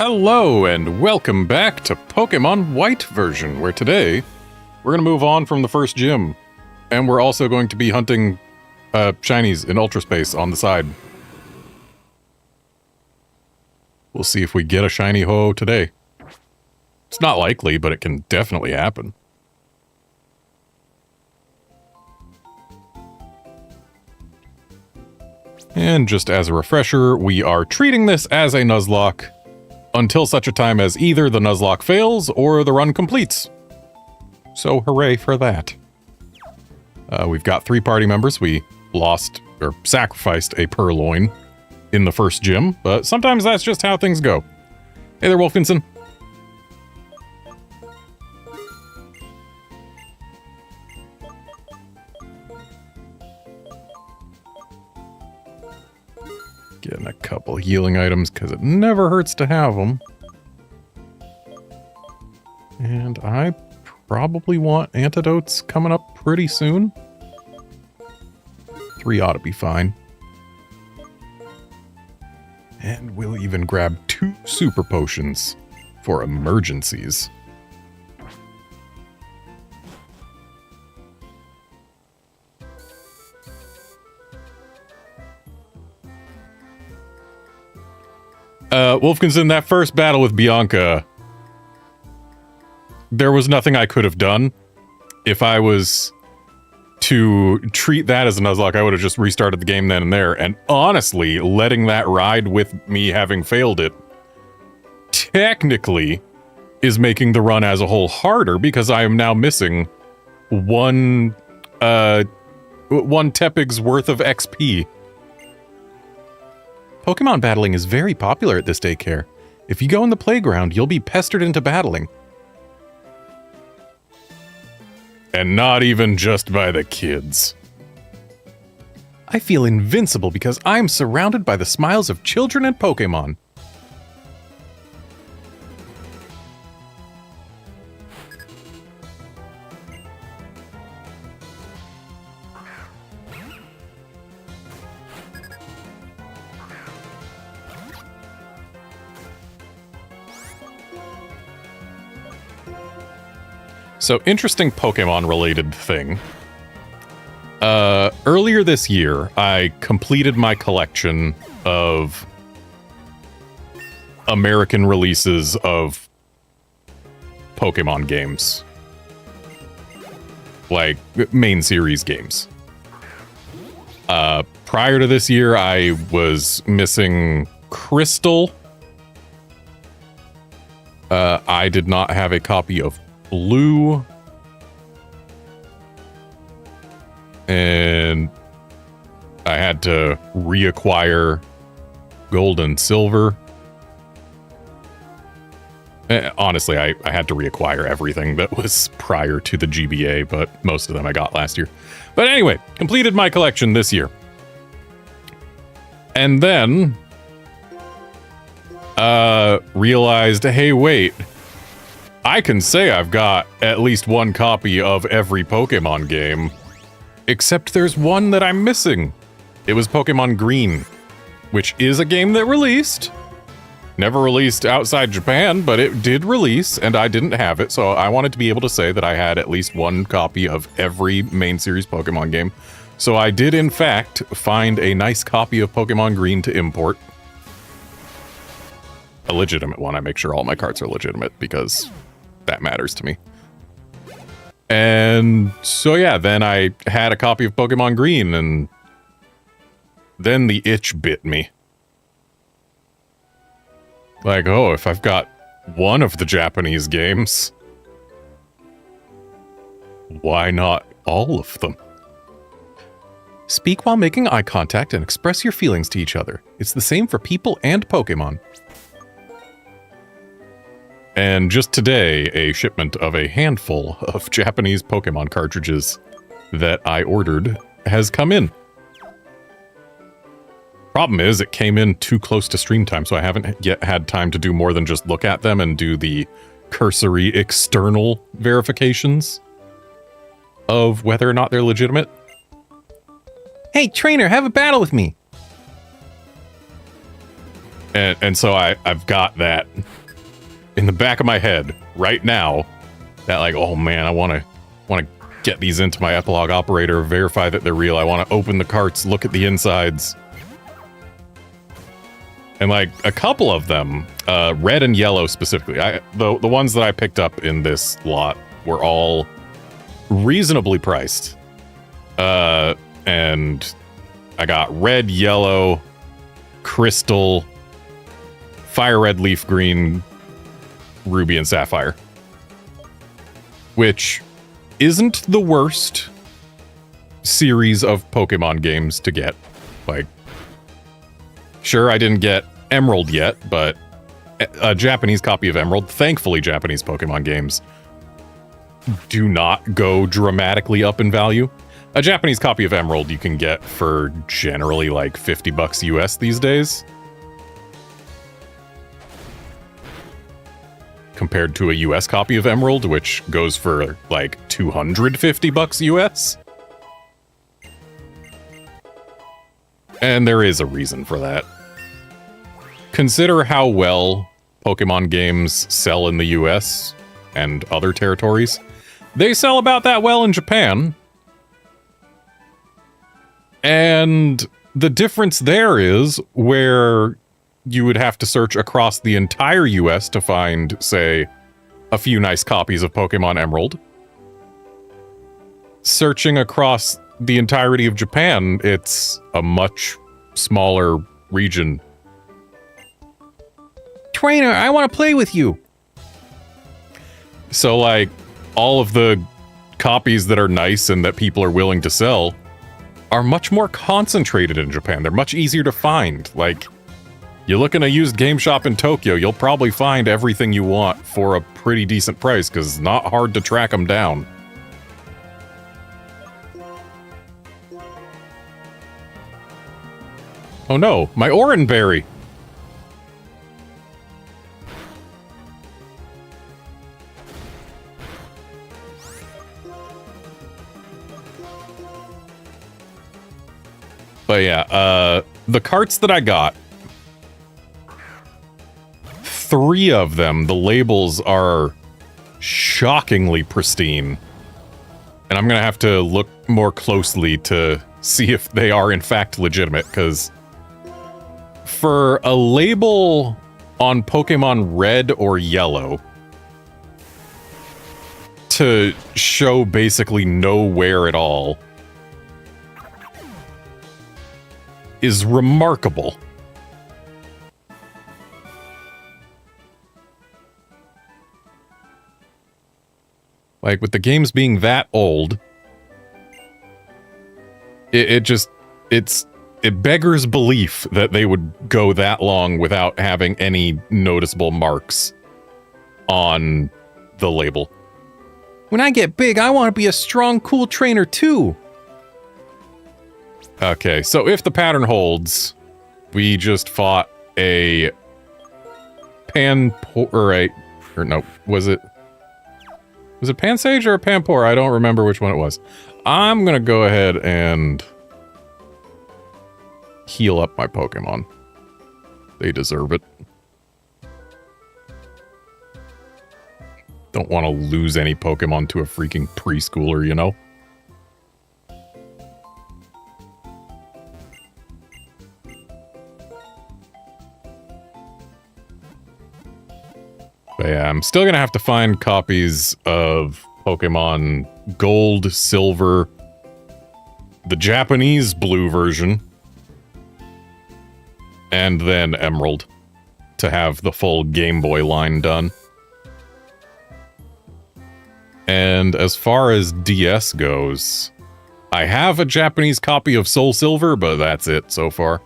Hello and welcome back to Pokémon White version, where today we're going to move on from the first gym, and we're also going to be hunting shinies in Ultra Space on the side. We'll see if we get a shiny ho today. It's not likely, but it can definitely happen. And just as a refresher, we are treating this as a Nuzlocke until such a time as either the Nuzlocke fails or the run completes. So hooray for that. We've got 3 party members. We lost or sacrificed a Purloin in the first gym, but sometimes that's just how things go. Hey there, Wolfkinson. Getting a couple healing items because it never hurts to have them. And I probably want antidotes coming up pretty soon. 3 ought to be fine. And we'll even grab 2 super potions for emergencies. Wolfkinson, that first battle with Bianca, there was nothing I could have done. If I was to treat that as a Nuzlocke, I would have just restarted the game then and there. And honestly, letting that ride with me having failed it technically is making the run as a whole harder because I am now missing one Tepig's worth of XP. Pokemon battling is very popular at this daycare. If you go in the playground, you'll be pestered into battling. And not even just by the kids. I feel invincible because I'm surrounded by the smiles of children and Pokemon. So, interesting Pokemon-related thing. Earlier this year, I completed my collection of American releases of Pokemon games. Like, main series games. Prior to this year, I was missing Crystal. I did not have a copy of Blue, and I had to reacquire Gold and Silver. Honestly, I had to reacquire everything that was prior to the GBA, but most of them I got last year. But anyway, completed my collection this year. And then realized, hey, wait. I can say I've got at least 1 copy of every Pokemon game, except there's one that I'm missing. It was Pokemon Green, which is a game that released. Never released outside Japan, but it did release, and I didn't have it, so I wanted to be able to say that I had at least 1 copy of every main series Pokemon game. So I did, in fact, find a nice copy of Pokemon Green to import. A legitimate one. I make sure all my carts are legitimate, because that matters to me. And so yeah, then I had a copy of Pokemon Green, and then the itch bit me. Like, oh, if I've got one of the Japanese games, why not all of them? Speak while making eye contact and express your feelings to each other. It's the same for people and Pokemon. And just today, a shipment of a handful of Japanese Pokemon cartridges that I ordered has come in. Problem is, it came in too close to stream time, so I haven't yet had time to do more than just look at them and do the cursory external verifications of whether or not they're legitimate. Hey, trainer, have a battle with me! And so I've got that in the back of my head right now. That like, oh man, I want to get these into my epilogue operator, verify that they're real. I want to open the carts, look at the insides. And like a couple of them, red and yellow specifically, the ones that I picked up in this lot were all reasonably priced. And I got red, yellow, crystal, fire red, leaf green, ruby, and sapphire. Which isn't the worst series of Pokemon games to get. Like, sure, I didn't get Emerald yet, but a Japanese copy of Emerald, thankfully Japanese Pokemon games do not go dramatically up in value. A Japanese copy of Emerald you can get for generally like $50 US these days. Compared to a US copy of Emerald, which goes for like $250 US. And there is a reason for that. Consider how well Pokemon games sell in the US and other territories. They sell about that well in Japan. And the difference there is where you would have to search across the entire US to find, say, a few nice copies of Pokemon Emerald. Searching across the entirety of Japan, it's a much smaller region. Trainer, I want to play with you! So, like, all of the copies that are nice and that people are willing to sell are much more concentrated in Japan. They're much easier to find. Like, you look in a used game shop in Tokyo, you'll probably find everything you want for a pretty decent price, because it's not hard to track them down. Oh no, my Oranberry! But yeah, the carts that I got, 3 of them, the labels are shockingly pristine. And I'm gonna have to look more closely to see if they are in fact legitimate, because for a label on Pokemon Red or Yellow to show basically no wear at all is remarkable. Like, with the games being that old, it beggars belief that they would go that long without having any noticeable marks on the label. When I get big, I want to be a strong, cool trainer too. Okay, so if the pattern holds, we just fought a was it Pansage or a Pampor? I don't remember which one it was. I'm gonna go ahead and heal up my Pokemon. They deserve it. Don't want to lose any Pokemon to a freaking preschooler, you know? But yeah, I'm still gonna have to find copies of Pokemon Gold, Silver, the Japanese blue version, and then Emerald to have the full Game Boy line done. And as far as DS goes, I have a Japanese copy of Soul Silver, but that's it so far.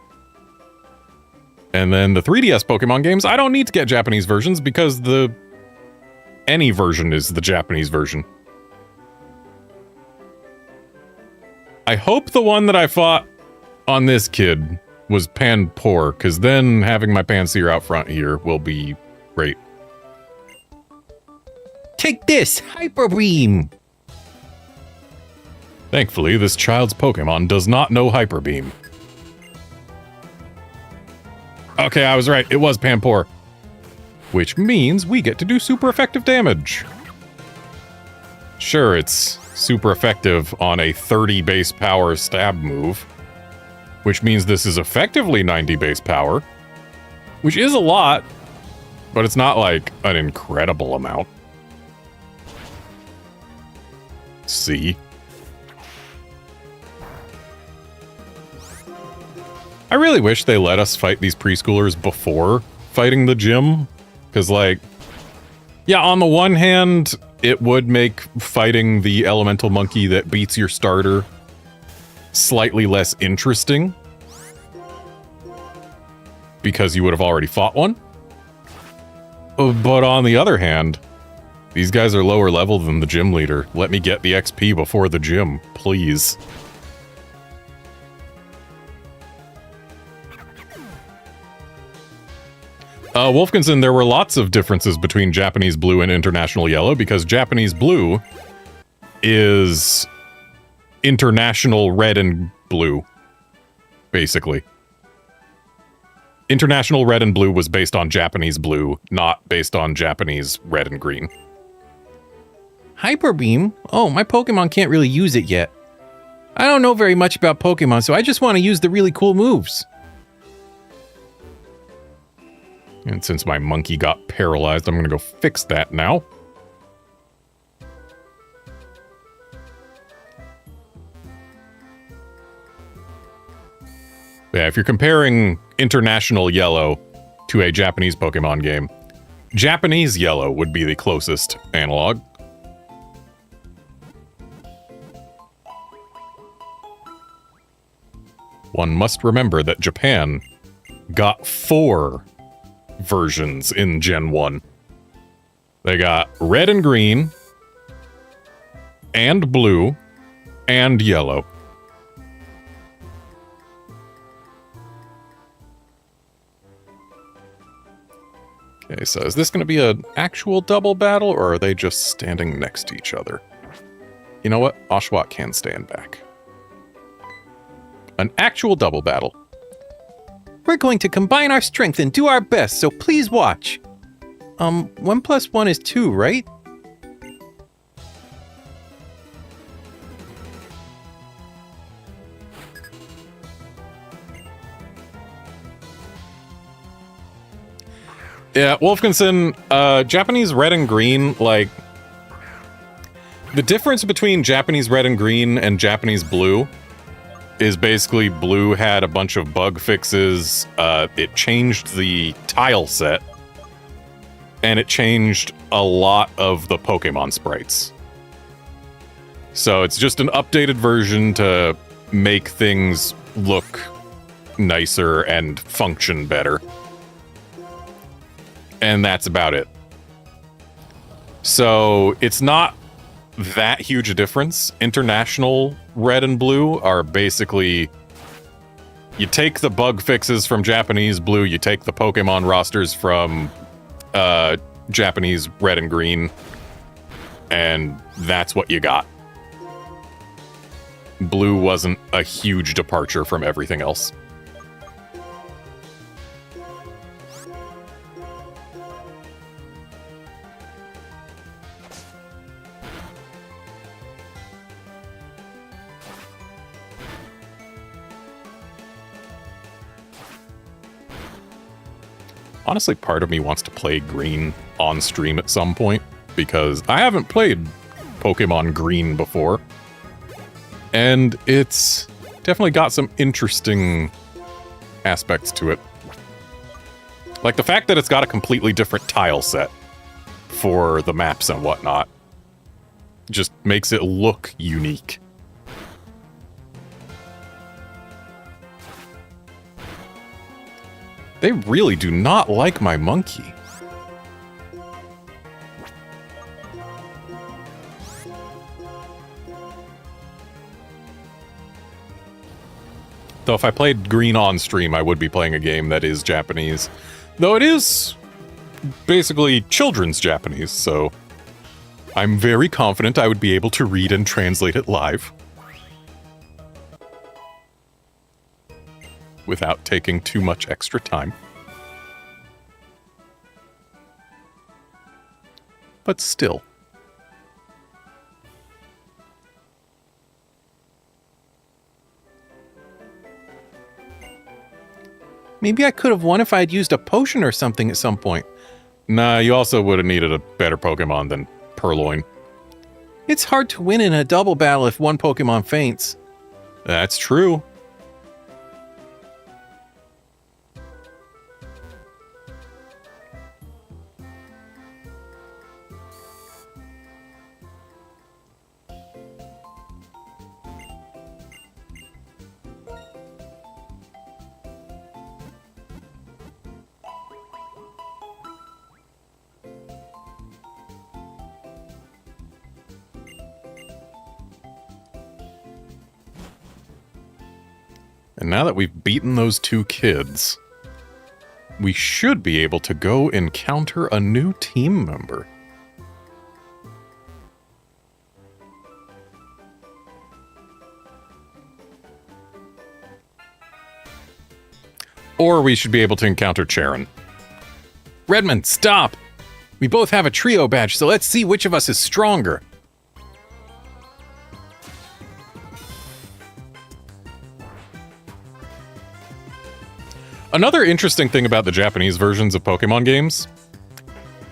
And then the 3DS Pokemon games, I don't need to get Japanese versions because any version is the Japanese version. I hope the one that I fought on this kid was Panpour, because then having my Panseer out front here will be great. Take this, Hyper Beam! Thankfully, this child's Pokemon does not know Hyper Beam. Okay, I was right. It was Pampor. Which means we get to do super effective damage. Sure, it's super effective on a 30 base power stab move. Which means this is effectively 90 base power. Which is a lot, but it's not like an incredible amount. See? I really wish they let us fight these preschoolers before fighting the gym. Because, like, yeah, on the one hand, it would make fighting the elemental monkey that beats your starter slightly less interesting. Because you would have already fought one. But on the other hand, these guys are lower level than the gym leader. Let me get the XP before the gym, please. Wolfkinson, there were lots of differences between Japanese Blue and International Yellow because Japanese Blue is International Red and Blue, basically. International Red and Blue was based on Japanese Blue, not based on Japanese Red and Green. Hyper Beam? Oh, my Pokemon can't really use it yet. I don't know very much about Pokemon, so I just want to use the really cool moves. And since my monkey got paralyzed, I'm going to go fix that now. Yeah, if you're comparing International Yellow to a Japanese Pokemon game, Japanese Yellow would be the closest analog. One must remember that Japan got 4 versions in Gen 1. They got red and green, and blue, and yellow. Okay, so is this going to be an actual double battle, or are they just standing next to each other? You know what? Oshawott can stand back. An actual double battle. We're going to combine our strength and do our best, so please watch. 1 plus 1 is 2, right? Yeah, Wolfkinson, Japanese red and green, like, the difference between Japanese red and green and Japanese blue is basically blue had a bunch of bug fixes, it changed the tile set, and it changed a lot of the Pokemon sprites. So it's just an updated version to make things look nicer and function better. And that's about it. So it's not that huge a difference. International red and blue are basically, you take the bug fixes from Japanese blue, you take the Pokemon rosters from Japanese red and green, and that's what you got. Blue wasn't a huge departure from everything else. Honestly, part of me wants to play Green on stream at some point, because I haven't played Pokemon Green before. And it's definitely got some interesting aspects to it. Like the fact that it's got a completely different tile set for the maps and whatnot just makes it look unique. They really do not like my monkey. Though if I played Green on stream, I would be playing a game that is Japanese. Though it is basically children's Japanese, so I'm very confident I would be able to read and translate it live without taking too much extra time. but still. Maybe I could have won if I had used a potion or something at some point. Nah, you also would have needed a better Pokemon than Purloin. It's hard to win in a double battle if one Pokemon faints. That's true. And now that we've beaten those two kids, we should be able to go encounter a new team member. Or we should be able to encounter Charon. Redmond, stop! We both have a trio badge, so let's see which of us is stronger. Another interesting thing about the Japanese versions of Pokemon games,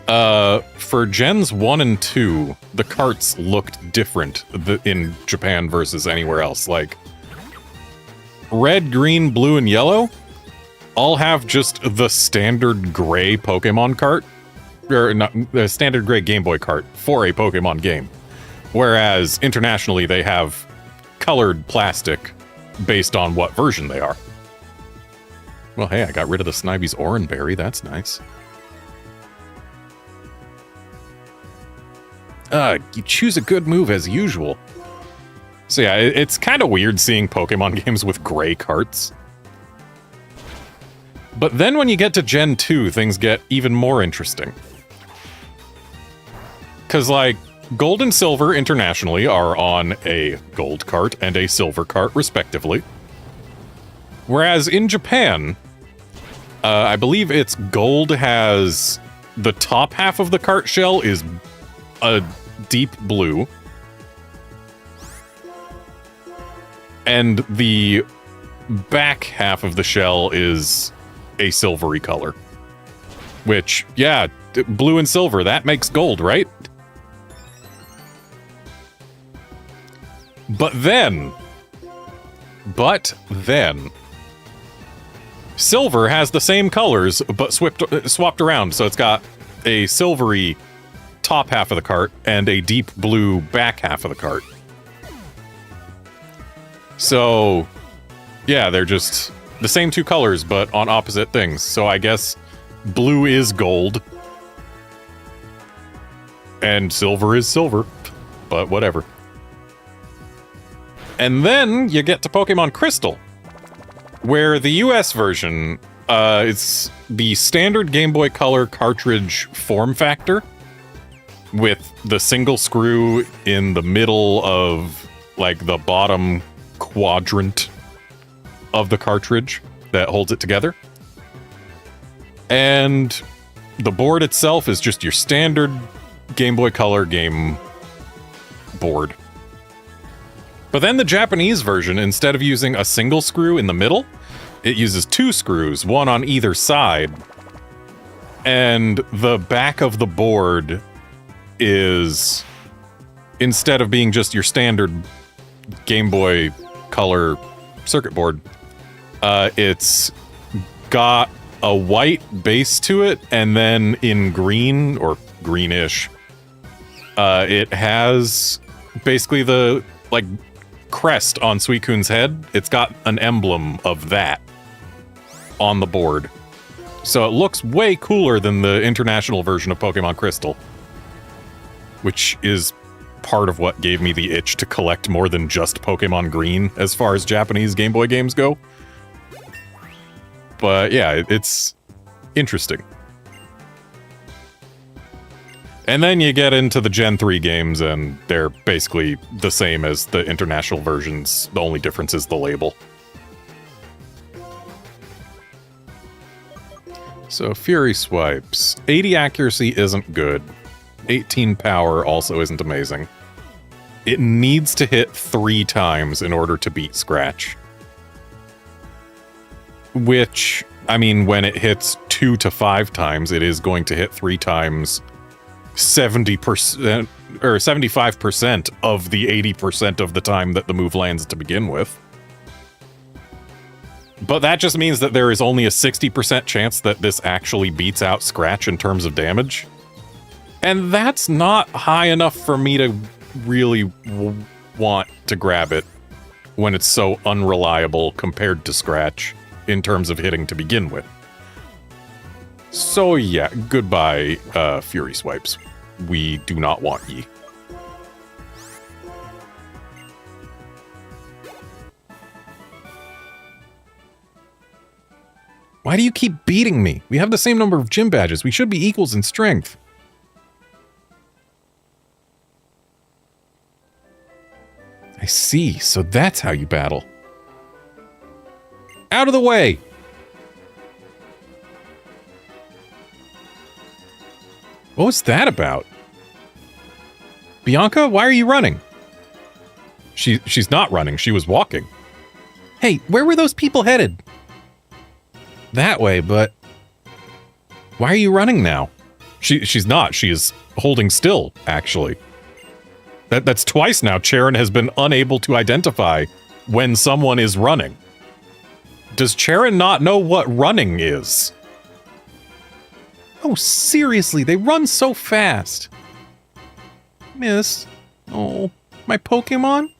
for Gens 1 and 2, the carts looked different in Japan versus anywhere else. Like, red, green, blue, and yellow all have just the standard gray Pokemon cart, or not, the standard gray Game Boy cart for a Pokemon game. Whereas internationally, they have colored plastic based on what version they are. Well, hey, I got rid of the Snivy's Oranberry. That's nice. You choose a good move as usual. So yeah, it's kind of weird seeing Pokemon games with gray carts. But then when you get to Gen 2, things get even more interesting. Because, like, Gold and Silver internationally are on a gold cart and a silver cart, respectively. Whereas in Japan, I believe it's gold has the top half of the cart shell is a deep blue. And the back half of the shell is a silvery color. Which, yeah, blue and silver, that makes gold, right? But then, silver has the same colors, but swapped around. So it's got a silvery top half of the cart and a deep blue back half of the cart. So, yeah, they're just the same two colors, but on opposite things. So I guess blue is gold. And silver is silver. But whatever. And then you get to Pokemon Crystal, where the US version, it's the standard Game Boy Color cartridge form factor with the single screw in the middle of, like, the bottom quadrant of the cartridge that holds it together. And the board itself is just your standard Game Boy Color game board. But then the Japanese version, instead of using a single screw in the middle, it uses two screws, one on either side. And the back of the board is, instead of being just your standard Game Boy Color circuit board, it's got a white base to it, and then in green, or greenish, it has basically the, like, crest on Suicune's head. It's got an emblem of that on the board. So it looks way cooler than the international version of Pokemon Crystal, which is part of what gave me the itch to collect more than just Pokemon Green as far as Japanese Game Boy games go. But yeah, it's interesting. And then you get into the Gen 3 games, and they're basically the same as the international versions. The only difference is the label. So, Fury Swipes. 80 accuracy isn't good. 18 power also isn't amazing. It needs to hit 3 times in order to beat Scratch. Which, I mean, when it hits 2 to 5 times, it is going to hit 3 times 70% or 75% of the 80% of the time that the move lands to begin with. But that just means that there is only a 60% chance that this actually beats out Scratch in terms of damage. And that's not high enough for me to really want to grab it when it's so unreliable compared to Scratch in terms of hitting to begin with. So yeah, goodbye, Fury Swipes. We do not want ye. Why do you keep beating me? We have the same number of gym badges. We should be equals in strength. I see. So that's how you battle. Out of the way! What was that about? Bianca, why are you running? She's not running. She was walking. Hey, where were those people headed? That way, but why are you running now? She's not. She is holding still, actually. That's twice now Charon has been unable to identify when someone is running. Does Charon not know what running is? Oh, seriously, they run so fast. Miss, oh, my Pokemon?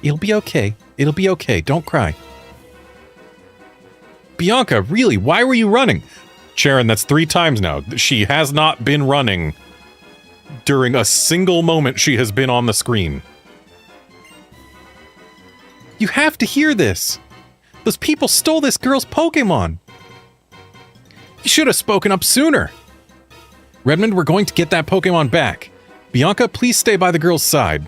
It'll be okay. It'll be okay. Don't cry. Bianca, really, why were you running? Charon, that's 3 times now. She has not been running during a single moment she has been on the screen. You have to hear this. Those people stole this girl's Pokemon. You should have spoken up sooner. Redmond, we're going to get that Pokemon back. Bianca, please stay by the girl's side.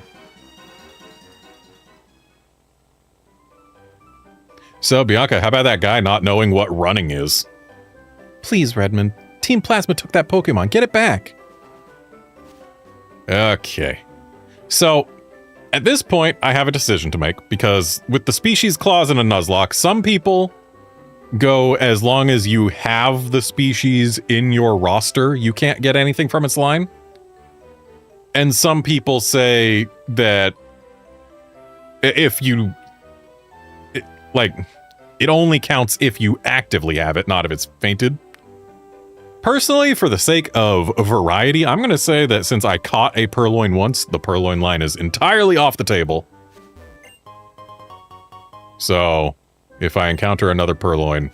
So, Bianca, how about that guy not knowing what running is? Please, Redmond. Team Plasma took that Pokemon. Get it back. Okay. So, at this point, I have a decision to make, because with the species clause in a Nuzlocke, some people go as long as you have the species in your roster, you can't get anything from its line. And some people say that if you... it only counts if you actively have it, not if it's fainted. Personally, for the sake of variety, I'm going to say that since I caught a Purloin once, the Purloin line is entirely off the table. So, if I encounter another Purloin,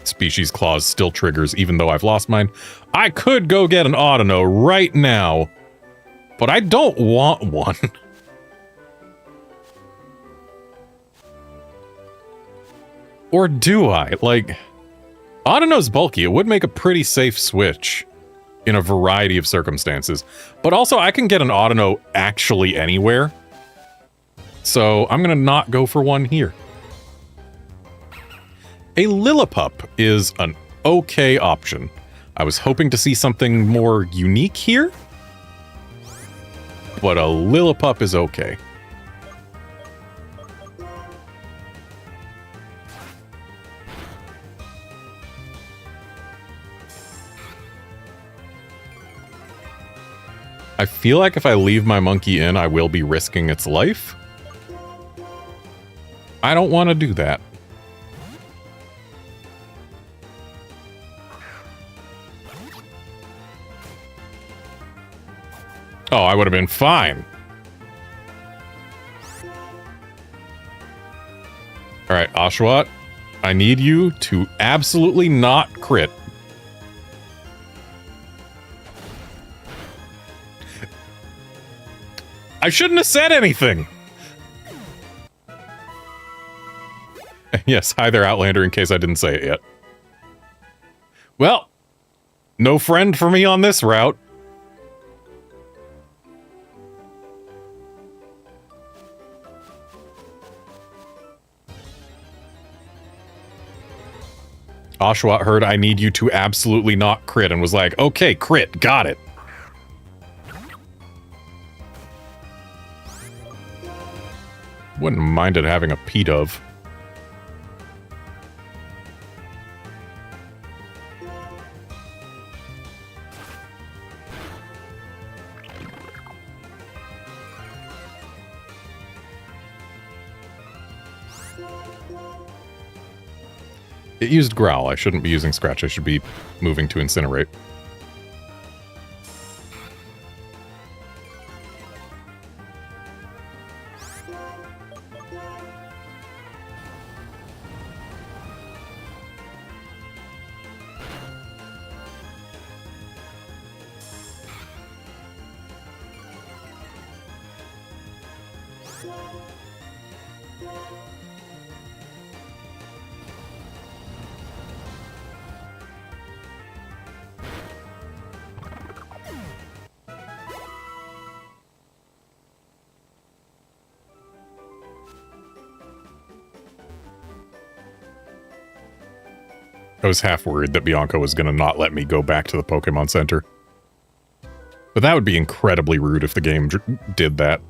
species clause still triggers even though I've lost mine. I could go get an Audino right now, but I don't want one. Or do I? Like, Audino's bulky. It would make a pretty safe switch in a variety of circumstances. But also, I can get an Audino actually anywhere. So, I'm going to not go for one here. A Lillipup is an okay option. I was hoping to see something more unique here, but a Lillipup is okay. I feel like if I leave my monkey in, I will be risking its life. I don't want to do that. Oh, I would have been fine. Alright, Oshawott, I need you to absolutely not crit. I shouldn't have said anything! Yes, hi there, Outlander, in case I didn't say it yet. Well, no friend for me on this route. Oshawott heard I need you to absolutely not crit and was like, okay, crit, got it. Wouldn't mind it having a P-Dove. It used Growl. I shouldn't be using Scratch. I should be moving to Incinerate. I was half worried that Bianca was going to not let me go back to the Pokemon Center. But that would be incredibly rude if the game did that.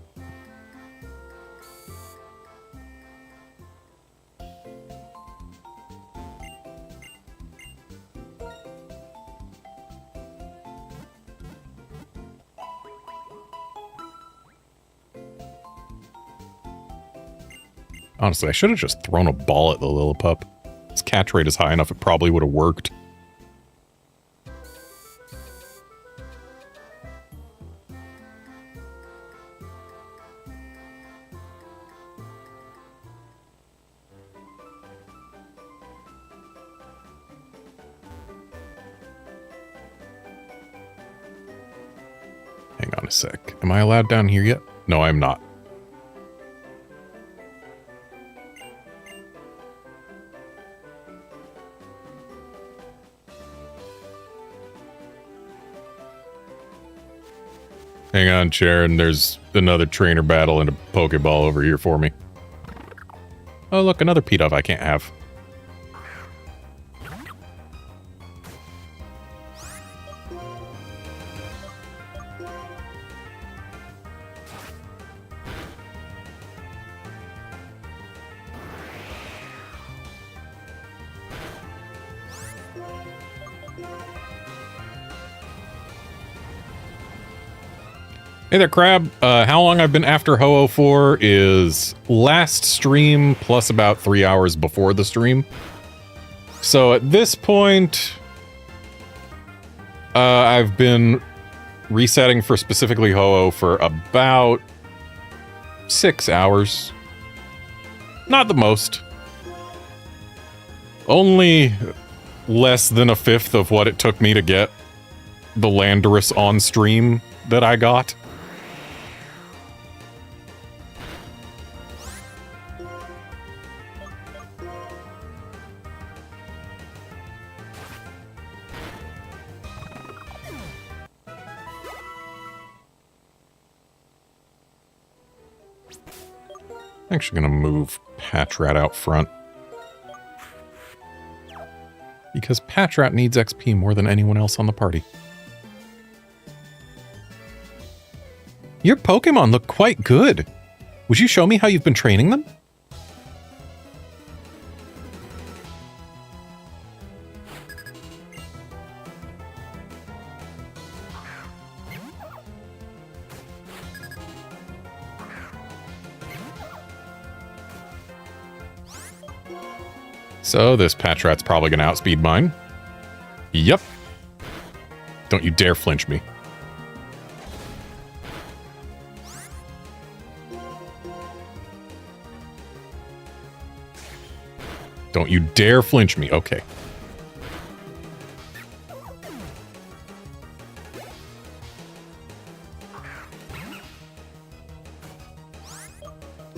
Honestly, I should have just thrown a ball at the Lillipup. Its catch rate is high enough, it probably would have worked. Hang on a sec. Am I allowed down here yet? No, I'm not. Hang on, Sharon. There's another trainer battle and a Poké Ball over here for me. Oh, look, another P-Dove I can't have. Hey there, Crab. How long I've been after Ho-Oh for is last stream plus about 3 hours before the stream. So at this point, I've been resetting for specifically Ho-Oh for about 6 hours. Not the most. Only less than a fifth of what it took me to get the Landorus on stream that I got. I'm actually going to move Patrat out front. Because Patrat needs XP more than anyone else on the party. Your Pokemon look quite good. Would you show me how you've been training them? So this Patrat's probably going to outspeed mine. Yep. Don't you dare flinch me. Don't you dare flinch me. Okay.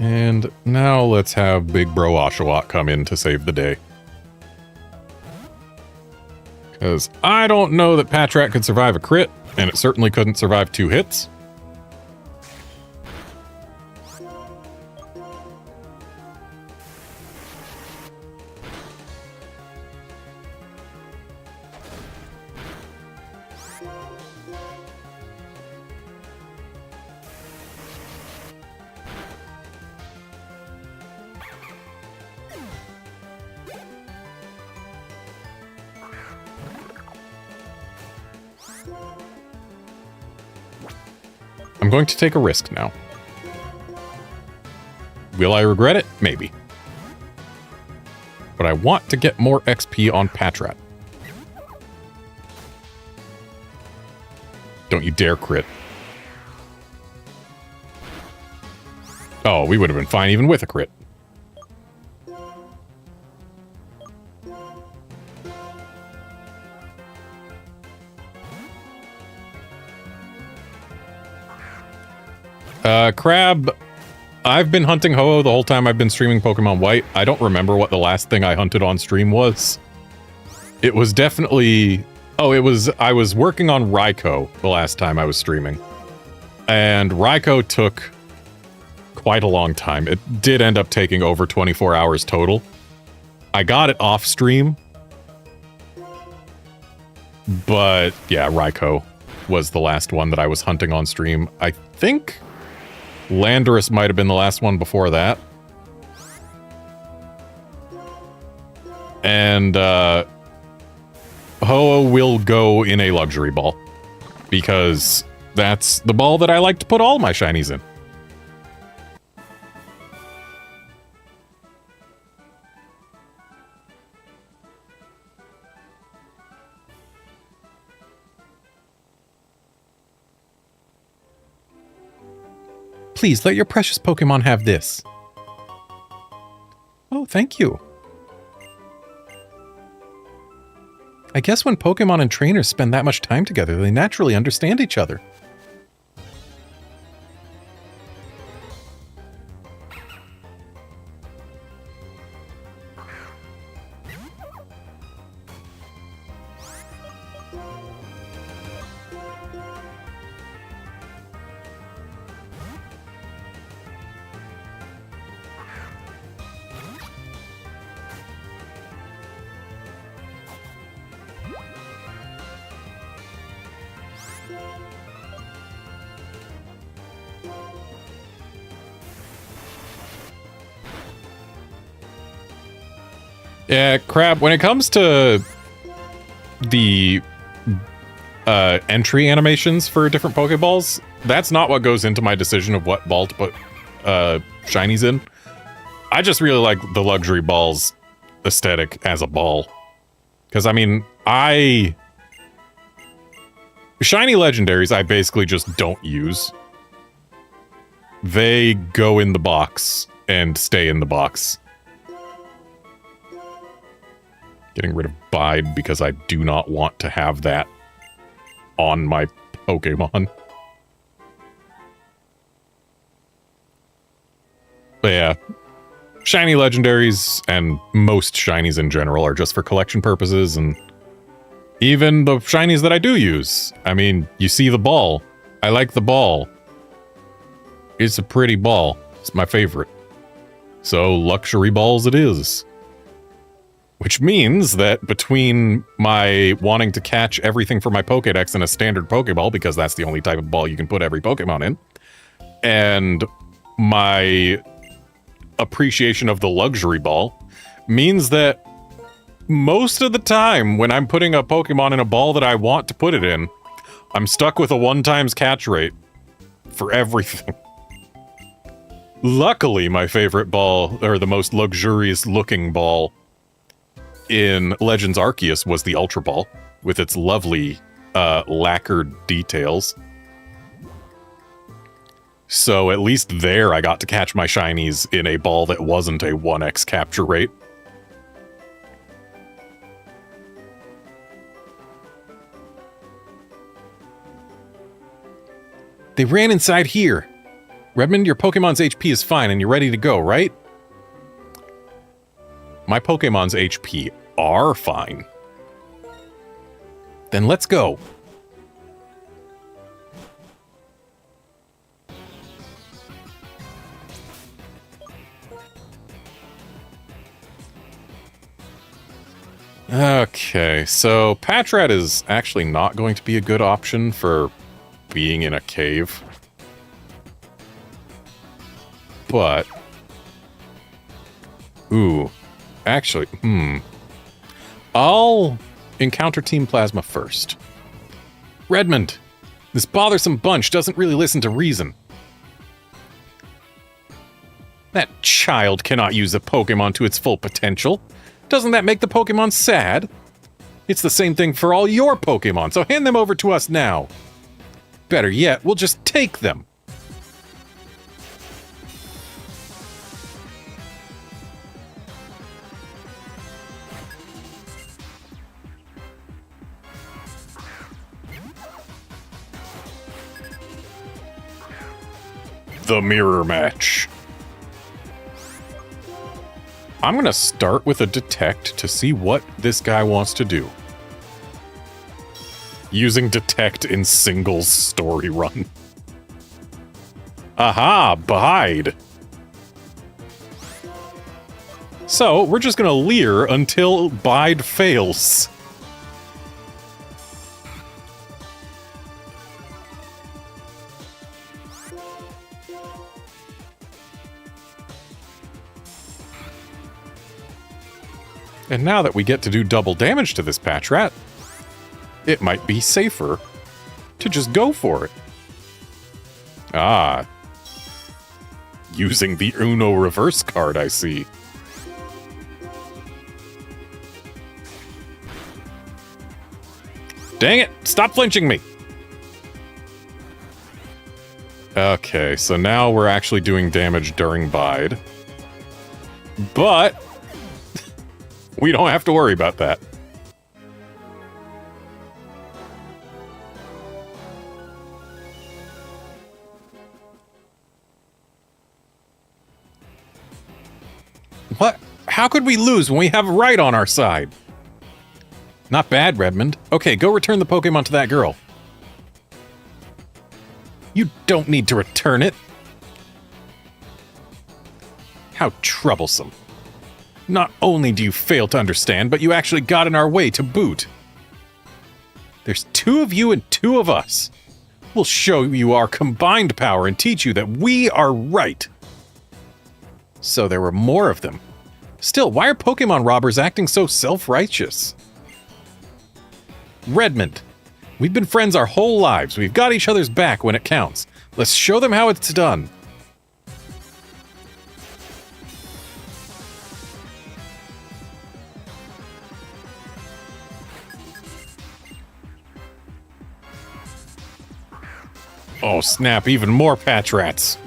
And now let's have Big Bro Oshawott come in to save the day. Because I don't know that Patrat could survive a crit, and it certainly couldn't survive 2 hits. I'm going to take a risk now. Will I regret it? Maybe. But I want to get more XP on Patrat. Don't you dare crit. Oh, we would have been fine even with a crit. Crab, I've been hunting Ho-Oh the whole time I've been streaming Pokemon White. I don't remember what the last thing I hunted on stream was. It was definitely... Oh, I was working on Raikou the last time I was streaming. And Raikou took quite a long time. It did end up taking over 24 hours total. I got it off stream. But yeah, Raikou was the last one that I was hunting on stream. I think Landorus might have been the last one before that. And Ho-Oh will go in a luxury ball. Because that's the ball that I like to put all my shinies in. Please, let your precious Pokemon have this. Oh, thank you. I guess when Pokemon and trainers spend that much time together, they naturally understand each other. Yeah, Crab, when it comes to the entry animations for different Pokeballs, that's not what goes into my decision of what ball to put shinies in. I just really like the luxury balls aesthetic as a ball. Because, I mean, shiny legendaries I basically just don't use. They go in the box and stay in the box. Getting rid of Bide because I do not want to have that on my Pokemon. But yeah, shiny legendaries and most shinies in general are just for collection purposes, and even the shinies that I do use. I mean, you see the ball. I like the ball. It's a pretty ball. It's my favorite. So luxury balls it is. Which means that between my wanting to catch everything for my Pokédex in a standard Pokéball, because that's the only type of ball you can put every Pokémon in, and my appreciation of the luxury ball, means that most of the time when I'm putting a Pokemon in a ball that I want to put it in, I'm stuck with a 1x catch rate for everything. Luckily, my favorite ball, or the most luxurious looking ball, in Legends Arceus was the Ultra Ball, with its lovely lacquered details. So at least there I got to catch my shinies in a ball that wasn't a 1x capture rate. They ran inside here. Redmond, your Pokemon's HP is fine and you're ready to go, right? My Pokemon's HP are fine. Then let's go. Okay, so Patrat is actually not going to be a good option for being in a cave. But... Ooh. Actually, I'll encounter Team Plasma first. Redmond, This bothersome bunch doesn't really listen to reason. That child cannot use a Pokemon to its full potential. Doesn't that make the Pokemon sad? It's the same thing for all your Pokemon, so hand them over to us now. Better yet, we'll just take them. The mirror match. I'm gonna start with a detect to see what this guy wants to do. Using detect in singles story run. Aha, bide. So, we're just gonna leer until bide fails. And now that we get to do double damage to this Patrat, it might be safer to just go for it. Ah. Using the Uno reverse card, I see. Dang it! Stop flinching me! Okay, so now we're actually doing damage during bide. But we don't have to worry about that. What? How could we lose when we have right on our side? Not bad, Redmond. Okay, go return the Pokemon to that girl. You don't need to return it. How troublesome. Not only do you fail to understand, but you actually got in our way to boot. There's 2 of you and 2 of us. We'll show you our combined power and teach you that we are right. So there were more of them. Still, why are Pokemon robbers acting so self-righteous? Redmond, we've been friends our whole lives. We've got each other's back when it counts. Let's show them how it's done. Oh snap, even more Patrats.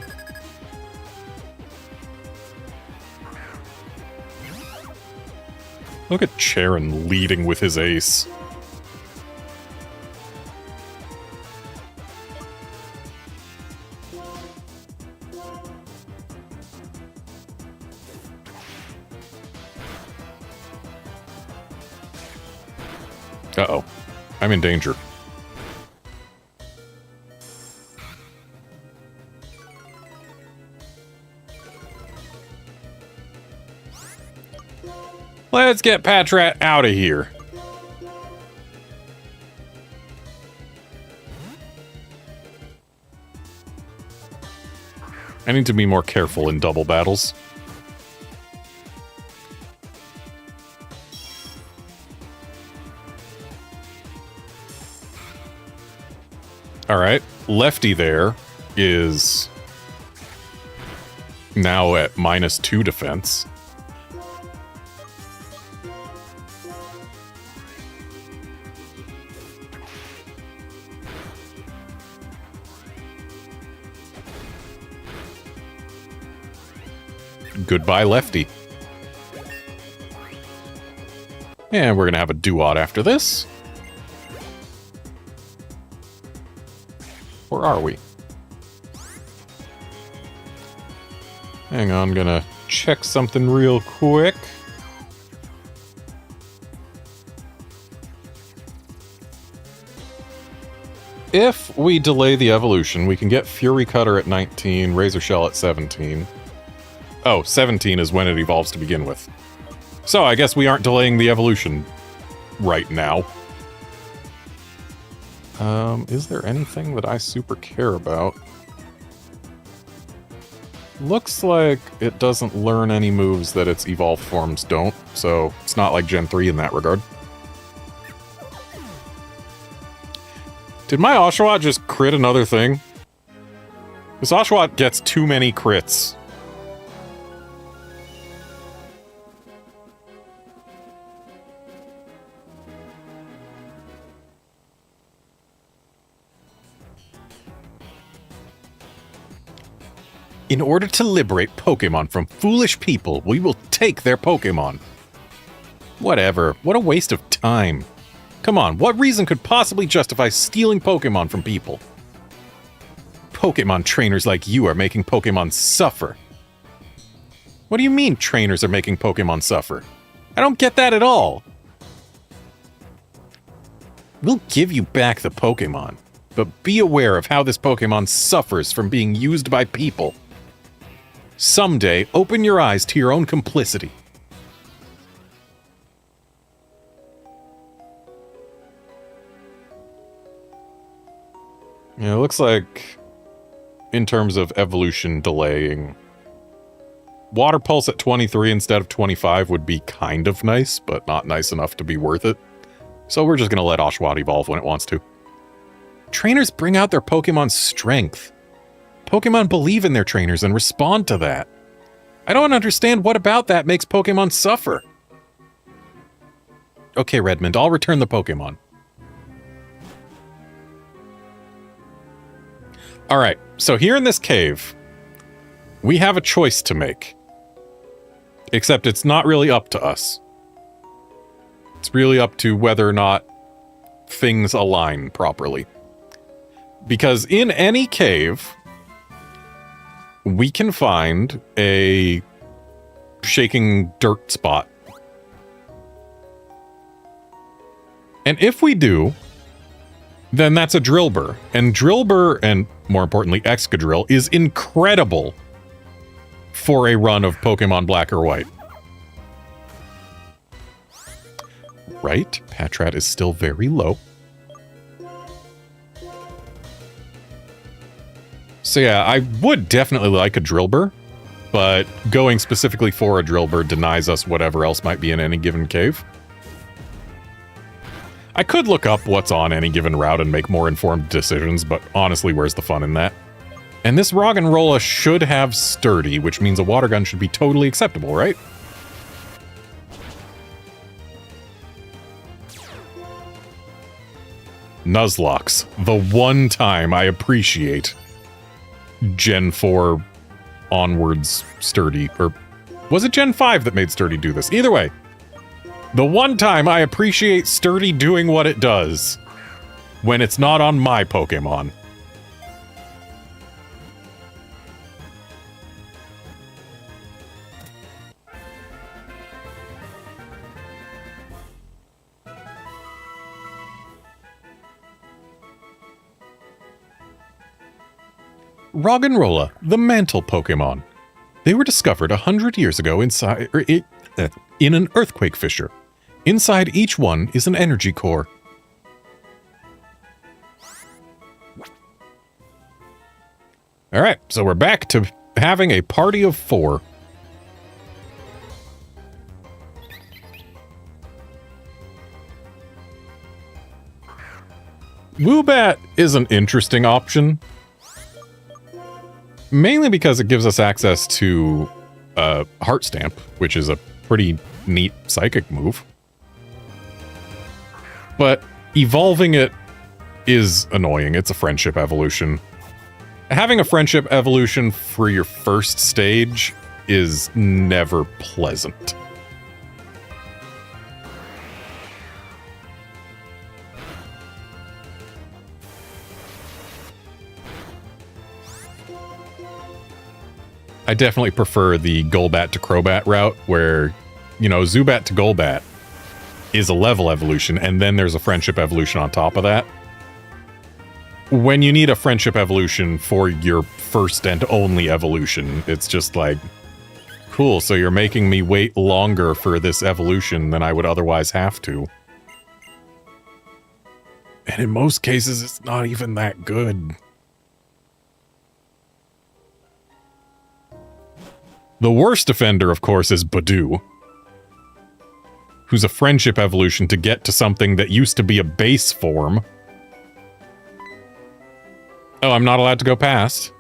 Look at Charon leading with his ace. Uh-oh. I'm in danger. Let's get Patrat out of here. I need to be more careful in double battles. Alright, Lefty there is now at -2 defense. Goodbye, Lefty. And we're gonna have a duot after this. Where are we? Hang on, gonna check something real quick. If we delay the evolution, we can get Fury Cutter at 19, Razor Shell at 17. Oh, 17 is when it evolves to begin with. So I guess we aren't delaying the evolution right now. Is there anything that I super care about? Looks like it doesn't learn any moves that its evolved forms don't, so it's not like Gen 3 in that regard. Did my Oshawott just crit another thing? This Oshawott gets too many crits. In order to liberate Pokémon from foolish people, we will take their Pokémon. Whatever. What a waste of time. Come on, what reason could possibly justify stealing Pokémon from people? Pokémon trainers like you are making Pokémon suffer. What do you mean trainers are making Pokémon suffer? I don't get that at all. We'll give you back the Pokémon, but be aware of how this Pokémon suffers from being used by people. Someday, open your eyes to your own complicity. Yeah, it looks like, in terms of evolution delaying, Water Pulse at 23 instead of 25 would be kind of nice, but not nice enough to be worth it. So we're just going to let Oshawott evolve when it wants to. Trainers bring out their Pokemon's strength. Pokemon believe in their trainers and respond to that. I don't understand what about that makes Pokemon suffer. Okay, Redmond, I'll return the Pokemon. Alright, so here in this cave, we have a choice to make. Except it's not really up to us. It's really up to whether or not things align properly. Because in any cave, we can find a shaking dirt spot. And if we do, then that's a Drillbur. And Drillbur, and more importantly, Excadrill, is incredible for a run of Pokemon Black or White. Right? Patrat is still very low. So yeah, I would definitely like a Drillbur, but going specifically for a Drillbur denies us whatever else might be in any given cave. I could look up what's on any given route and make more informed decisions, but honestly, where's the fun in that? And this Roggenrola should have Sturdy, which means a water gun should be totally acceptable, right? Nuzlocke, the one time I appreciate Gen 4 onwards Sturdy, or was it Gen 5 that made Sturdy do this? Either way, the one time I appreciate Sturdy doing what it does when it's not on my Pokemon. Roggenrola, the mantle Pokemon. They were discovered 100 years ago in an earthquake fissure. Inside each one is an energy core. Alright, so we're back to having a party of 4. Woobat is an interesting option. Mainly because it gives us access to Heart Stamp, which is a pretty neat psychic move. But evolving it is annoying. It's a friendship evolution. Having a friendship evolution for your first stage is never pleasant. I definitely prefer the Golbat to Crobat route where, you know, Zubat to Golbat is a level evolution, and then there's a friendship evolution on top of that. When you need a friendship evolution for your first and only evolution, it's just like, cool, so you're making me wait longer for this evolution than I would otherwise have to. And in most cases, it's not even that good. The worst offender, of course, is Badoo, who's a friendship evolution to get to something that used to be a base form. Oh, I'm not allowed to go past.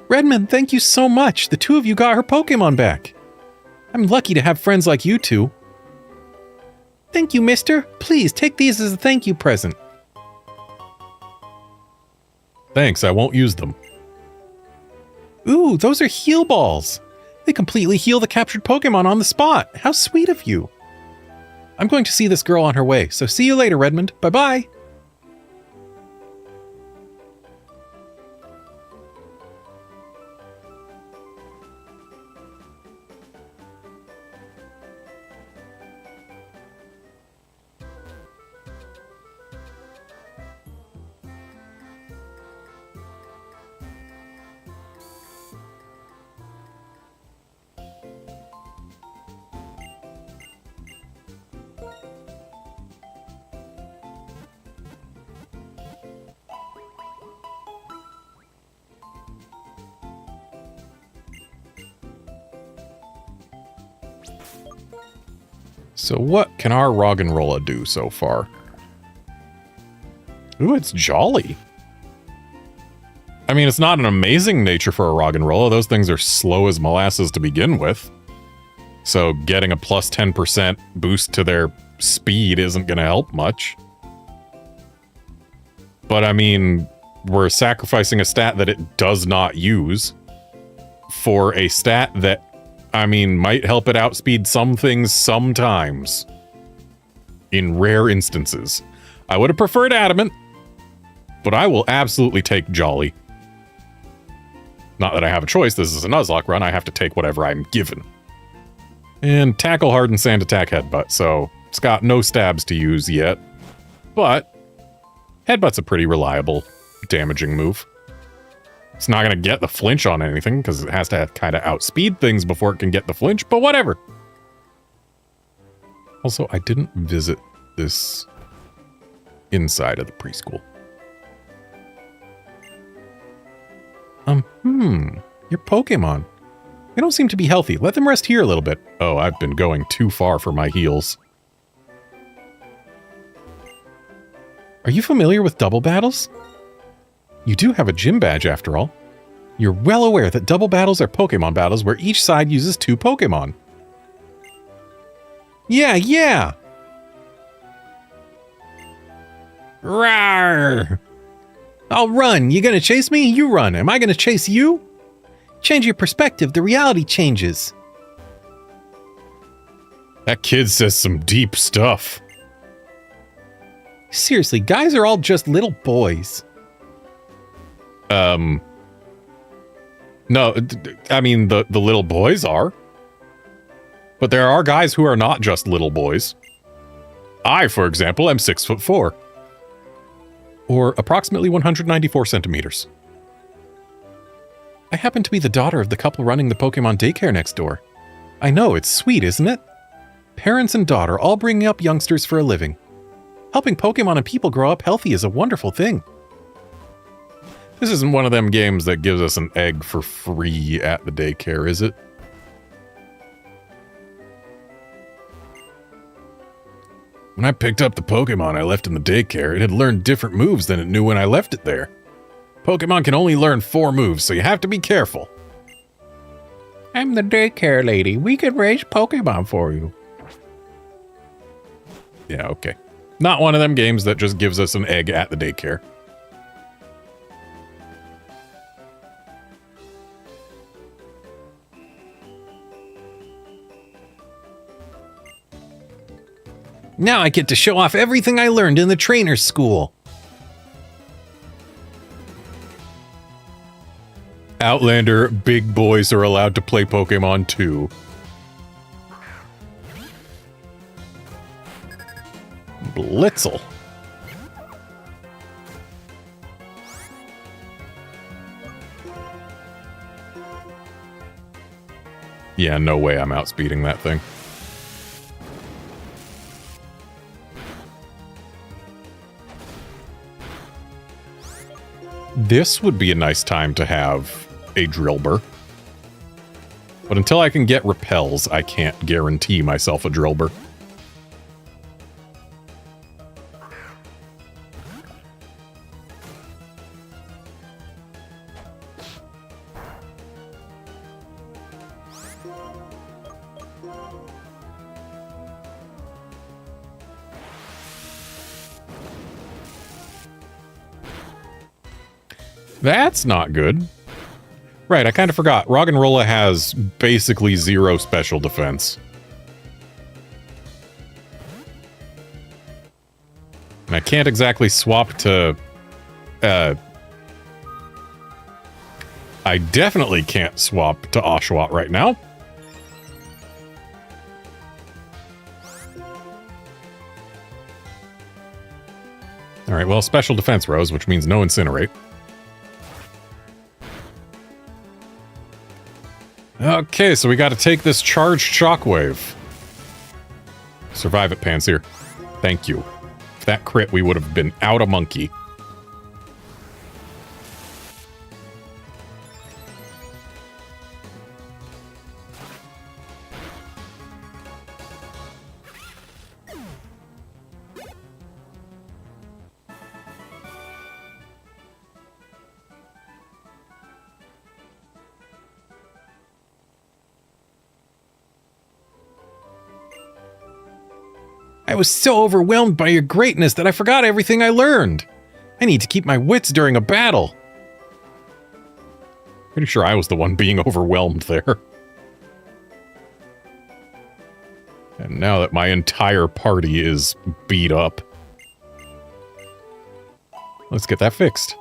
Redmond, thank you so much. The two of you got her Pokemon back. I'm lucky to have friends like you two. Thank you, mister. Please take these as a thank you present. Thanks, I won't use them. Ooh, those are heal balls. They completely heal the captured Pokemon on the spot. How sweet of you. I'm going to see this girl on her way, so see you later, Redmond. Bye-bye. So what can our Roggenrola do so far? Ooh, it's jolly. I mean, it's not an amazing nature for a Roggenrola. Those things are slow as molasses to begin with. So getting a plus 10% boost to their speed isn't going to help much. But I mean, we're sacrificing a stat that it does not use for a stat that, I mean, might help it outspeed some things sometimes. In rare instances. I would have preferred Adamant, but I will absolutely take Jolly. Not that I have a choice, this is a Nuzlocke run, I have to take whatever I'm given. And Tackle, Harden, Sand Attack, Headbutt, so it's got no stabs to use yet. But Headbutt's a pretty reliable, damaging move. It's not going to get the flinch on anything, because it has to kind of outspeed things before it can get the flinch, but whatever. Also, I didn't visit this inside of the preschool. Your Pokemon. They don't seem to be healthy. Let them rest here a little bit. Oh, I've been going too far for my heals. Are you familiar with double battles? You do have a gym badge after all. You're well aware that double battles are Pokemon battles where each side uses 2 Pokemon. Yeah! Rawr! I'll run. You gonna chase me? You run. Am I gonna chase you? Change your perspective. The reality changes. That kid says some deep stuff. Seriously, guys are all just little boys. No, I mean, the little boys are. But there are guys who are not just little boys. I, for example, am 6'4". Or approximately 194 centimeters. I happen to be the daughter of the couple running the Pokemon daycare next door. I know, it's sweet, isn't it? Parents and daughter all bringing up youngsters for a living. Helping Pokemon and people grow up healthy is a wonderful thing. This isn't one of them games that gives us an egg for free at the daycare, is it? When I picked up the Pokemon I left in the daycare, it had learned different moves than it knew when I left it there. Pokemon can only learn 4 moves, so you have to be careful. I'm the daycare lady. We can raise Pokemon for you. Yeah, okay. Not one of them games that just gives us an egg at the daycare. Now I get to show off everything I learned in the trainer's school. Outlander, big boys are allowed to play Pokemon too. Blitzel. Yeah, no way I'm outspeeding that thing. This would be a nice time to have a Drillbur. But until I can get repels, I can't guarantee myself a Drillbur. That's not good. Right, I kind of forgot. Roggenrola has basically 0 special defense. And I can't exactly swap to... I definitely can't swap to Oshawott right now. Alright, well, special defense rose, which means no incinerate. Okay, so we got to take this charged shockwave. Survive it, Panseer. Thank you. If that crit, we would have been out a monkey. I was so overwhelmed by your greatness that I forgot everything I learned. I need to keep my wits during a battle. Pretty sure I was the one being overwhelmed there. And now that my entire party is beat up, let's get that fixed.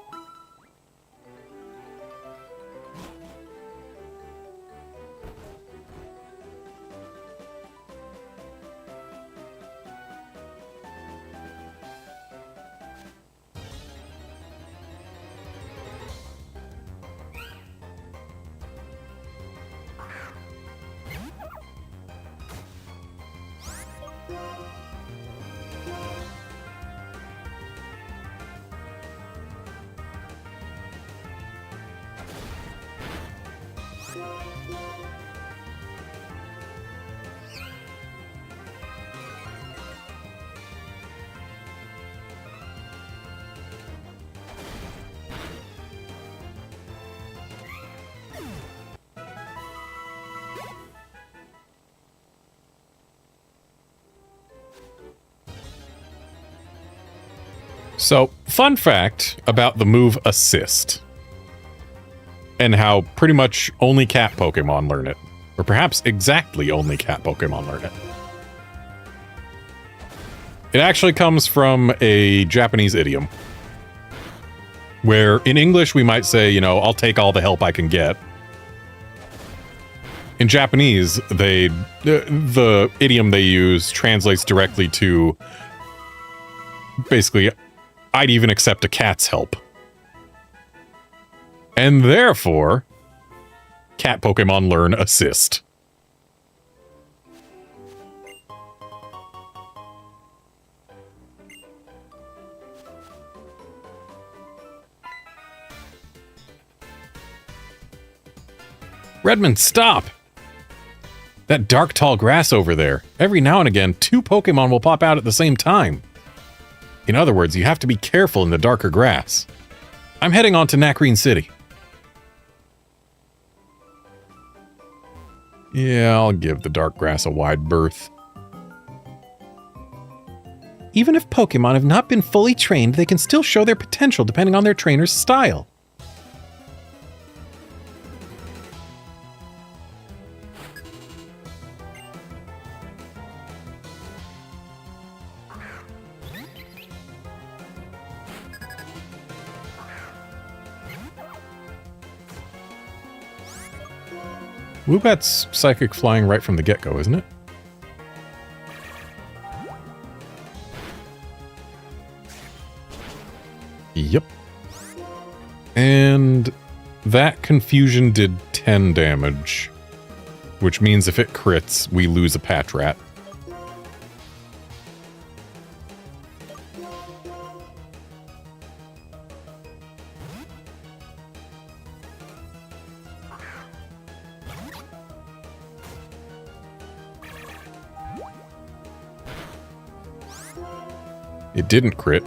So, fun fact about the move Assist, and how pretty much only cat Pokemon learn it, or perhaps exactly only cat Pokemon learn it. It actually comes from a Japanese idiom, where in English we might say, you know, I'll take all the help I can get. In Japanese, the idiom they use translates directly to basically, I'd even accept a cat's help. And therefore, cat Pokemon learn Assist. Redmond, stop! That dark tall grass over there. Every now and again, 2 Pokemon will pop out at the same time. In other words, you have to be careful in the darker grass. I'm heading on to Nakreen City. Yeah, I'll give the dark grass a wide berth. Even if Pokemon have not been fully trained, they can still show their potential depending on their trainer's style. Woobat's psychic flying right from the get-go, isn't it? Yep. And that confusion did 10 damage, which means if it crits, we lose a patch rat. It didn't crit,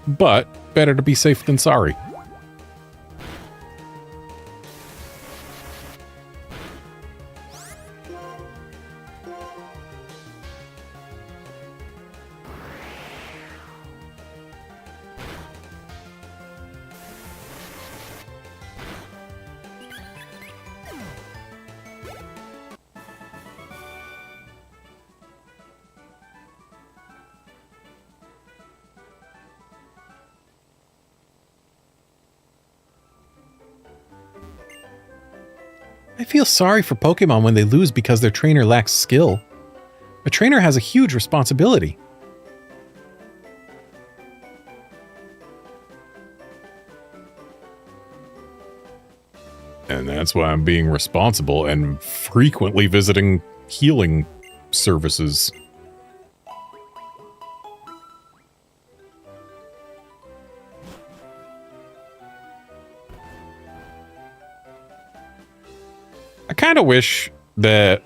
but better to be safe than sorry. I feel sorry for Pokemon when they lose because their trainer lacks skill. A trainer has a huge responsibility. And that's why I'm being responsible and frequently visiting healing services. I kind of wish that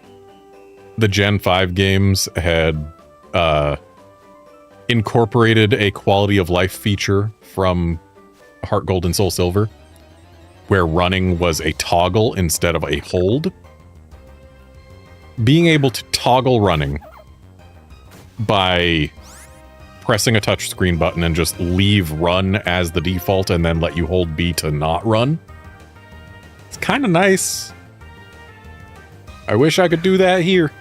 the Gen 5 games had incorporated a quality of life feature from Heart Gold and Soul Silver, where running was a toggle instead of a hold. Being able to toggle running by pressing a touchscreen button and just leave run as the default and then let you hold B to not run. It's kind of nice. I wish I could do that here.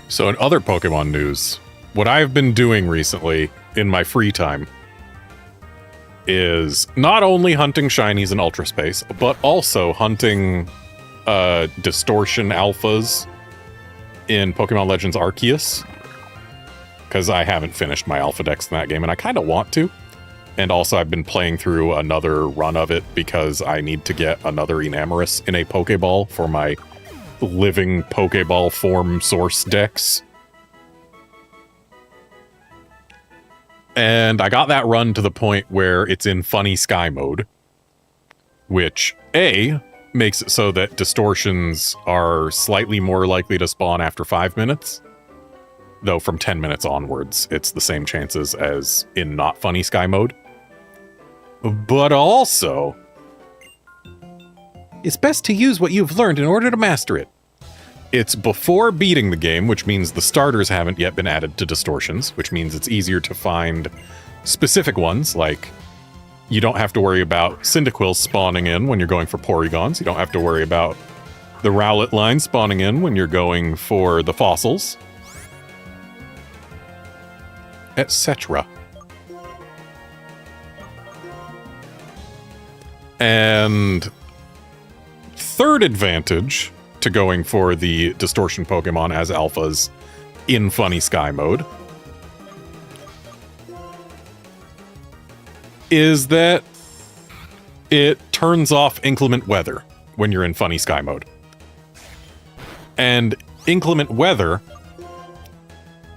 So in other Pokemon news, what I've been doing recently in my free time is not only hunting shinies in Ultra Space, but also hunting distortion alphas in Pokemon Legends Arceus. Because I haven't finished my alpha dex in that game, and I kind of want to. And also I've been playing through another run of it because I need to get another Enamorus in a Poké Ball for my living Poké Ball form source decks. And I got that run to the point where it's in funny sky mode, which A, makes it so that distortions are slightly more likely to spawn after 5 minutes, though from 10 minutes onwards it's the same chances as in not funny sky mode. But also, It's best to use what you've learned in order to master it. it's before beating the game, which means the starters haven't yet been added to distortions, which means it's easier to find specific ones, like you don't have to worry about Cyndaquil spawning in when you're going for Porygons. You don't have to worry about the Rowlet line spawning in when you're going for the fossils, etc. And third advantage to going for the distortion Pokemon as alphas in funny sky mode is that it turns off inclement weather when you're in funny sky mode. And inclement weather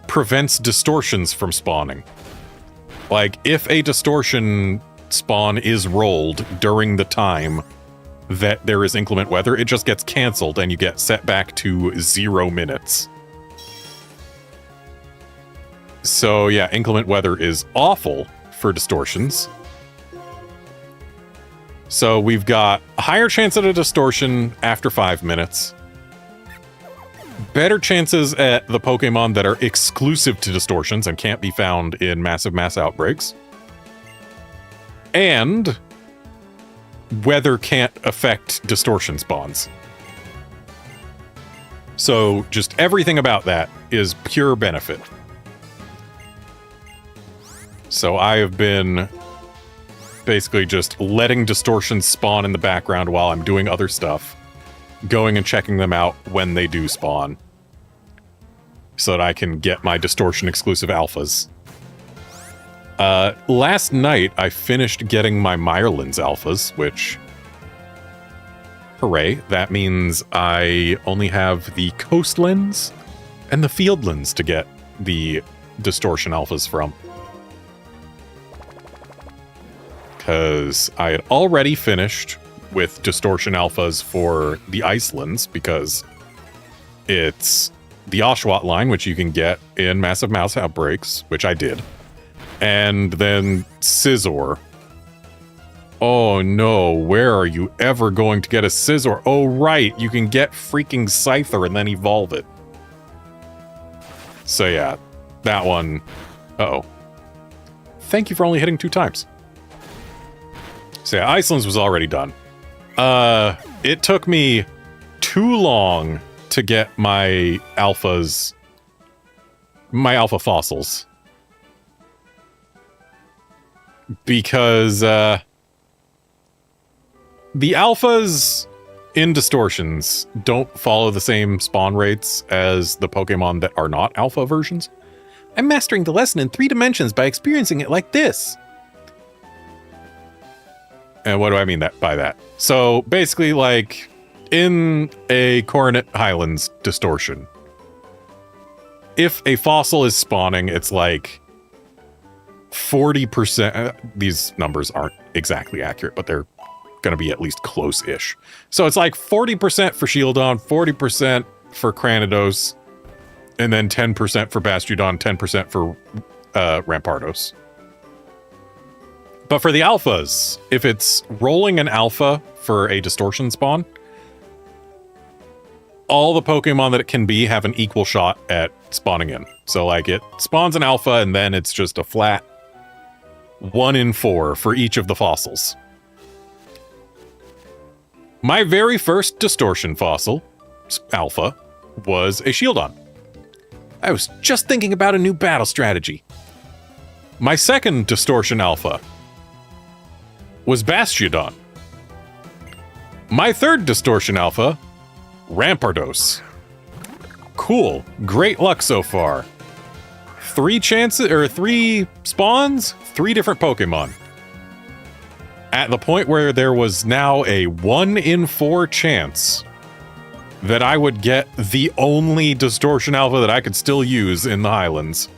prevents distortions from spawning. Like, if a distortion spawn is rolled during the time that there is inclement weather, it just gets canceled and you get set back to 0 minutes. So yeah, inclement weather is awful for distortions. So we've got a higher chance at a distortion after 5 minutes, better chances at the Pokemon that are exclusive to distortions and can't be found in massive mass outbreaks, and weather can't affect distortion spawns. So just everything about that is pure benefit. So I have been basically just letting distortions spawn in the background while I'm doing other stuff, going and checking them out when they do spawn, so that I can get my distortion exclusive alphas. Last night I finished getting my Myrlands alphas, which, hooray, that means I only have the coastlands and the fieldlands to get the distortion alphas from. Because I had already finished with distortion alphas for the Icelands, because it's the Oshawott line, which you can get in massive mouse outbreaks, which I did, and then Scizor. Oh no, where are you ever going to get a Scizor? Oh right, you can get freaking Scyther and then evolve it. So yeah, that one. Uh-oh. Thank you for only hitting 2 times. So yeah, Iceland's was already done. It took me too long to get my alpha fossils. Because, the alphas in distortions don't follow the same spawn rates as the Pokemon that are not alpha versions. I'm mastering the lesson in 3 dimensions by experiencing it like this. And what do I mean by that? So basically, like, in a Coronet Highlands distortion, if a fossil is spawning, it's like 40%. These numbers aren't exactly accurate, but they're going to be at least close-ish. So it's like 40% for Shieldon, 40% for Cranidos, and then 10% for Bastiodon, 10% for Rampardos. But for the alphas, if it's rolling an alpha for a distortion spawn, all the Pokemon that it can be have an equal shot at spawning in. So like it spawns an alpha and then it's just a flat 1 in 4 for each of the fossils. My very first distortion fossil, alpha, was a Shieldon. I was just thinking about a new battle strategy. My second distortion alpha was Bastiodon. My third distortion alpha, Rampardos. Cool. Great luck so far. 3 chances, or 3 spawns, 3 different Pokemon. At the point where there was now a 1 in 4 chance that I would get the only distortion alpha that I could still use in the Highlands.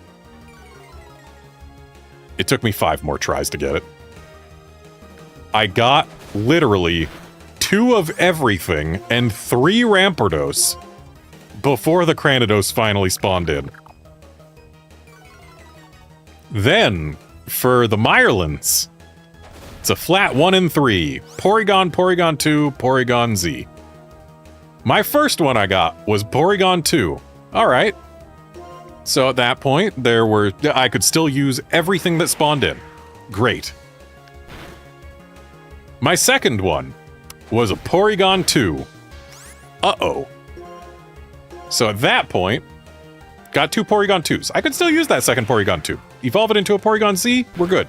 It took me 5 more tries to get it. I got literally 2 of everything and 3 Rampardos before the Cranidos finally spawned in. Then, for the Myrlands, it's a flat 1 in 3. Porygon, Porygon 2, Porygon Z. My first one I got was Porygon 2. Alright. So at that point, I could still use everything that spawned in. Great. My second one was a Porygon 2. Uh-oh. So at that point, got 2 Porygon 2s. I could still use that second Porygon 2. Evolve it into a Porygon Z, we're good.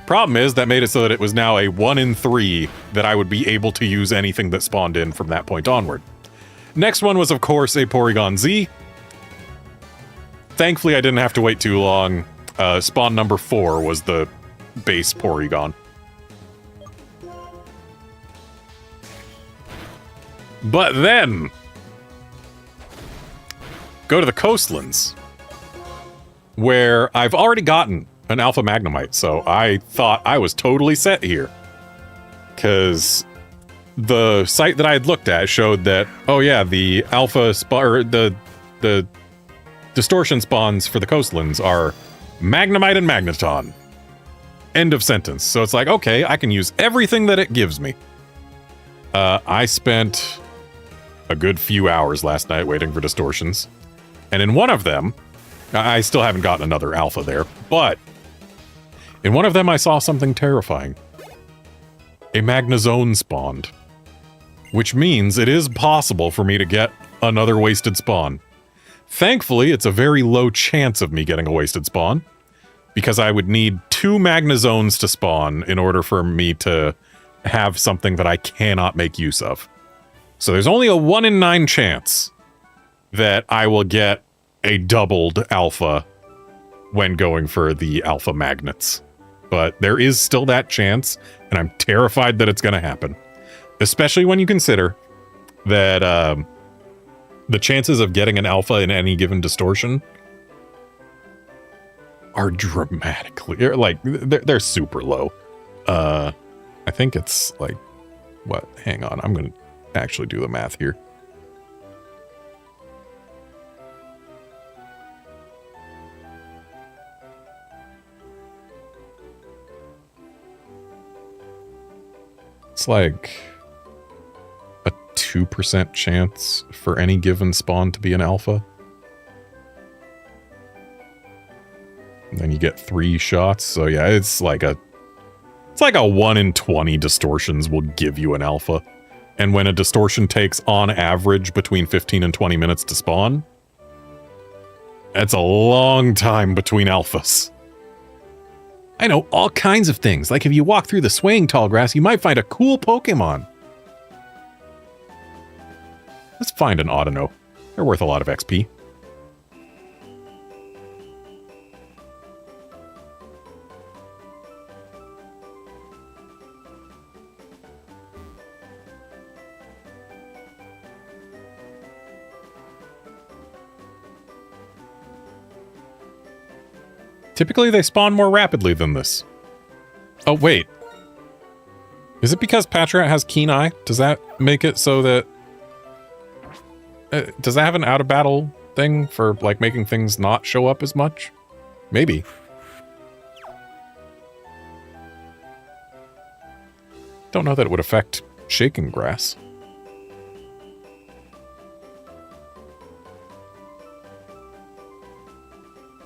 Problem is, that made it so that it was now a 1 in 3 that I would be able to use anything that spawned in from that point onward. Next one was, of course, a Porygon Z. Thankfully, I didn't have to wait too long. Spawn number 4 was the base Porygon. But then, go to the coastlands, where I've already gotten an Alpha Magnemite, so I thought I was totally set here. Because the site that I had looked at showed that, oh yeah, the Alpha the distortion spawns for the coastlands are Magnemite and Magneton. End of sentence. So it's like, okay, I can use everything that it gives me. I spent a good few hours last night waiting for distortions. And in one of them, I still haven't gotten another alpha there, but in one of them I saw something terrifying. A Magnezone spawned. Which means it is possible for me to get another wasted spawn. Thankfully, it's a very low chance of me getting a wasted spawn, because I would need 2 Magnezones to spawn in order for me to have something that I cannot make use of. So there's only a 1 in 9 chance that I will get a doubled alpha when going for the alpha magnets. But there is still that chance, and I'm terrified that it's going to happen. Especially when you consider that the chances of getting an alpha in any given distortion are dramatically, like, they're super low. I think it's like, what? Hang on, I'm going to actually do the math here. It's like a 2% chance for any given spawn to be an alpha. And then you get 3 shots. So yeah, it's like a 1 in 20 distortions will give you an alpha. And when a distortion takes on average between 15 and 20 minutes to spawn, that's a long time between alphas. I know all kinds of things. Like if you walk through the swaying tall grass, you might find a cool Pokemon. Let's find an Audino. They're worth a lot of XP. Typically, they spawn more rapidly than this. Oh, wait. Is it because Patrat has Keen Eye? Does that make it so that... does that have an out-of-battle thing for, like, making things not show up as much? Maybe. Don't know that it would affect Shaking Grass.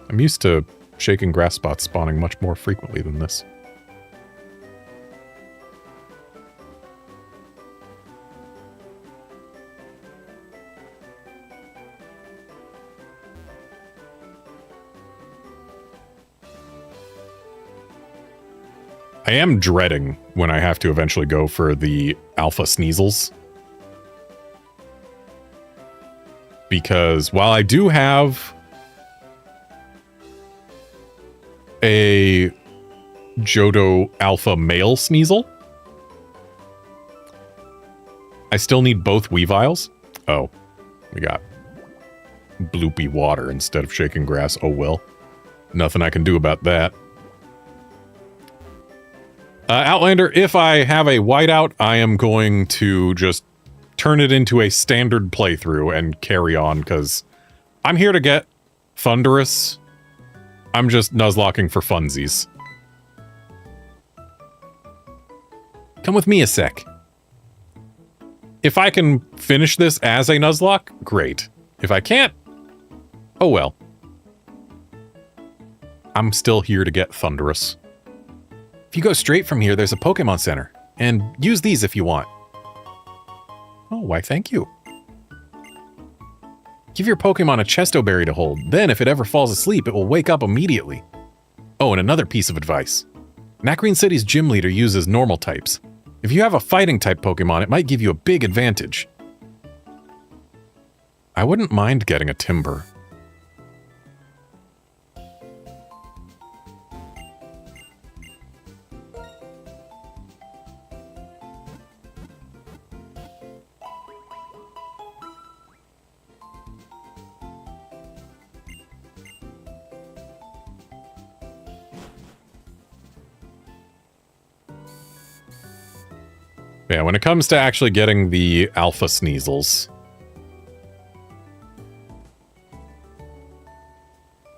I'm used to Shaking Grass spots spawning much more frequently than this. I am dreading when I have to eventually go for the Alpha Sneasels. Because while I do have a Johto Alpha Male Sneasel, I still need both Weaviles. Oh, we got bloopy water instead of Shaking Grass. Oh well. Nothing I can do about that. Outlander, if I have a whiteout, I am going to just turn it into a standard playthrough and carry on, because I'm here to get Thundurus. I'm just Nuzlocking for funsies. Come with me a sec. If I can finish this as a Nuzlocke, great. If I can't, oh well. I'm still here to get Thundurus. If you go straight from here, there's a Pokemon Center. And use these if you want. Oh, why thank you. Give your Pokemon a Chesto Berry to hold. Then, if it ever falls asleep, it will wake up immediately. Oh, and another piece of advice. Nacrene City's gym leader uses normal types. If you have a fighting type Pokemon, it might give you a big advantage. I wouldn't mind getting a Timber. Yeah, when it comes to actually getting the Alpha Sneasels,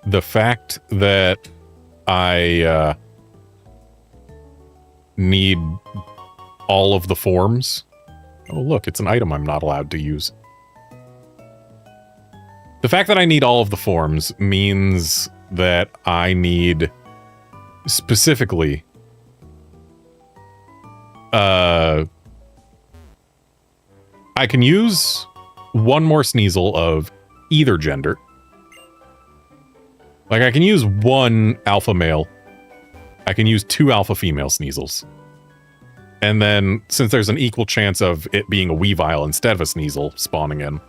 the fact that I need all of the forms... Oh, look, it's an item I'm not allowed to use. The fact that I need all of the forms means that I need specifically... I can use one more Sneasel of either gender. Like, I can use one alpha male. I can use 2 alpha female Sneasels. And then, since there's an equal chance of it being a Weavile instead of a Sneasel spawning in,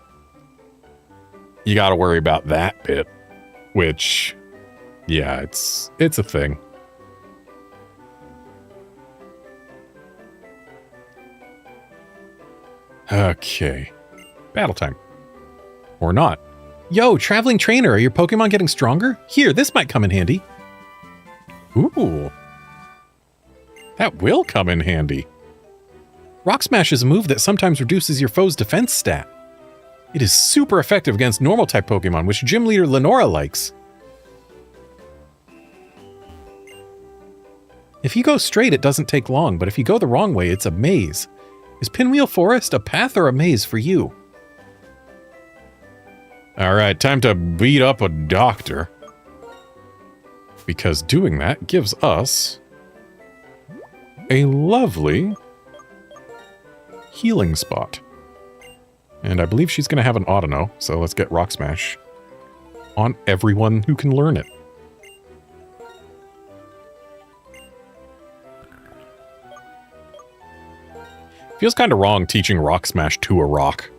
you gotta worry about that bit. Which, yeah, it's a thing. Okay. Battle time. Or not. Yo, traveling trainer, are your Pokemon getting stronger? Here, this might come in handy. Ooh. That will come in handy. Rock Smash is a move that sometimes reduces your foe's defense stat. It is super effective against normal type Pokemon, which gym leader Lenora likes. If you go straight, it doesn't take long, but if you go the wrong way, it's a maze. Is Pinwheel Forest a path or a maze for you? Alright, time to beat up a doctor. Because doing that gives us a lovely healing spot. And I believe she's going to have an Autono, so let's get Rock Smash on everyone who can learn it. Feels kind of wrong teaching Rock Smash to a rock.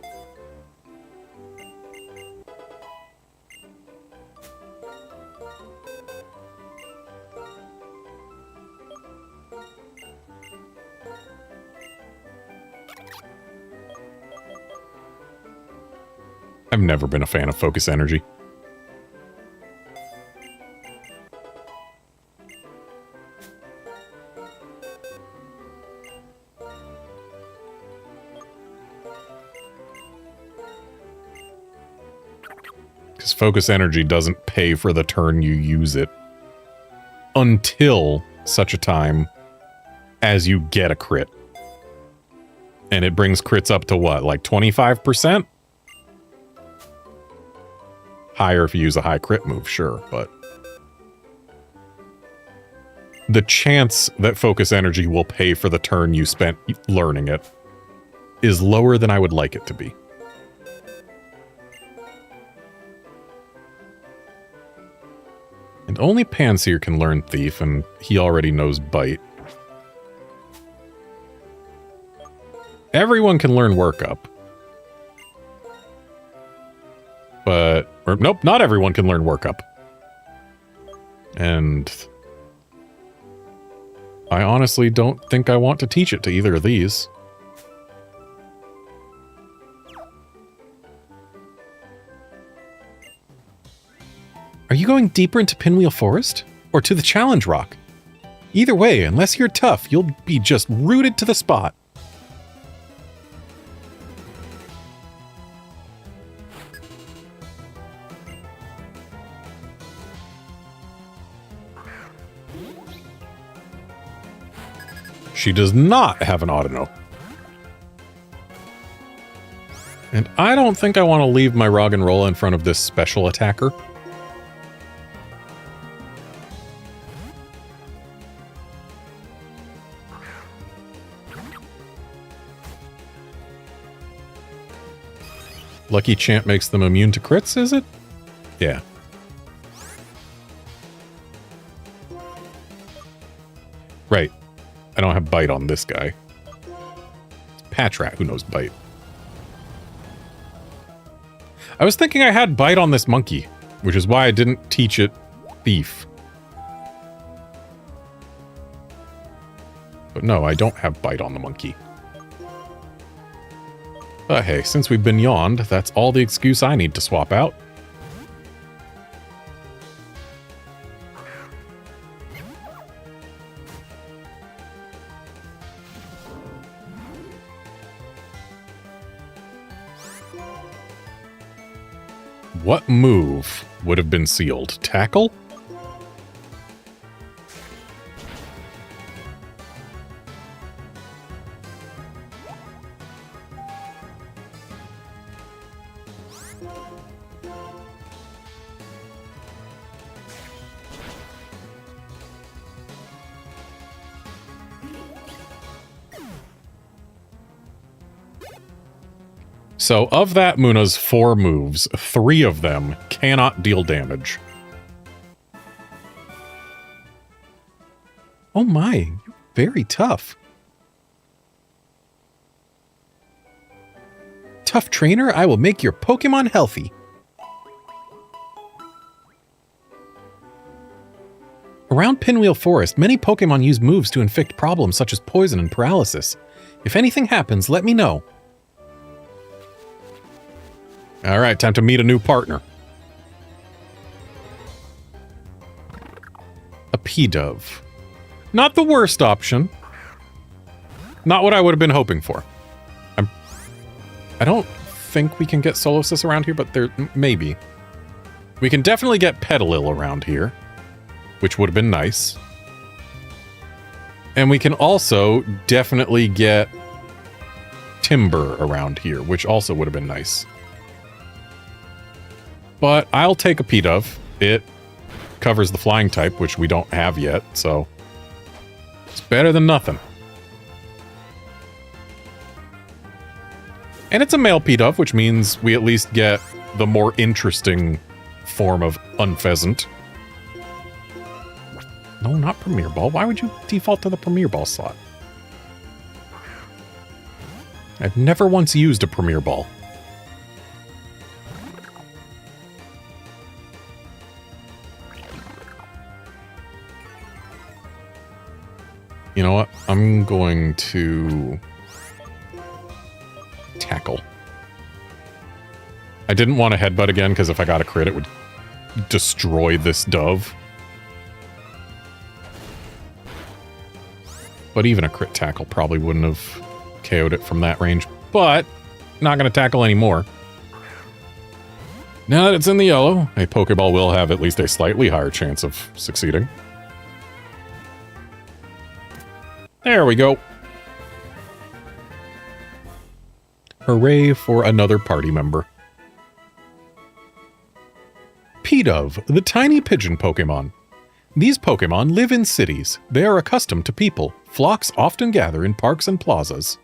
I've never been a fan of Focus Energy. Because Focus Energy doesn't pay for the turn you use it until such a time as you get a crit. And it brings crits up to what, like 25%? Higher if you use a high crit move, sure, but the chance that Focus Energy will pay for the turn you spent learning it is lower than I would like it to be. And only Panseer can learn Thief, and he already knows Bite. Everyone can learn Work Up. But, or, nope, not everyone can learn Work Up. And I honestly don't think I want to teach it to either of these. Are you going deeper into Pinwheel Forest? Or to the Challenge Rock? Either way, unless you're tough, you'll be just rooted to the spot. She does not have an Autono. And I don't think I want to leave my Roggenrola in front of this special attacker. Lucky Champ makes them immune to crits, is it? Yeah. Right. I don't have Bite on this guy. It's Patrat who knows Bite. I was thinking I had Bite on this monkey, which is why I didn't teach it Thief. But no, I don't have Bite on the monkey. But hey, since we've been yawned, that's all the excuse I need to swap out. What move would have been sealed? Tackle? So, of that Muna's 4 moves, 3 of them cannot deal damage. Oh my, you're very tough. Tough trainer, I will make your Pokemon healthy. Around Pinwheel Forest, many Pokemon use moves to inflict problems such as poison and paralysis. If anything happens, let me know. Alright, time to meet a new partner. A P-Dove. Not the worst option. Not what I would have been hoping for. I don't think we can get Solosis around here, but there maybe. We can definitely get Petalil around here, which would have been nice. And we can also definitely get timber around here, which also would have been nice. But I'll take a P-Dove. It covers the flying type, which we don't have yet, so it's better than nothing. And it's a male P-Dove, which means we at least get the more interesting form of unpheasant. No, not Premier Ball. Why would you default to the Premier Ball slot? I've never once used a Premier Ball. You know what? I'm going to tackle. I didn't want to headbutt again because if I got a crit, it would destroy this dove. But even a crit tackle probably wouldn't have KO'd it from that range. But not going to tackle anymore. Now that it's in the yellow, a Pokeball will have at least a slightly higher chance of succeeding. There we go. Hooray for another party member. P-Dove, the tiny pigeon Pokemon. These Pokemon live in cities. They are accustomed to people. Flocks often gather in parks and plazas.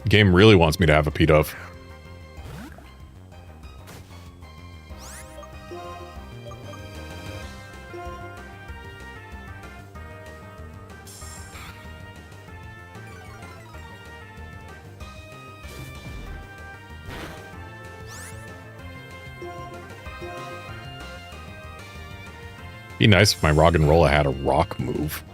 Game really wants me to have a P-Dove. Be nice if my Roggenrola had a rock move.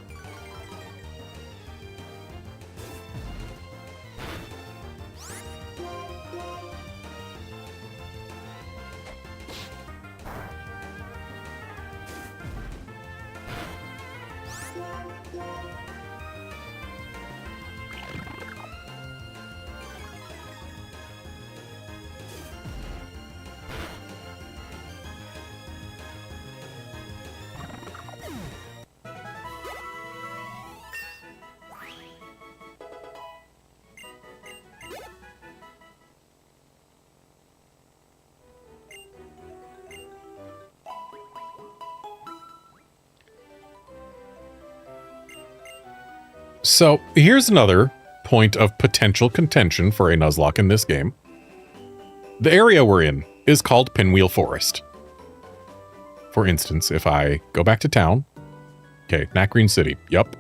So, here's another point of potential contention for a Nuzlocke in this game. The area we're in is called Pinwheel Forest. For instance, if I go back to town... Okay, Nacreen City. Yup.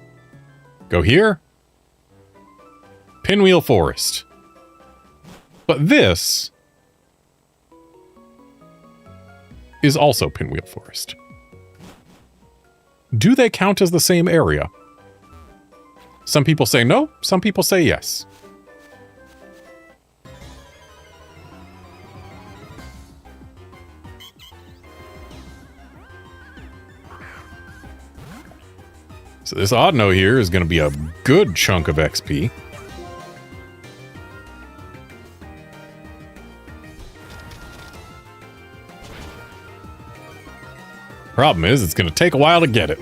Go here. Pinwheel Forest. But this is also Pinwheel Forest. Do they count as the same area? Some people say no, some people say yes. So this Audino here is going to be a good chunk of XP. Problem is, it's going to take a while to get it.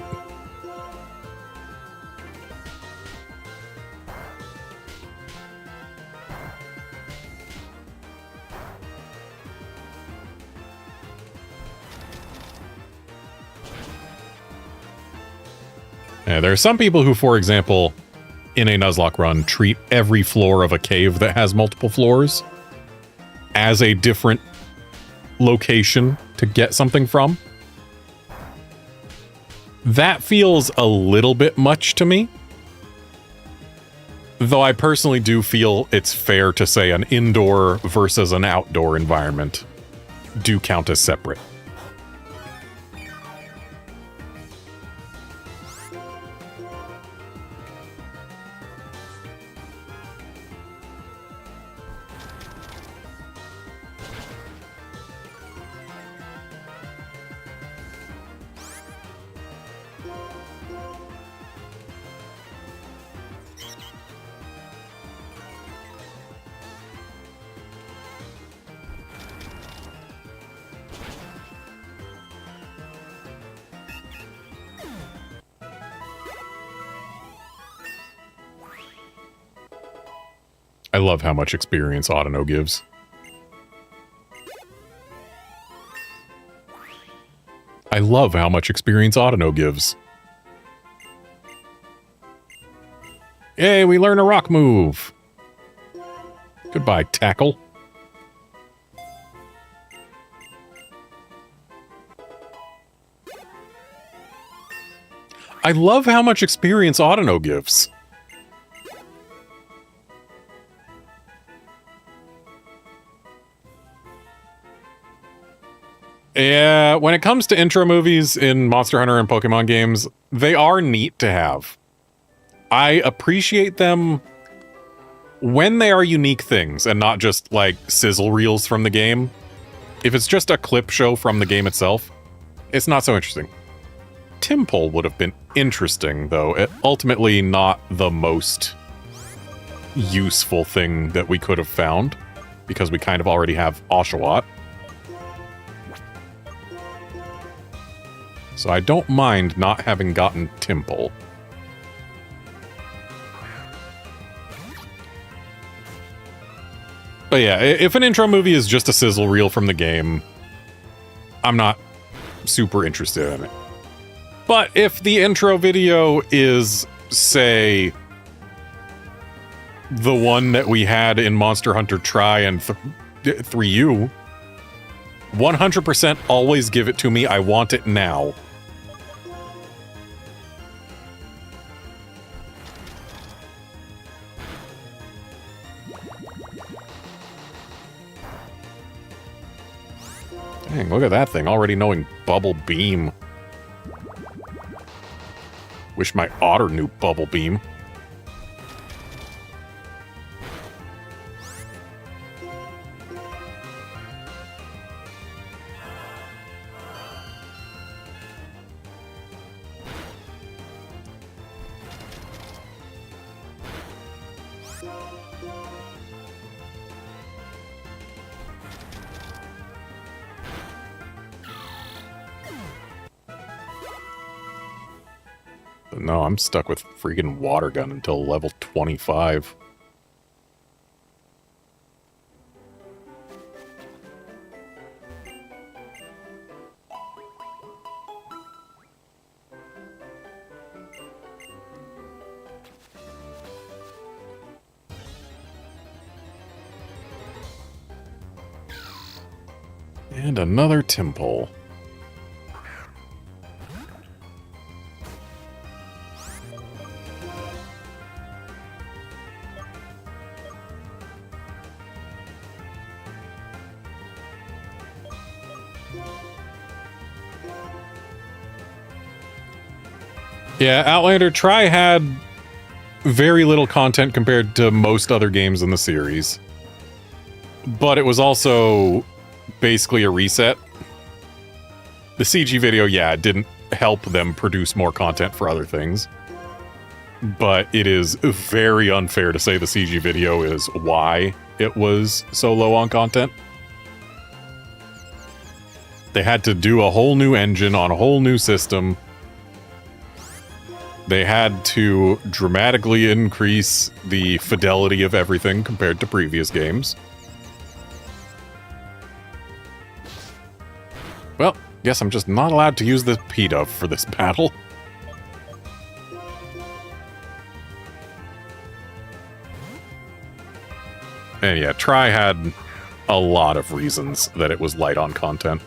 There are some people who, for example, in a Nuzlocke run, treat every floor of a cave that has multiple floors as a different location to get something from. That feels a little bit much to me. Though I personally do feel it's fair to say an indoor versus an outdoor environment do count as separate. I love how much experience Autono gives. I love how much experience Autono gives. Yay, we learn a rock move. Goodbye, Tackle. I love how much experience Autono gives. Yeah, when it comes to intro movies in Monster Hunter and Pokemon games, they are neat to have. I appreciate them when they are unique things and not just, like, sizzle reels from the game. If it's just a clip show from the game itself, it's not so interesting. Timpole would have been interesting, though. Ultimately not the most useful thing that we could have found, because we kind of already have Oshawott. So I don't mind not having gotten Timpole. But yeah, if an intro movie is just a sizzle reel from the game, I'm not super interested in it. But if the intro video is, say, the one that we had in Monster Hunter Tri and 3U, 100% always give it to me. I want it now. Dang, look at that thing, already knowing Bubble Beam. Wish my otter knew Bubble Beam. No, I'm stuck with freaking water gun until level 25. And another Timpole. Yeah, Outlander Tri had very little content compared to most other games in the series. But it was also basically a reset. The CG video, yeah, it didn't help them produce more content for other things. But it is very unfair to say the CG video is why it was so low on content. They had to do a whole new engine on a whole new system. They had to dramatically increase the fidelity of everything compared to previous games. Well, guess I'm just not allowed to use the P-Dove for this battle. And yeah, Tri had a lot of reasons that it was light on content.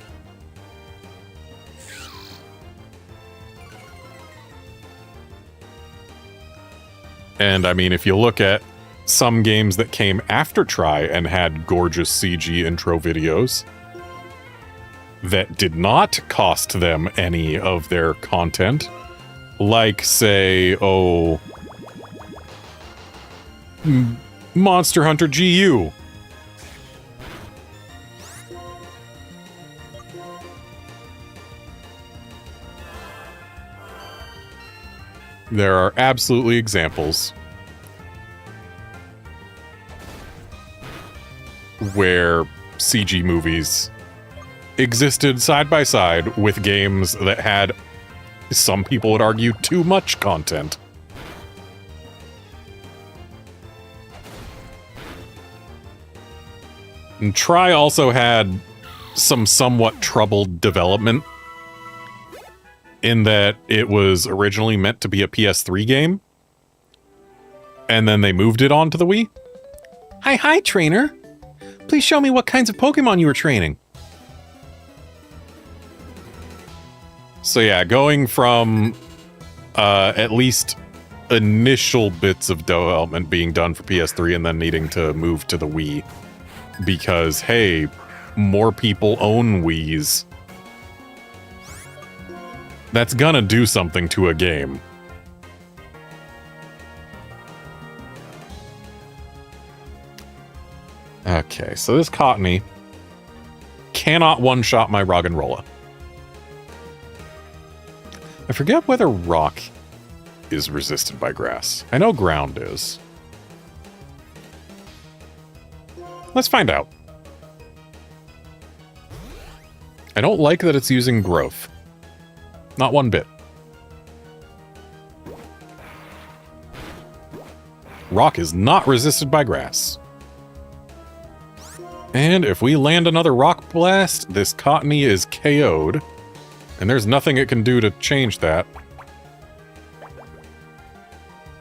And I mean, if you look at some games that came after Tri and had gorgeous CG intro videos that did not cost them any of their content, like, say, Monster Hunter GU. There are absolutely examples where CG movies existed side by side with games that had, some people would argue, too much content. And Tri also had some somewhat troubled development in that it was originally meant to be a PS3 game, and then they moved it on to the Wii. Hi, trainer. Please show me what kinds of Pokemon you were training. So yeah, going from at least initial bits of development being done for PS3 and then needing to move to the Wii because, hey, more people own Wiis. That's gonna do something to a game. Okay, so this Cottony cannot one-shot my Roggenrola. I forget whether rock is resisted by grass. I know ground is. Let's find out. I don't like that it's using growth. Not one bit. Rock is not resisted by grass. And if we land another rock blast, this Cottony is KO'd. And there's nothing it can do to change that.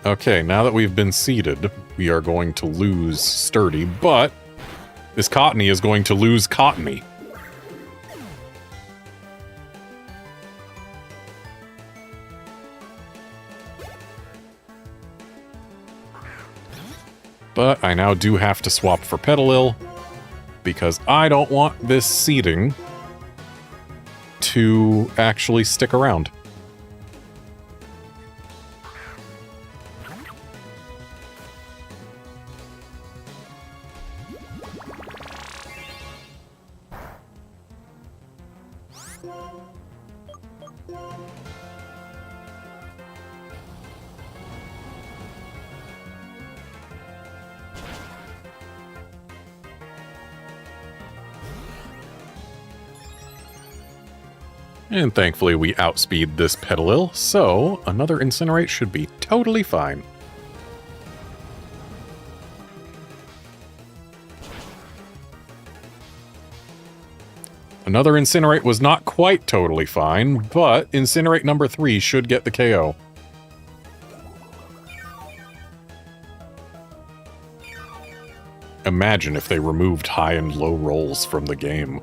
Okay, now that we've been seeded, we are going to lose Sturdy, but this Cottony is going to lose Cottony. But I now do have to swap for Petalil, because I don't want this seeding to actually stick around. And thankfully we outspeed this Petalil, so another Incinerate should be totally fine. Another Incinerate was not quite totally fine, but Incinerate number 3 should get the KO. Imagine if they removed high and low rolls from the game.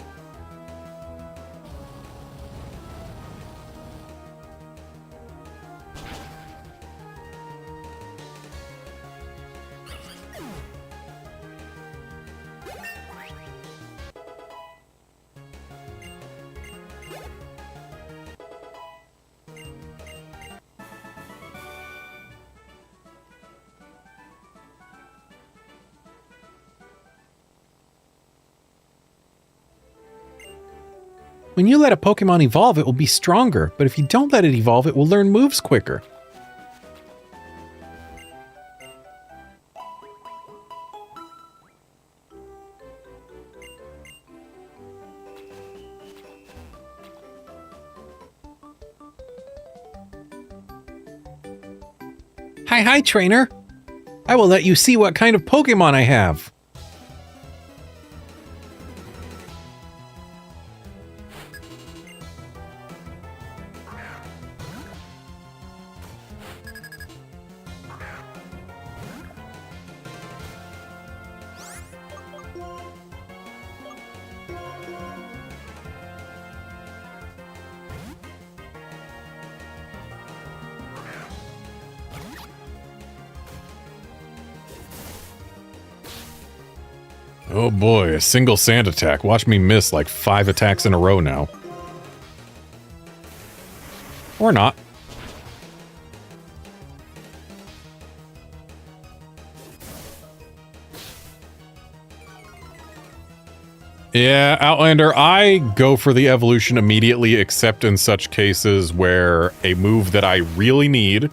When you let a Pokemon evolve, it will be stronger, but if you don't let it evolve, it will learn moves quicker. Hi, trainer. I will let you see what kind of Pokemon I have. Oh boy, a single sand attack. Watch me miss like 5 attacks in a row now. Or not. Yeah, Outlander, I go for the evolution immediately, except in such cases where a move that I really need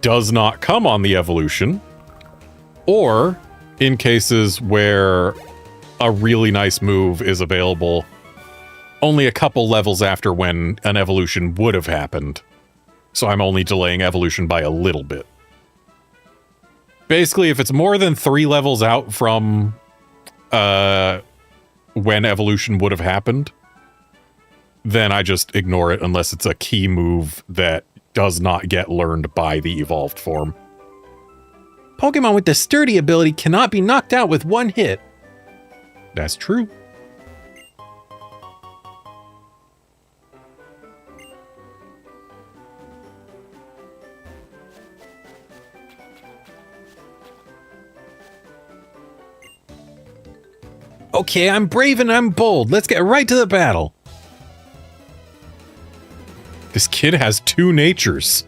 does not come on the evolution, or in cases where a really nice move is available only a couple levels after when an evolution would have happened. So I'm only delaying evolution by a little bit. Basically, if it's more than 3 levels out from when evolution would have happened, then I just ignore it unless it's a key move that does not get learned by the evolved form. Pokemon with the sturdy ability cannot be knocked out with one hit. That's true. Okay, I'm brave and I'm bold. Let's get right to the battle. This kid has two natures.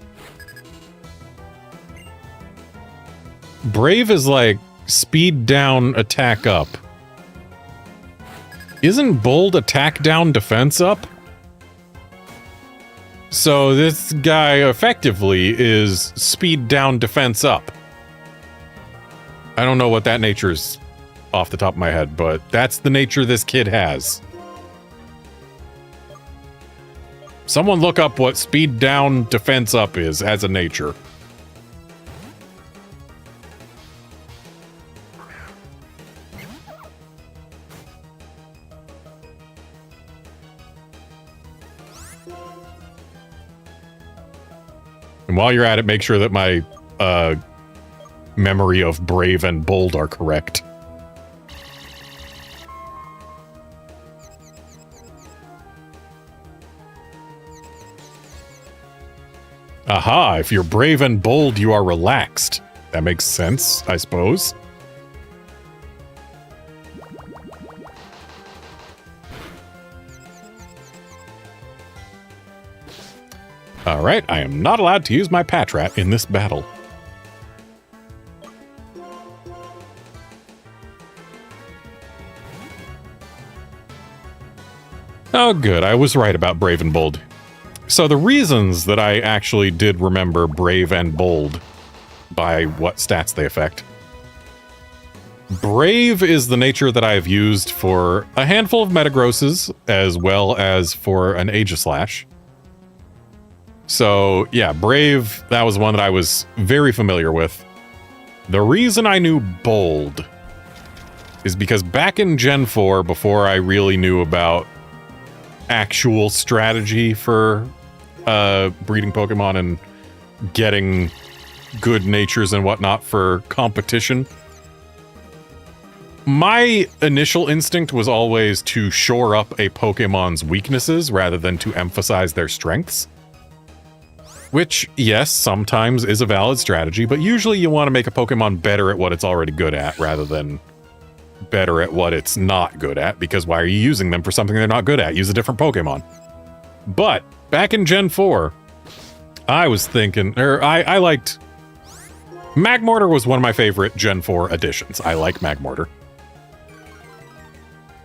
Brave is like speed down, attack up. Isn't bold attack down, defense up? So this guy effectively is speed down, defense up. I don't know what that nature is off the top of my head, but that's the nature this kid has. Someone look up what speed down, defense up is as a nature. And while you're at it, make sure that my memory of brave and bold are correct. Aha, if you're brave and bold, you are relaxed. That makes sense, I suppose. Alright, I am not allowed to use my Patrat in this battle. Oh good, I was right about brave and bold. So the reasons that I actually did remember brave and bold by what stats they affect. Brave is the nature that I have used for a handful of Metagrosses as well as for an Aegislash. So yeah, brave, that was one that I was very familiar with. The reason I knew bold is because back in Gen 4, before I really knew about actual strategy for breeding Pokemon and getting good natures and whatnot for competition, my initial instinct was always to shore up a Pokemon's weaknesses rather than to emphasize their strengths. Which, yes, sometimes is a valid strategy, but usually you want to make a Pokemon better at what it's already good at rather than better at what it's not good at, because why are you using them for something they're not good at? Use a different Pokemon. But back in Gen 4, I was thinking, I liked... Magmortar was one of my favorite Gen 4 additions. I like Magmortar.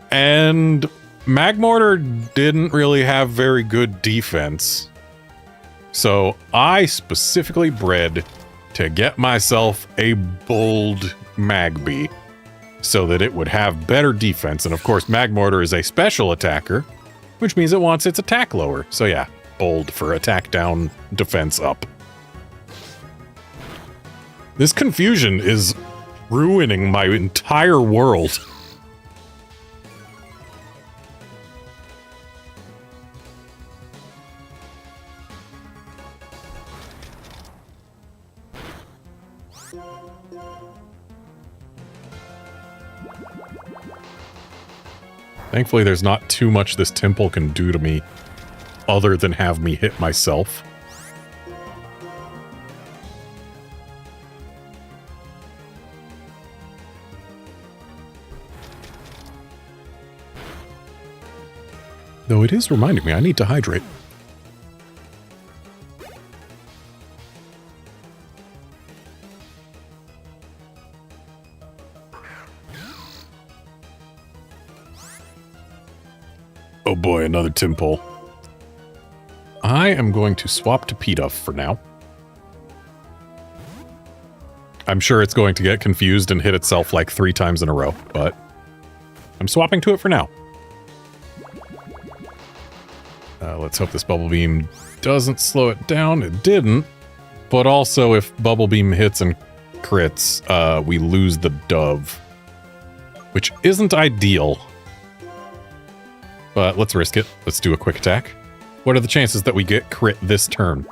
And Magmortar didn't really have very good defense. So I specifically bred to get myself a bold Magby so that it would have better defense. And of course, Magmortar is a special attacker, which means it wants its attack lower. So yeah, bold for attack down, defense up. This confusion is ruining my entire world. Thankfully, there's not too much this temple can do to me other than have me hit myself. Though it is reminding me I need to hydrate. Oh boy, another Tympole. I am going to swap to Pidove for now. I'm sure it's going to get confused and hit itself like 3 times in a row, but I'm swapping to it for now. Let's hope this Bubble Beam doesn't slow it down. It didn't. But also, if Bubble Beam hits and crits, we lose the Dove. which isn't ideal. But let's risk it. Let's do a quick attack. What are the chances that we get crit this turn?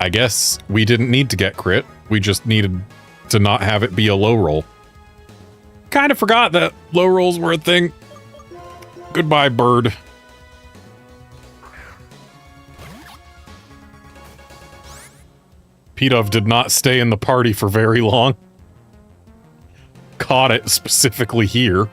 I guess we didn't need to get crit. We just needed to not have it be a low roll. Kind of forgot that low rolls were a thing. Goodbye, bird. P-Dove did not stay in the party for very long. Caught it specifically here.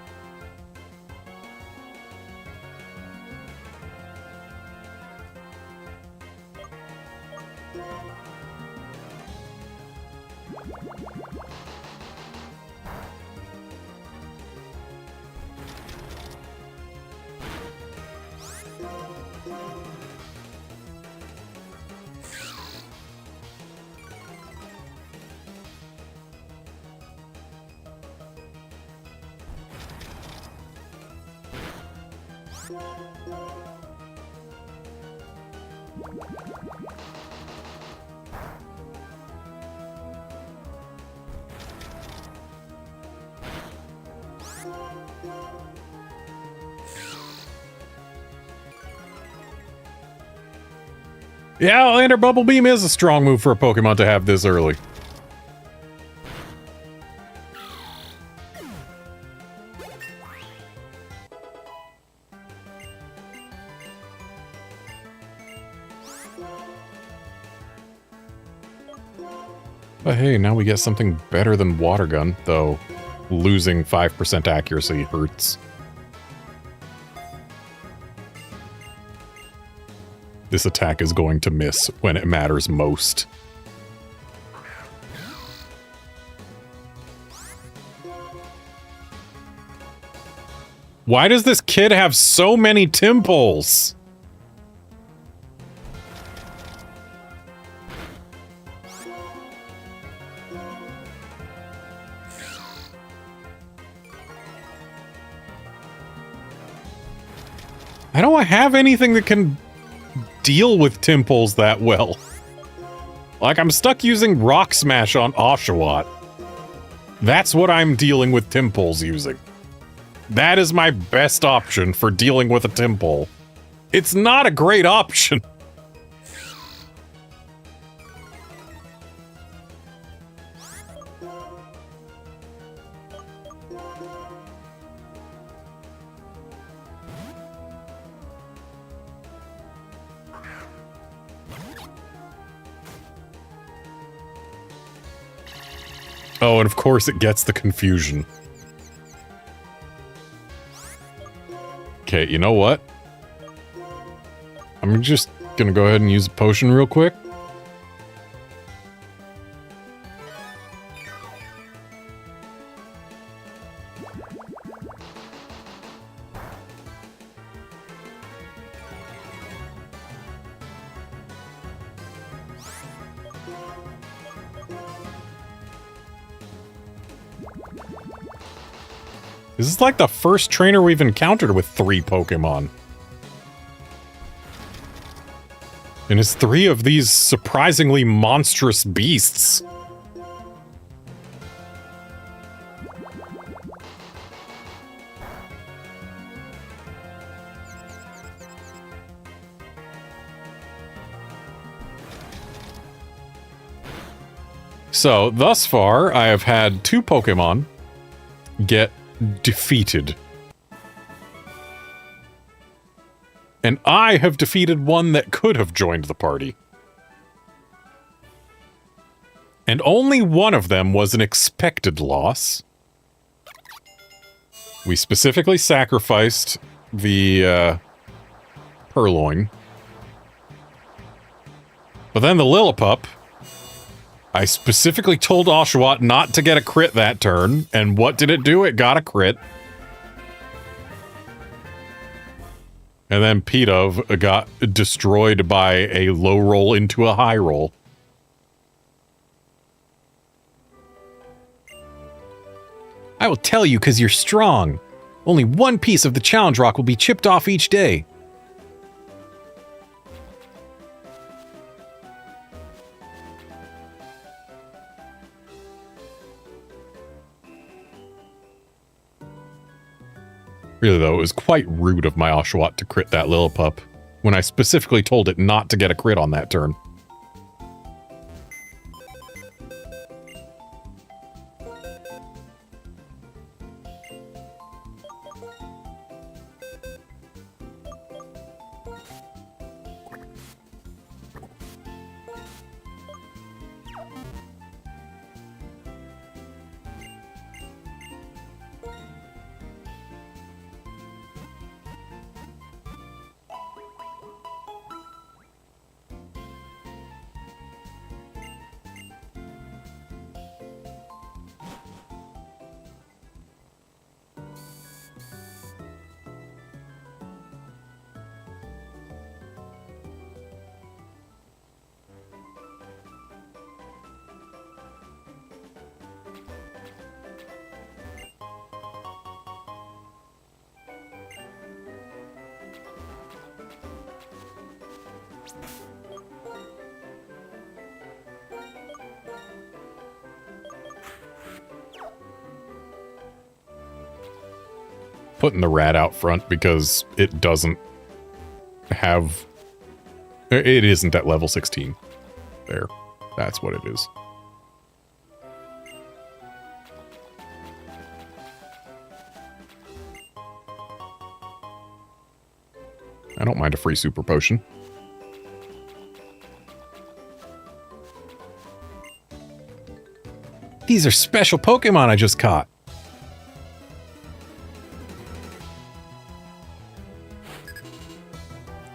Yeah, Lander Bubble Beam is a strong move for a Pokemon to have this early. But hey, now we get something better than Water Gun, though losing 5% accuracy hurts. This attack is going to miss when it matters most. Why does this kid have so many Timples? I don't have anything that can deal with Timples that well. Like, I'm stuck using Rock Smash on Oshawott. That's what I'm dealing with Timples using. That is my best option for dealing with a Timple. It's not a great option. Oh, and of course it gets the confusion. Okay, you know what? I'm just gonna go ahead and use a potion real quick. This is like the first trainer we've encountered with 3 Pokemon. And it's 3 of these surprisingly monstrous beasts. So, thus far, I have had 2 Pokemon get defeated. And I have defeated one that could have joined the party. And only one of them was an expected loss. We specifically sacrificed the Purloin. But then the Lillipup, I specifically told Oshawott not to get a crit that turn, and what did it do? It got a crit. And then P-Dove got destroyed by a low roll into a high roll. I will tell you because you're strong. Only one piece of the challenge rock will be chipped off each day. Really, though, it was quite rude of my Oshawott to crit that Lillipup when I specifically told it not to get a crit on that turn. Putting the rat out front because it doesn't have... It isn't at level 16. There. That's what it is. I don't mind a free super potion. These are special Pokemon I just caught.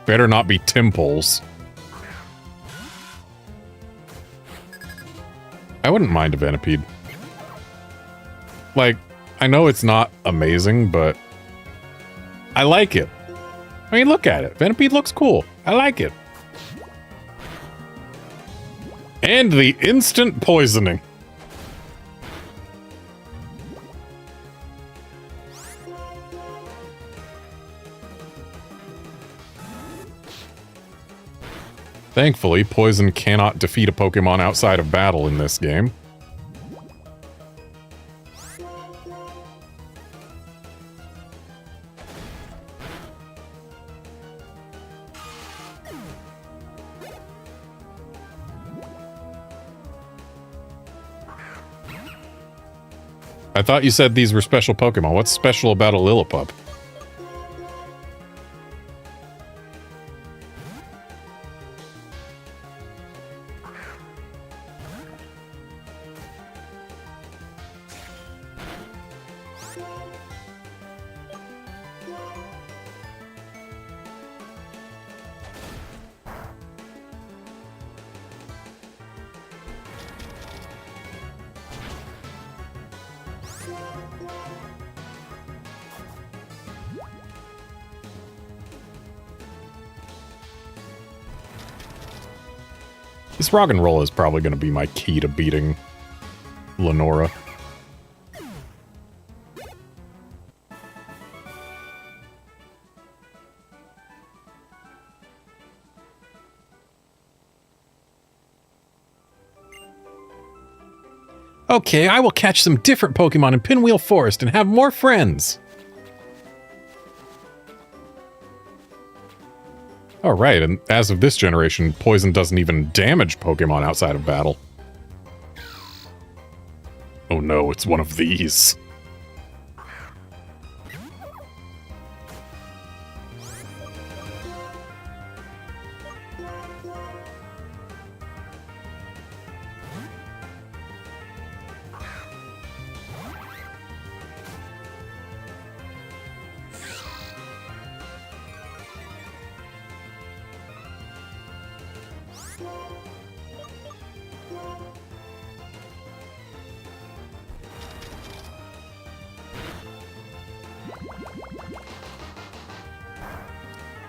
Better not be Timpoles. I wouldn't mind a Venipede. Like, I know it's not amazing, but I like it. I mean, look at it. Venipede looks cool. I like it. And the instant poisoning. Thankfully, poison cannot defeat a Pokemon outside of battle in this game. I thought you said these were special Pokemon. What's special about a Lillipup? This rock and roll is probably going to be my key to beating Lenora. Okay, I will catch some different Pokemon in Pinwheel Forest and have more friends. Oh, right, and as of this generation, poison doesn't even damage Pokemon outside of battle. Oh no, it's one of these.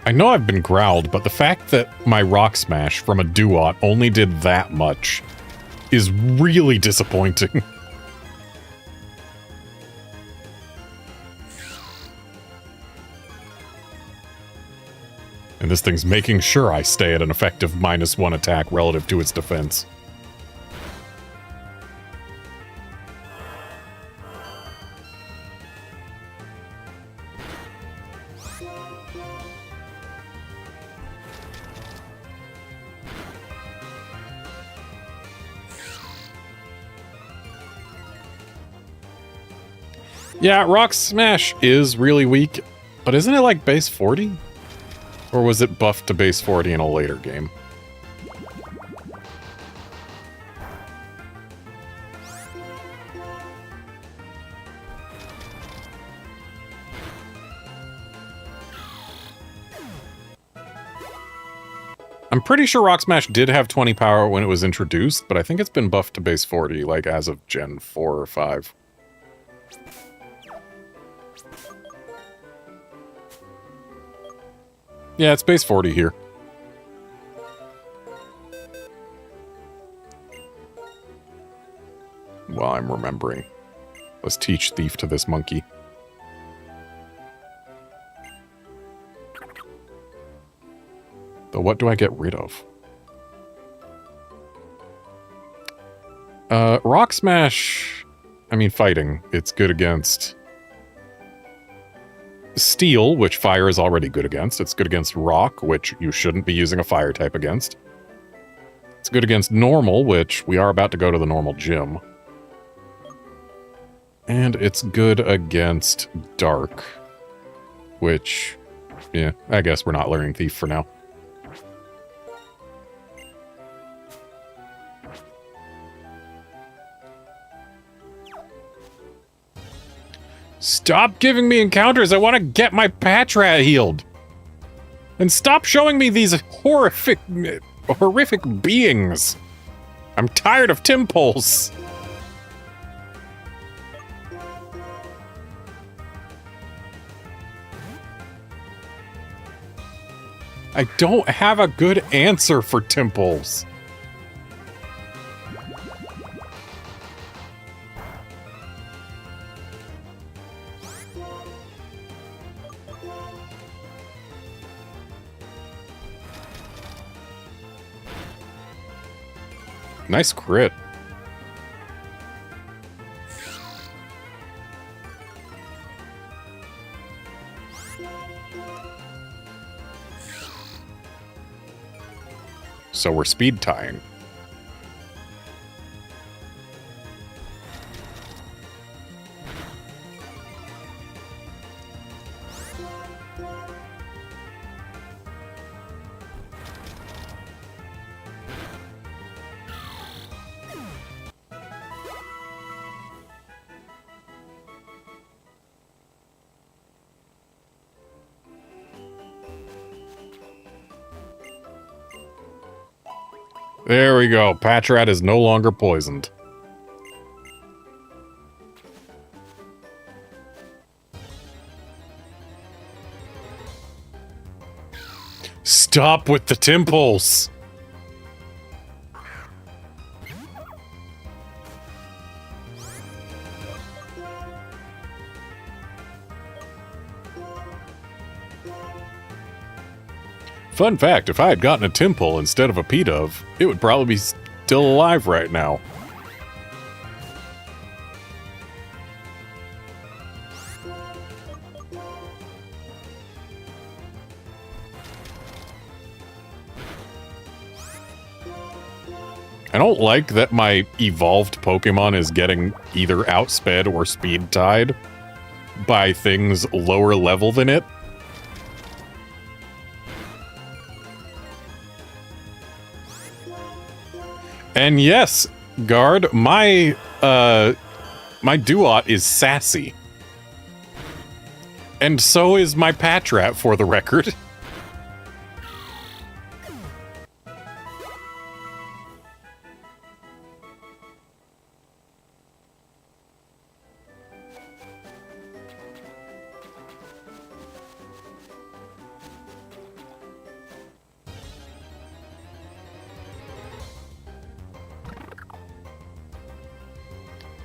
I know I've been growled, but the fact that my Rock Smash from a Duat only did that much is really disappointing. And this thing's making sure I stay at an effective -1 attack relative to its defense. Yeah, Rock Smash is really weak, but isn't it like base 40? Or was it buffed to base 40 in a later game? I'm pretty sure Rock Smash did have 20 power when it was introduced, but I think it's been buffed to base 40, like as of Gen 4 or 5. Yeah, it's base 40 here. Well, I'm remembering. Let's teach Thief to this monkey. But what do I get rid of? Rock Smash... I mean, fighting. It's good against... Steel, which fire is already good against. It's good against rock, which you shouldn't be using a fire type against. It's good against normal, which we are about to go to the normal gym. And it's good against dark, which, yeah, I guess we're not learning Thief for now. Stop giving me encounters. I want to get my Patrat healed. And stop showing me these horrific beings. I'm tired of Timples. I don't have a good answer for Timples. Nice crit. So we're speed tying. There we go. Patrat is no longer poisoned. Stop with the Timples! Fun fact, if I had gotten a Timple instead of a P-Dove, it would probably be still alive right now. I don't like that my evolved Pokemon is getting either outsped or speed tied by things lower level than it. And yes, Guard, my Duot is sassy. And so is my Patrat, for the record.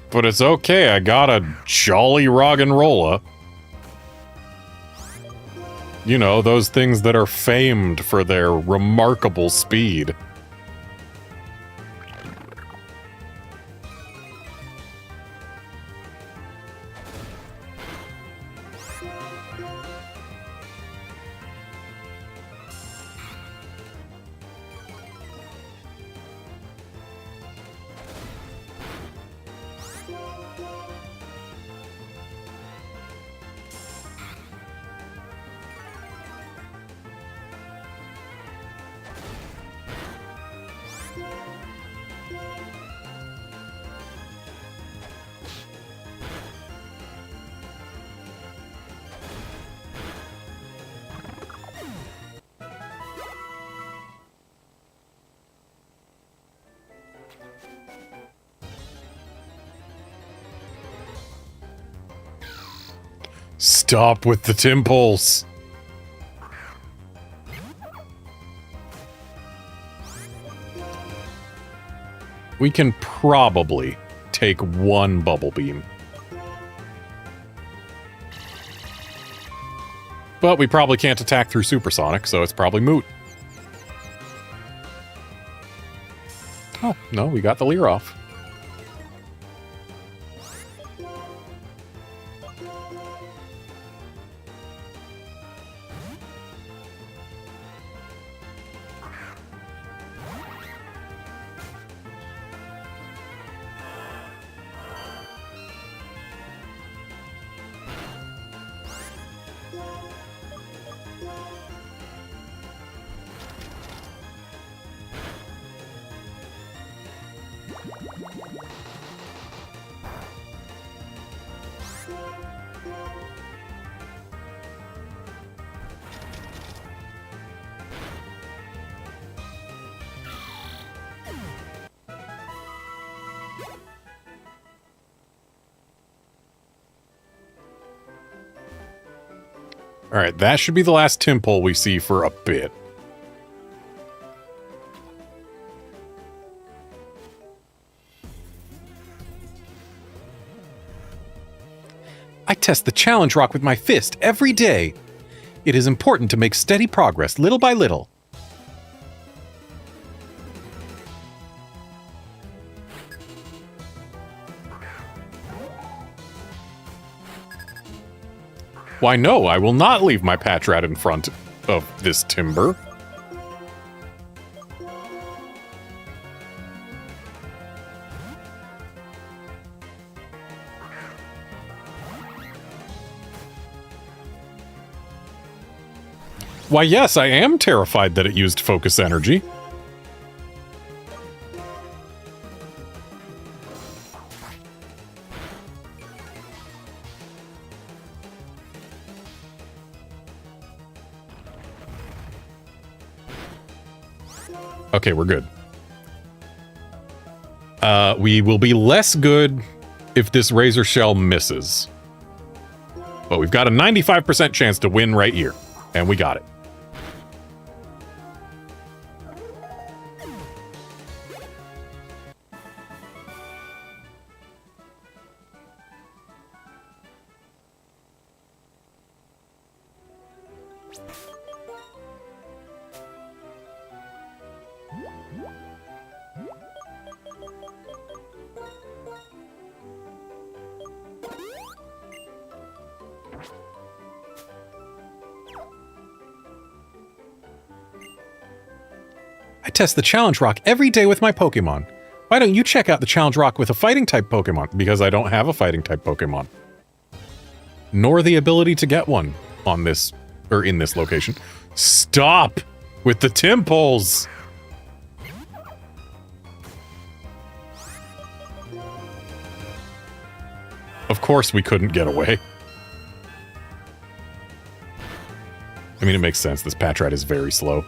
But it's okay, I got a jolly Roggenrola. You know, those things that are famed for their remarkable speed. Stop with the Timples. We can probably take one Bubble Beam. But we probably can't attack through Supersonic, so it's probably moot. Oh, no, we got the Leer off. Alright, that should be the last Timple we see for a bit. I test the challenge rock with my fist every day. It is important to make steady progress, little by little. Why no, I will not leave my Patrat in front of this timber. Why yes, I am terrified that it used focus energy. Okay, we're good. We will be less good if this Razor Shell misses. But we've got a 95% chance to win right here. And we got it. I test the challenge rock every day with my Pokemon. Why don't you check out the challenge rock with a fighting type Pokemon? Because I don't have a fighting type Pokemon. Nor the ability to get one on this, or in this location. Stop with the Timples! Of course we couldn't get away. I mean, it makes sense. This Patrat is very slow.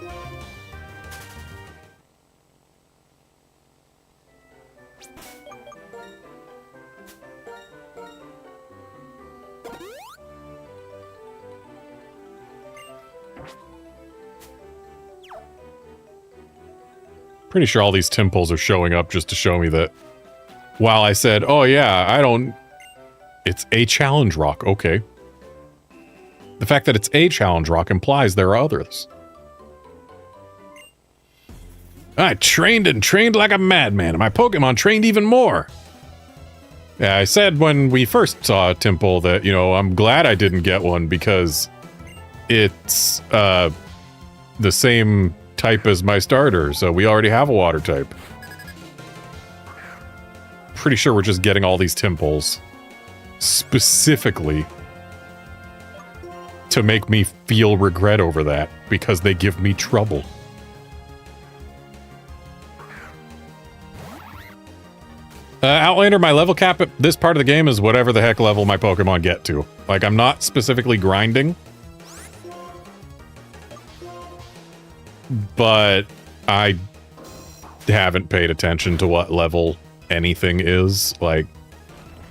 Pretty sure all these Timples are showing up just to show me that while I said, oh yeah, I don't... It's a challenge rock, okay. The fact that it's a challenge rock implies there are others. I trained and trained like a madman, and my Pokemon trained even more. Yeah, I said when we first saw a Timple that, you know, I'm glad I didn't get one because it's the same type as my starter, so we already have a water type. Pretty sure we're just getting all these Timples specifically to make me feel regret over that, because they give me trouble. Outlander, my level cap at this part of the game is whatever the heck level my Pokemon get to. Like, I'm not specifically grinding, but I haven't paid attention to what level anything is. Like,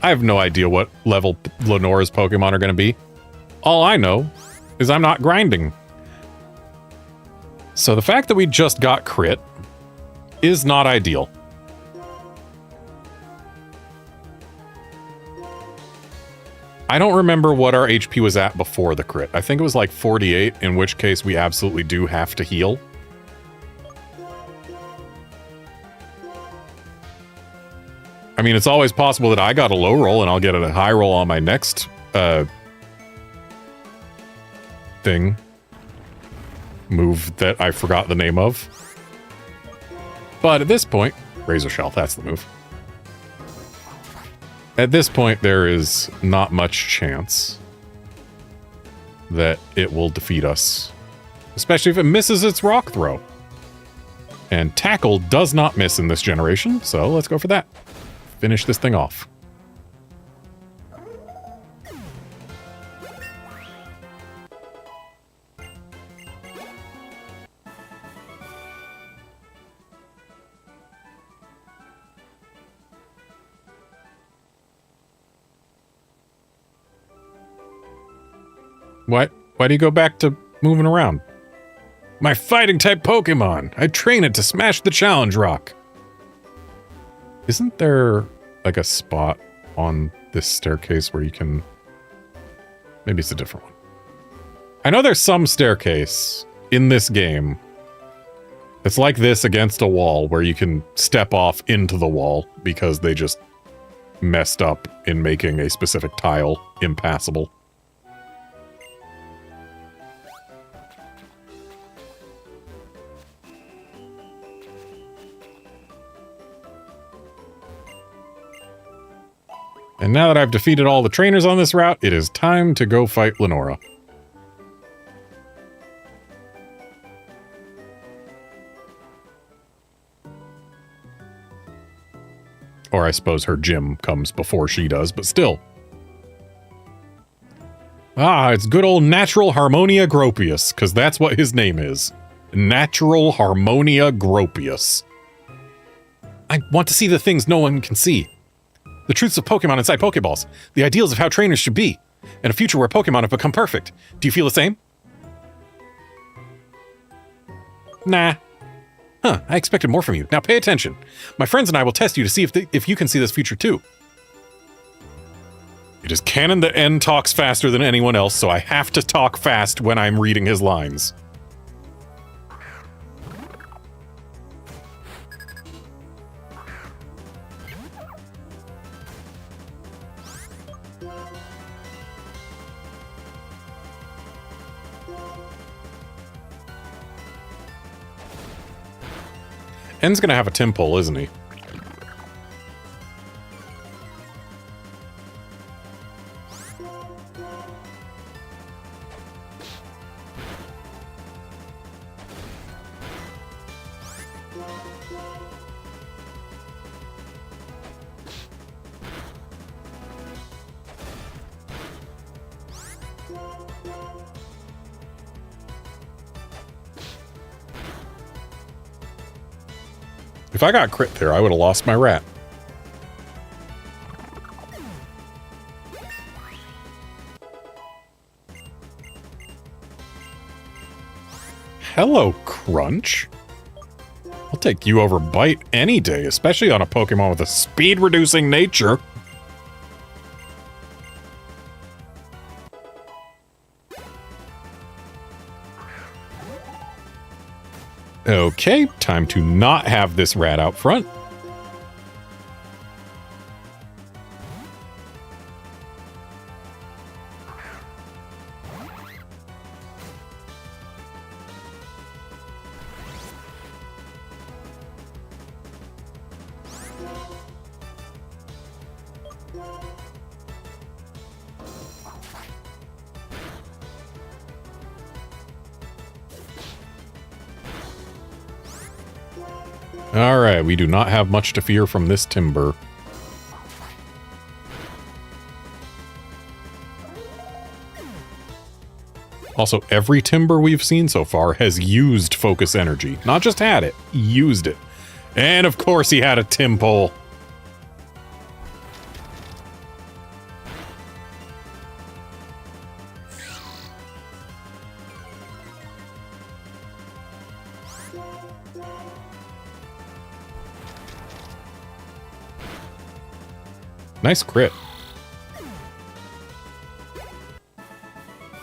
I have no idea what level Lenora's Pokemon are going to be. All I know is I'm not grinding. So the fact that we just got crit is not ideal. I don't remember what our HP was at before the crit. I think it was like 48, in which case we absolutely do have to heal. I mean, it's always possible that I got a low roll and I'll get a high roll on my next move that I forgot the name of. But at this point, Razor Shell, that's the move. At this point, there is not much chance that it will defeat us, especially if it misses its rock throw. And Tackle does not miss in this generation, so let's go for that. Finish this thing off. What? Why do you go back to moving around? My fighting type Pokemon! I train it to smash the challenge rock! Isn't there like a spot on this staircase where you can... Maybe it's a different one. I know there's some staircase in this game that's like this against a wall where you can step off into the wall because they just messed up in making a specific tile impassable. And now that I've defeated all the trainers on this route, it is time to go fight Lenora. Or I suppose her gym comes before she does, but still. Ah, it's good old Natural Harmonia Gropius, because that's what his name is. Natural Harmonia Gropius. I want to see the things no one can see. The truths of Pokemon inside Poké Balls. The ideals of how trainers should be. And a future where Pokemon have become perfect. Do you feel the same? Nah. Huh, I expected more from you. Now pay attention. My friends and I will test you to see if you can see this future too. It is canon that N talks faster than anyone else, so I have to talk fast when I'm reading his lines. N's gonna have a Timpole, isn't he? If I got crit there, I would have lost my rat. Hello, Crunch. I'll take you over Bite any day, especially on a Pokemon with a speed-reducing nature. Okay, time to not have this rat out front. Alright, we do not have much to fear from this timber. Also, every timber we've seen so far has used focus energy. Not just had it, used it. And of course he had a Timpole. Nice crit.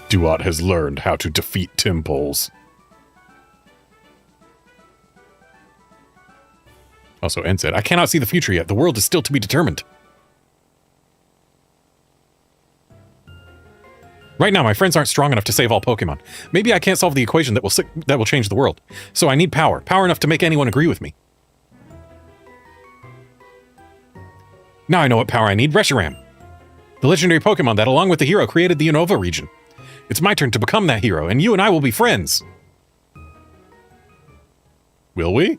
Duat has learned how to defeat Timpoles. Also, N said, I cannot see the future yet. The world is still to be determined. Right now, my friends aren't strong enough to save all Pokemon. Maybe I can't solve the equation that will change the world. So I need power. Power enough to make anyone agree with me. Now I know what power I need. Reshiram. The legendary Pokemon that, along with the hero, created the Unova region. It's my turn to become that hero, and you and I will be friends. Will we?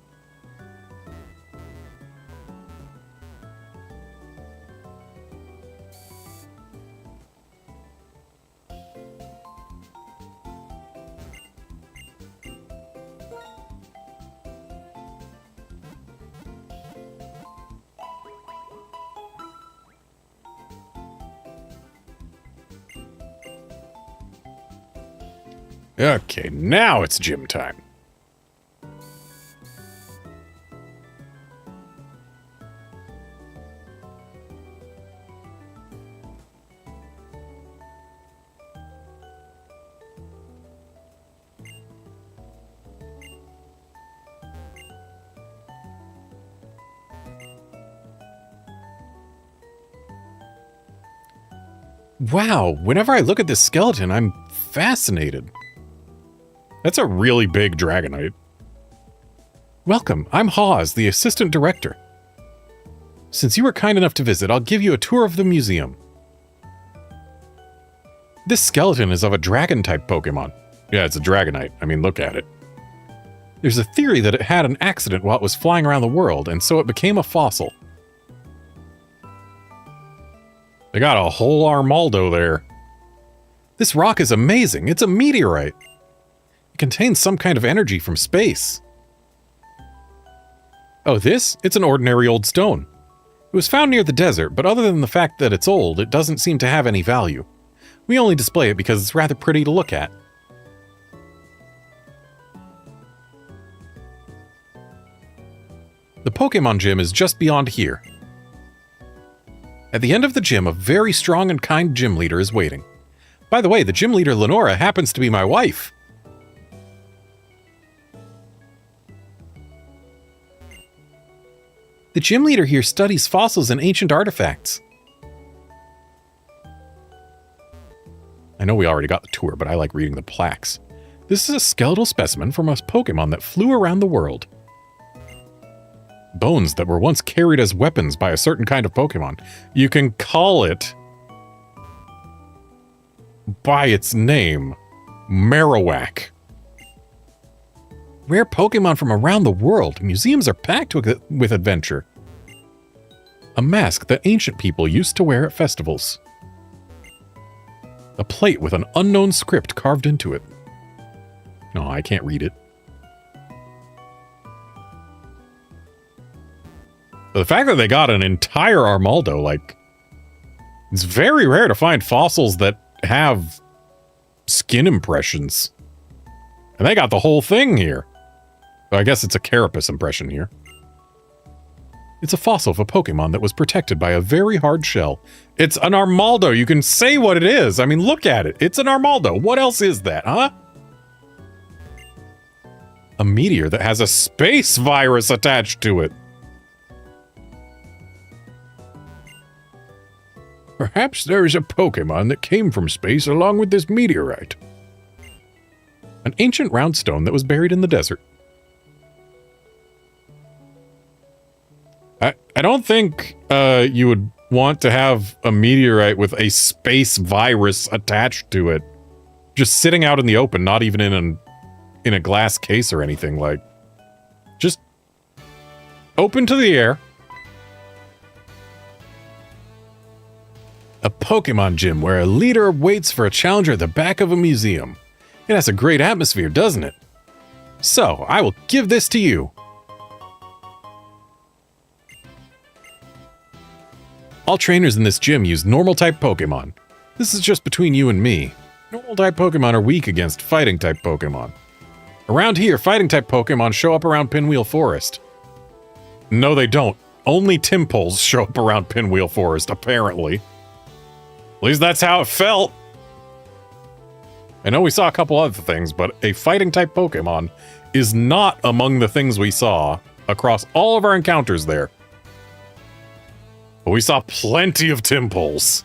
Okay, now it's gym time. Wow, whenever I look at this skeleton, I'm fascinated. That's a really big Dragonite. Welcome, I'm Hawes, the assistant director. Since you were kind enough to visit, I'll give you a tour of the museum. This skeleton is of a dragon-type Pokemon. Yeah, it's a Dragonite. I mean, look at it. There's a theory that it had an accident while it was flying around the world, and so it became a fossil. They got a whole Armaldo there. This rock is amazing. It's a meteorite. It contains some kind of energy from space. Oh, this? It's an ordinary old stone. It was found near the desert, but other than the fact that it's old, it doesn't seem to have any value. We only display it because it's rather pretty to look at. The Pokemon Gym is just beyond here. At the end of the gym, a very strong and kind gym leader is waiting. By the way, the gym leader, Lenora, happens to be my wife. The gym leader here studies fossils and ancient artifacts. I know we already got the tour, but I like reading the plaques. This is a skeletal specimen from a Pokemon that flew around the world. Bones that were once carried as weapons by a certain kind of Pokemon. You can call it by its name, Marowak. Rare Pokemon from around the world. Museums are packed with adventure. A mask that ancient people used to wear at festivals. A plate with an unknown script carved into it. No, I can't read it. But the fact that they got an entire Armaldo, like, it's very rare to find fossils that have skin impressions. And they got the whole thing here. I guess it's a carapace impression here. It's a fossil of a Pokemon that was protected by a very hard shell. It's an Armaldo. You can say what it is. I mean, look at it. It's an Armaldo. What else is that, huh? A meteor that has a space virus attached to it. Perhaps there is a Pokemon that came from space along with this meteorite. An ancient round stone that was buried in the desert. I don't think you would want to have a meteorite with a space virus attached to it. Just sitting out in the open, not even in a glass case or anything. Like, just open to the air. A Pokemon gym where a leader waits for a challenger at the back of a museum. It has a great atmosphere, doesn't it? So, I will give this to you. All trainers in this gym use normal-type Pokemon. This is just between you and me. Normal-type Pokemon are weak against fighting-type Pokemon. Around here, fighting-type Pokemon show up around Pinwheel Forest. No, they don't. Only Timpoles show up around Pinwheel Forest, apparently. At least that's how it felt. I know we saw a couple other things, but a fighting-type Pokemon is not among the things we saw across all of our encounters there. But we saw plenty of Timpoles.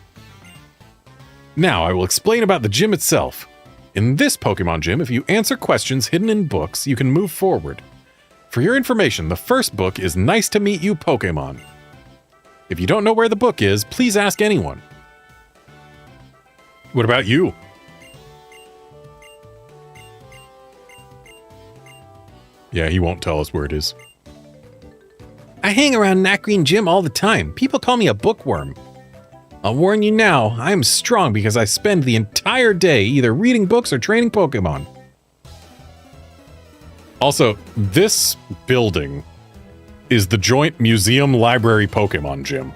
Now, I will explain about the gym itself. In this Pokemon gym, if you answer questions hidden in books, you can move forward. For your information, the first book is Nice to Meet You, Pokemon. If you don't know where the book is, please ask anyone. What about you? Yeah, he won't tell us where it is. I hang around Nat Green Gym all the time. People call me a bookworm. I'll warn you now, I am strong because I spend the entire day either reading books or training Pokemon. Also, this building is the joint museum library Pokemon gym.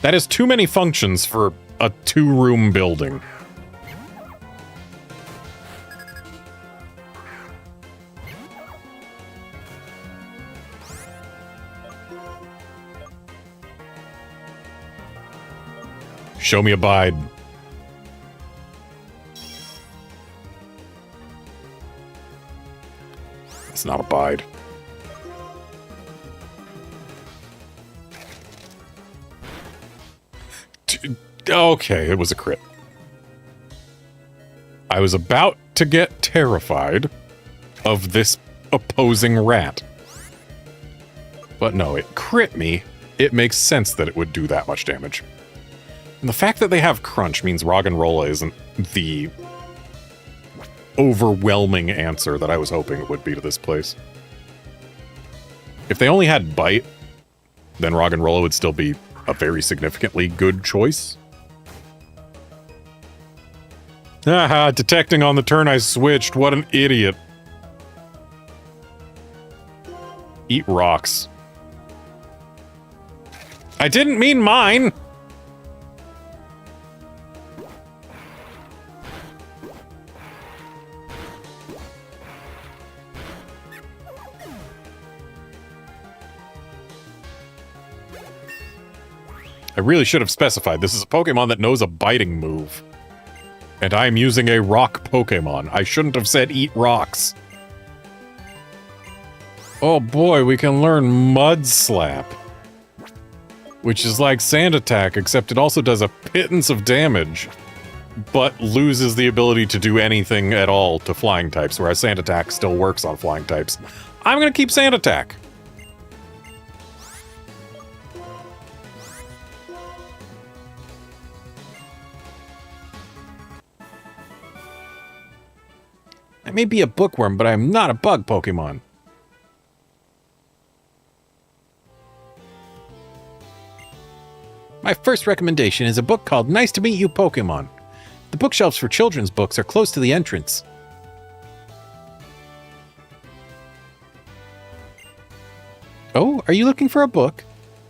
That is too many functions for a 2-room building. Show me Abide. It's not Abide. Okay, it was a crit. I was about to get terrified of this opposing rat. But no, it crit me. It makes sense that it would do that much damage. And the fact that they have Crunch means Roggenrola isn't the overwhelming answer that I was hoping it would be to this place. If they only had Bite, then Roggenrola would still be a very significantly good choice. Haha, detecting on the turn I switched. What an idiot. Eat rocks. I didn't mean mine! I really should have specified. This is a Pokemon that knows a biting move. And I'm using a rock Pokemon. I shouldn't have said eat rocks. Oh boy, we can learn Mud Slap. Which is like Sand Attack, except it also does a pittance of damage, but loses the ability to do anything at all to flying types, whereas Sand Attack still works on flying types. I'm gonna keep Sand Attack. I may be a bookworm, but I am not a bug Pokemon. My first recommendation is a book called Nice to Meet You, Pokemon. The bookshelves for children's books are close to the entrance. Oh, are you looking for a book?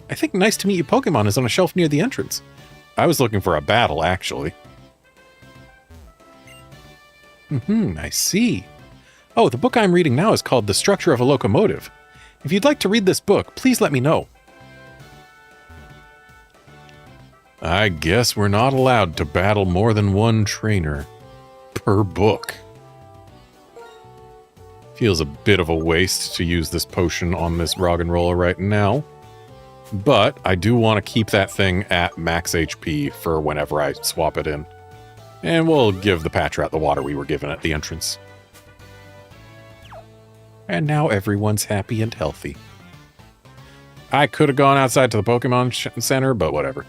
I think Nice to Meet You, Pokemon is on a shelf near the entrance. I was looking for a battle, actually. I see. Oh, the book I'm reading now is called The Structure of a Locomotive. If you'd like to read this book, please let me know. I guess we're not allowed to battle more than one trainer per book. Feels a bit of a waste to use this potion on this Roggenrola right now. But I do want to keep that thing at max HP for whenever I swap it in. And we'll give the Patrat the water we were given at the entrance. And now everyone's happy and healthy. I could have gone outside to the Pokemon Center, but whatever.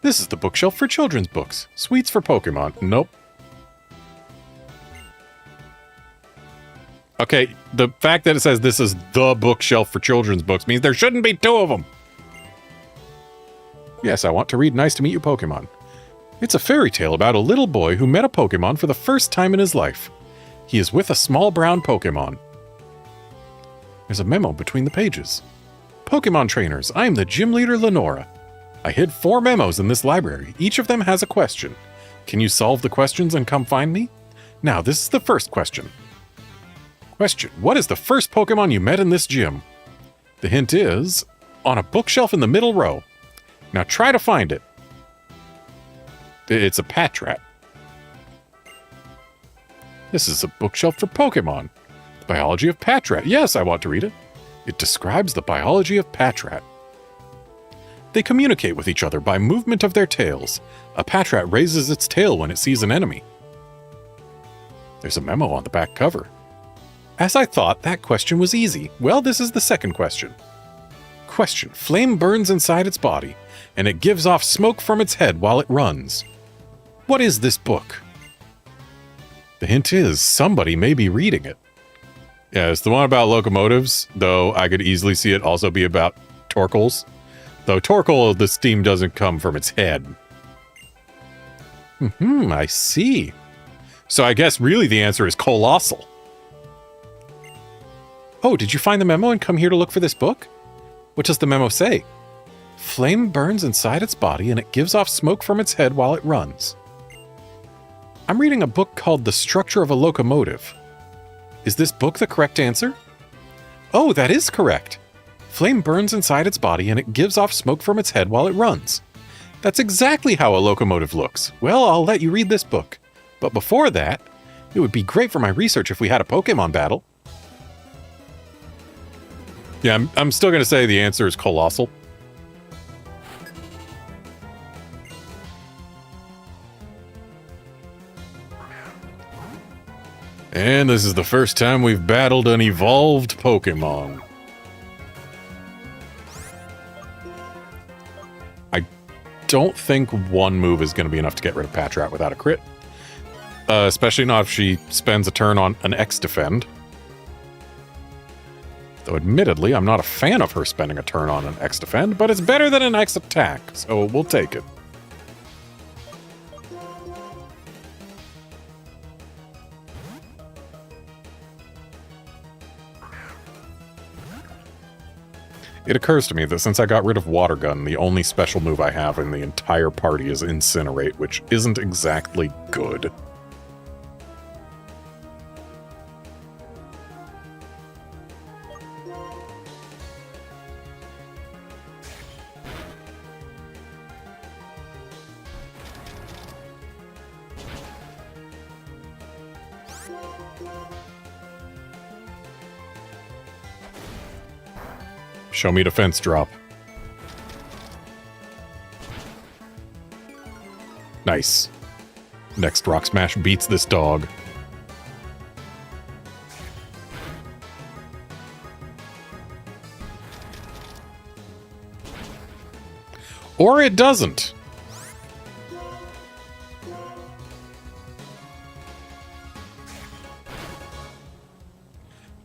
This is the bookshelf for children's books. Sweets for Pokemon. Nope. Okay, the fact that it says this is the bookshelf for children's books means there shouldn't be two of them. Yes, I want to read Nice to Meet You, Pokemon. It's a fairy tale about a little boy who met a Pokemon for the first time in his life. He is with a small brown Pokemon. There's a memo between the pages. Pokemon trainers, I am the gym leader Lenora. I hid 4 memos in this library. Each of them has a question. Can you solve the questions and come find me? Now, this is the first question. Question: what is the first Pokemon you met in this gym? The hint is on a bookshelf in the middle row. Now try to find it. It's a Patrat. This is a bookshelf for Pokemon. The biology of Patrat. Yes, I want to read it. It describes the biology of Patrat. They communicate with each other by movement of their tails. A Patrat raises its tail when it sees an enemy. There's a memo on the back cover. As I thought, that question was easy. Well, this is the second question. Question: flame burns inside its body, and it gives off smoke from its head while it runs. What is this book? The hint is somebody may be reading it. Yeah, it's the one about locomotives, though I could easily see it also be about Torkoals. Though Torkoal, the steam doesn't come from its head. I see. So I guess really the answer is colossal. Oh, did you find the memo and come here to look for this book? What does the memo say? Flame burns inside its body and it gives off smoke from its head while it runs. I'm reading a book called The Structure of a Locomotive. Is this book the correct answer? Oh, that is correct. Flame burns inside its body and it gives off smoke from its head while it runs. That's exactly how a locomotive looks. Well, I'll let you read this book. But before that, it would be great for my research if we had a Pokemon battle. Yeah, I'm still going to say the answer is colossal. And this is the first time we've battled an evolved Pokemon. I don't think one move is going to be enough to get rid of Patrat without a crit. Especially not if she spends a turn on an X-Defend. Though admittedly, I'm not a fan of her spending a turn on an X-Defend, but it's better than an X-Attack, so we'll take it. It occurs to me that since I got rid of Water Gun, the only special move I have in the entire party is Incinerate, which isn't exactly good. Show me defense drop. Nice. Next Rock Smash beats this dog. Or it doesn't.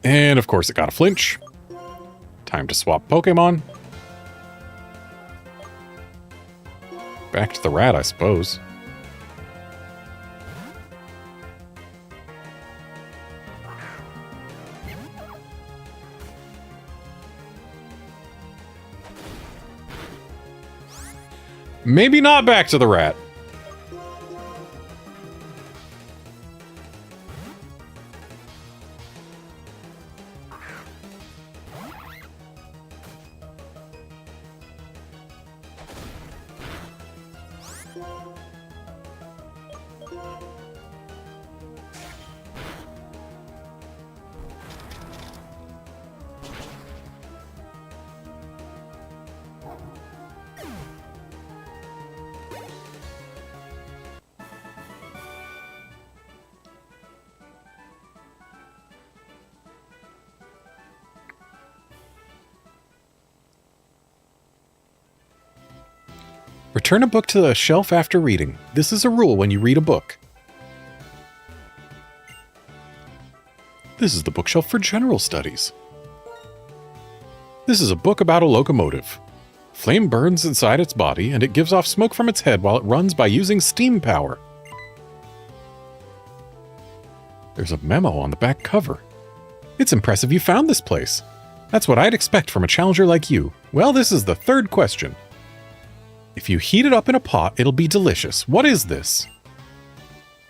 And of course it got a flinch. Time to swap Pokemon. Back to the rat, I suppose. Maybe not back to the rat. Return a book to the shelf after reading. This is a rule when you read a book. This is the bookshelf for general studies. This is a book about a locomotive. Flame burns inside its body, and it gives off smoke from its head while it runs by using steam power. There's a memo on the back cover. It's impressive you found this place. That's what I'd expect from a challenger like you. Well, this is the third question. If you heat it up in a pot, it'll be delicious. What is this?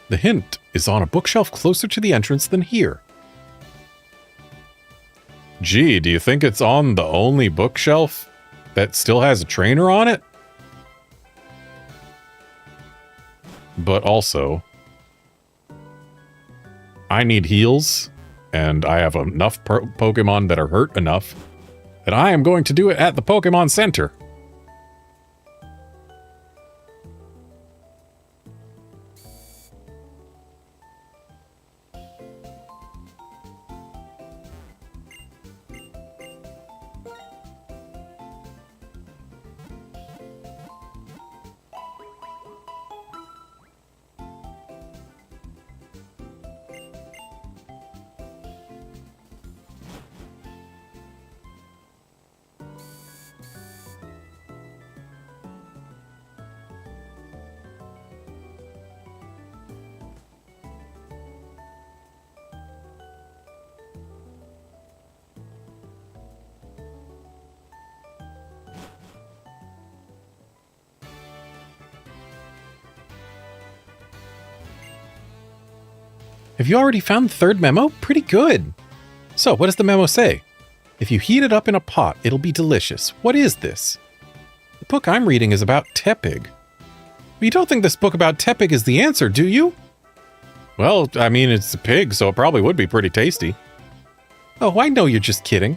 The hint is on a bookshelf closer to the entrance than here. Gee, do you think it's on the only bookshelf that still has a trainer on it? But also, I need heals, and I have enough Pokemon that are hurt enough that I am going to do it at the Pokemon Center. Have you already found the third memo? Pretty good. So, what does the memo say? If you heat it up in a pot, it'll be delicious. What is this? The book I'm reading is about Tepig. But you don't think this book about Tepig is the answer, do you? Well, I mean, it's a pig, so it probably would be pretty tasty. Oh, I know you're just kidding.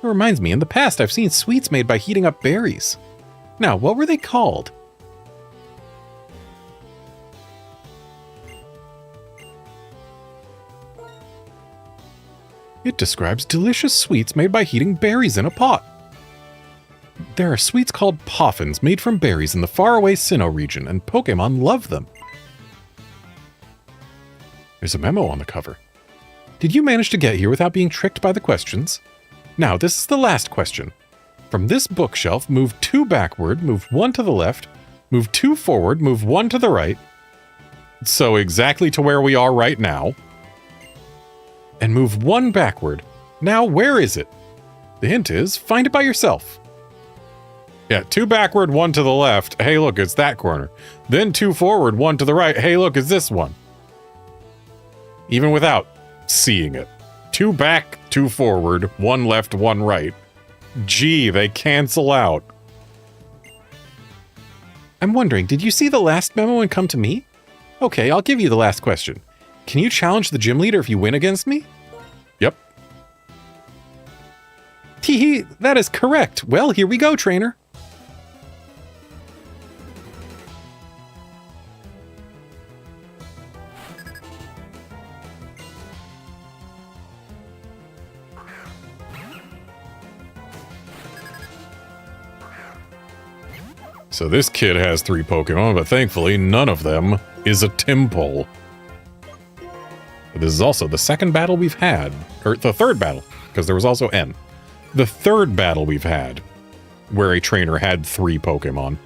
It reminds me, in the past I've seen sweets made by heating up berries. Now, what were they called? It describes delicious sweets made by heating berries in a pot. There are sweets called poffins made from berries in the faraway Sinnoh region, and Pokemon love them. There's a memo on the cover. Did you manage to get here without being tricked by the questions? Now, this is the last question. From this bookshelf, move 2 backward, move 1 to the left, move 2 forward, move 1 to the right. So exactly to where we are right now. And move 1 backward. Now, where is it? The hint is, find it by yourself. Yeah, 2 backward, 1 to the left. Hey, look, it's that corner. Then 2 forward, 1 to the right. Hey, look, it's this one. Even without seeing it. 2 back, 2 forward, 1 left, 1 right. Gee, they cancel out. I'm wondering, did you see the last memo and come to me? Okay, I'll give you the last question. Can you challenge the gym leader if you win against me? Yep. Teehee, that is correct. Well, here we go, trainer. So this kid has 3 Pokemon, but thankfully none of them is a Tympole. This is also the second battle we've had, or the third battle, because there was also N. The third battle we've had, where a trainer had 3 Pokemon.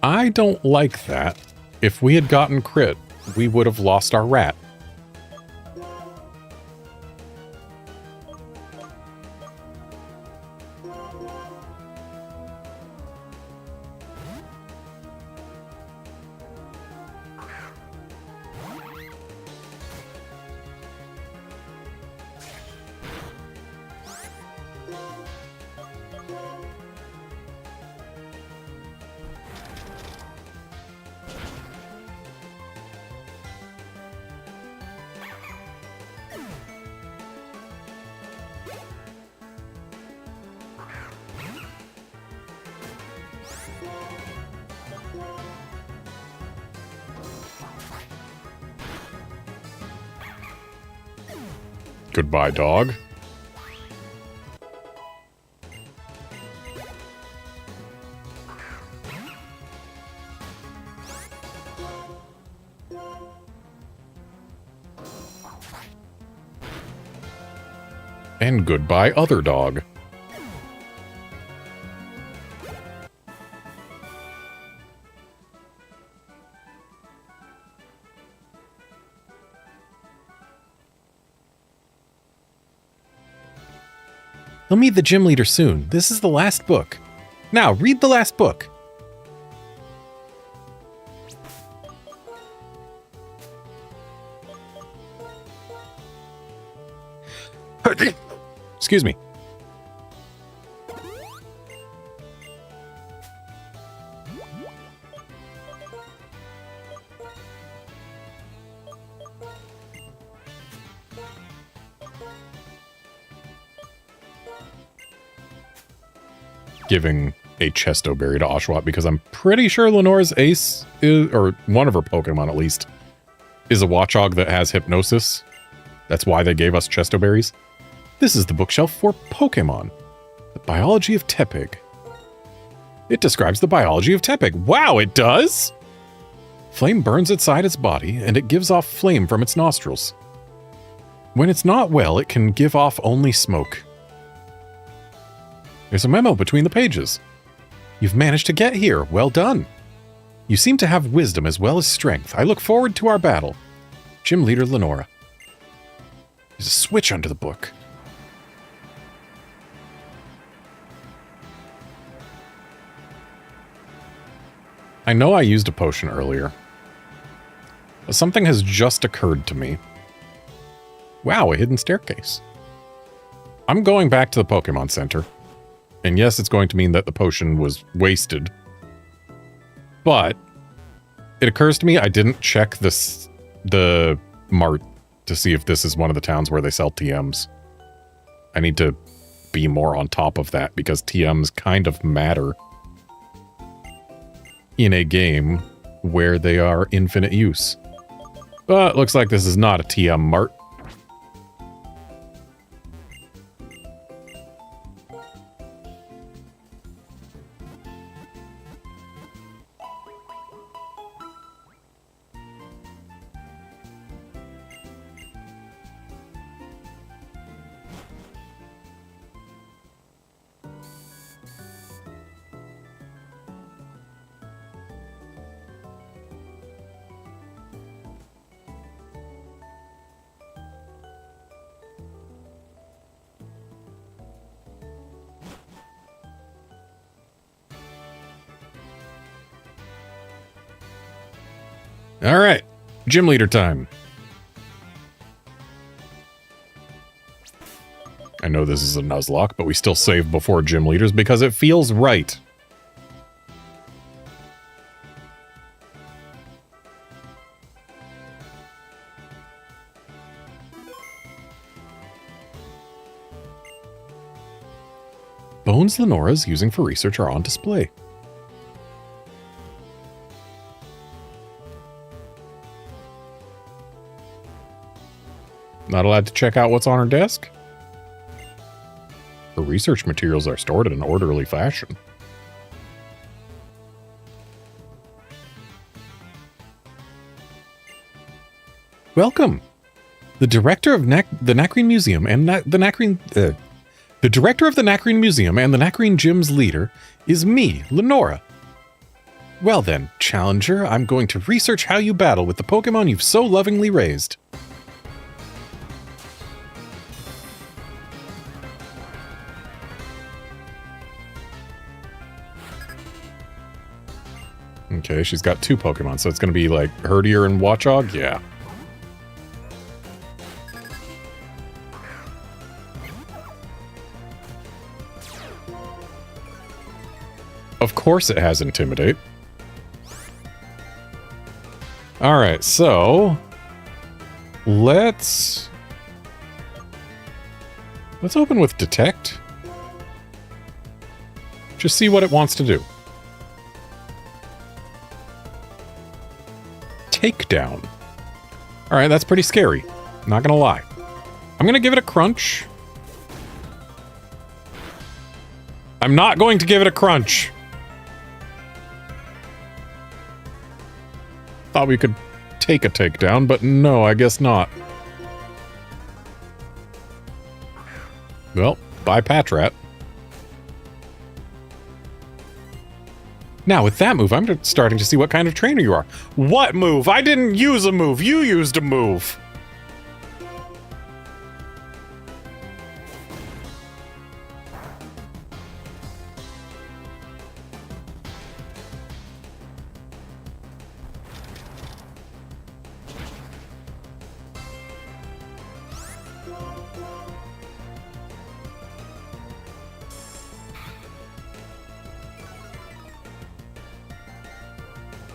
I don't like that. If we had gotten crit, we would have lost our rat. Goodbye, dog. And goodbye, other dog. He'll meet the gym leader soon. This is the last book. Now, read the last book. Excuse me. Giving a Chesto Berry to Oshawott because I'm pretty sure Lenora's ace is, or one of her Pokemon at least, is a Watchog that has hypnosis. That's why they gave us Chesto Berries. This is the bookshelf for Pokemon. The biology of Tepig. It describes the biology of Tepig. Wow, it does? Flame burns inside its body, and it gives off flame from its nostrils. When it's not well, it can give off only smoke. There's a memo between the pages. You've managed to get here. Well done. You seem to have wisdom as well as strength. I look forward to our battle. Gym Leader Lenora. There's a switch under the book. I know I used a potion earlier, but something has just occurred to me. Wow, a hidden staircase. I'm going back to the Pokemon Center. And yes, it's going to mean that the potion was wasted. But it occurs to me I didn't check the mart to see if this is one of the towns where they sell TMs. I need to be more on top of that because TMs kind of matter in a game where they are infinite use. But looks like this is not a TM mart. All right, gym leader time. I know this is a Nuzlocke, but we still save before gym leaders because it feels right. Bones Lenora is using for research are on display. Not allowed to check out what's on her desk? Her research materials are stored in an orderly fashion. Welcome. The director of the Nacrine Museum and the director of the Nacrine Museum and the Nacrine Gym's leader is me, Lenora. Well then, Challenger, I'm going to research how you battle with the Pokemon you've so lovingly raised. Okay, she's got 2 Pokemon, so it's going to be like Herdier and Watchog? Yeah. Of course it has Intimidate. Alright, so... Let's open with Detect. Just see what it wants to do. Takedown. Alright, that's pretty scary. Not gonna lie. I'm gonna give it a crunch. I'm not going to give it a crunch. Thought we could take a takedown, but no, I guess not. Well, bye Patrat. Now, with that move, I'm starting to see what kind of trainer you are. What move? I didn't use a move. You used a move.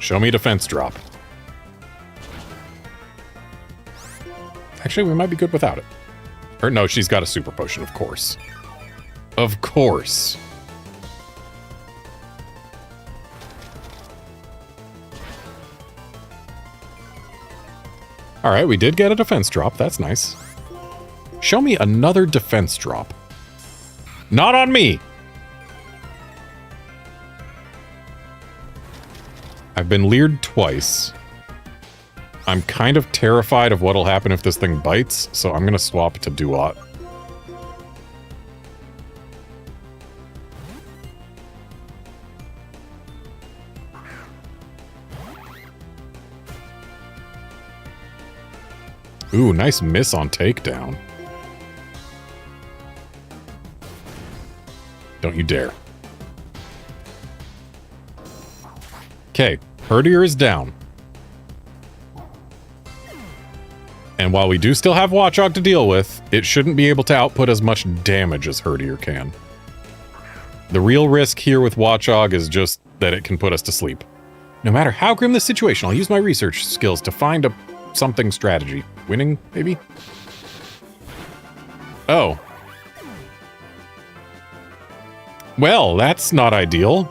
Show me defense drop. Actually, we might be good without it. Or no, she's got a super potion, of course. Of course. Alright, we did get a defense drop. That's nice. Show me another defense drop. Not on me! I've been leered twice. I'm kind of terrified of what'll happen if this thing bites, so I'm gonna swap to Duat. Ooh, nice miss on takedown. Don't you dare. Okay, Herdier is down. And while we do still have Watchog to deal with, it shouldn't be able to output as much damage as Herdier can. The real risk here with Watchog is just that it can put us to sleep. No matter how grim the situation, I'll use my research skills to find a something strategy. Winning, maybe? Oh. Well, that's not ideal.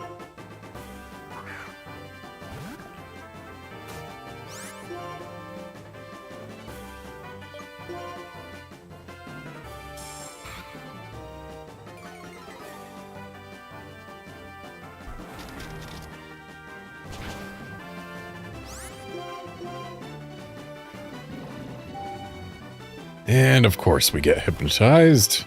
And of course we get hypnotized.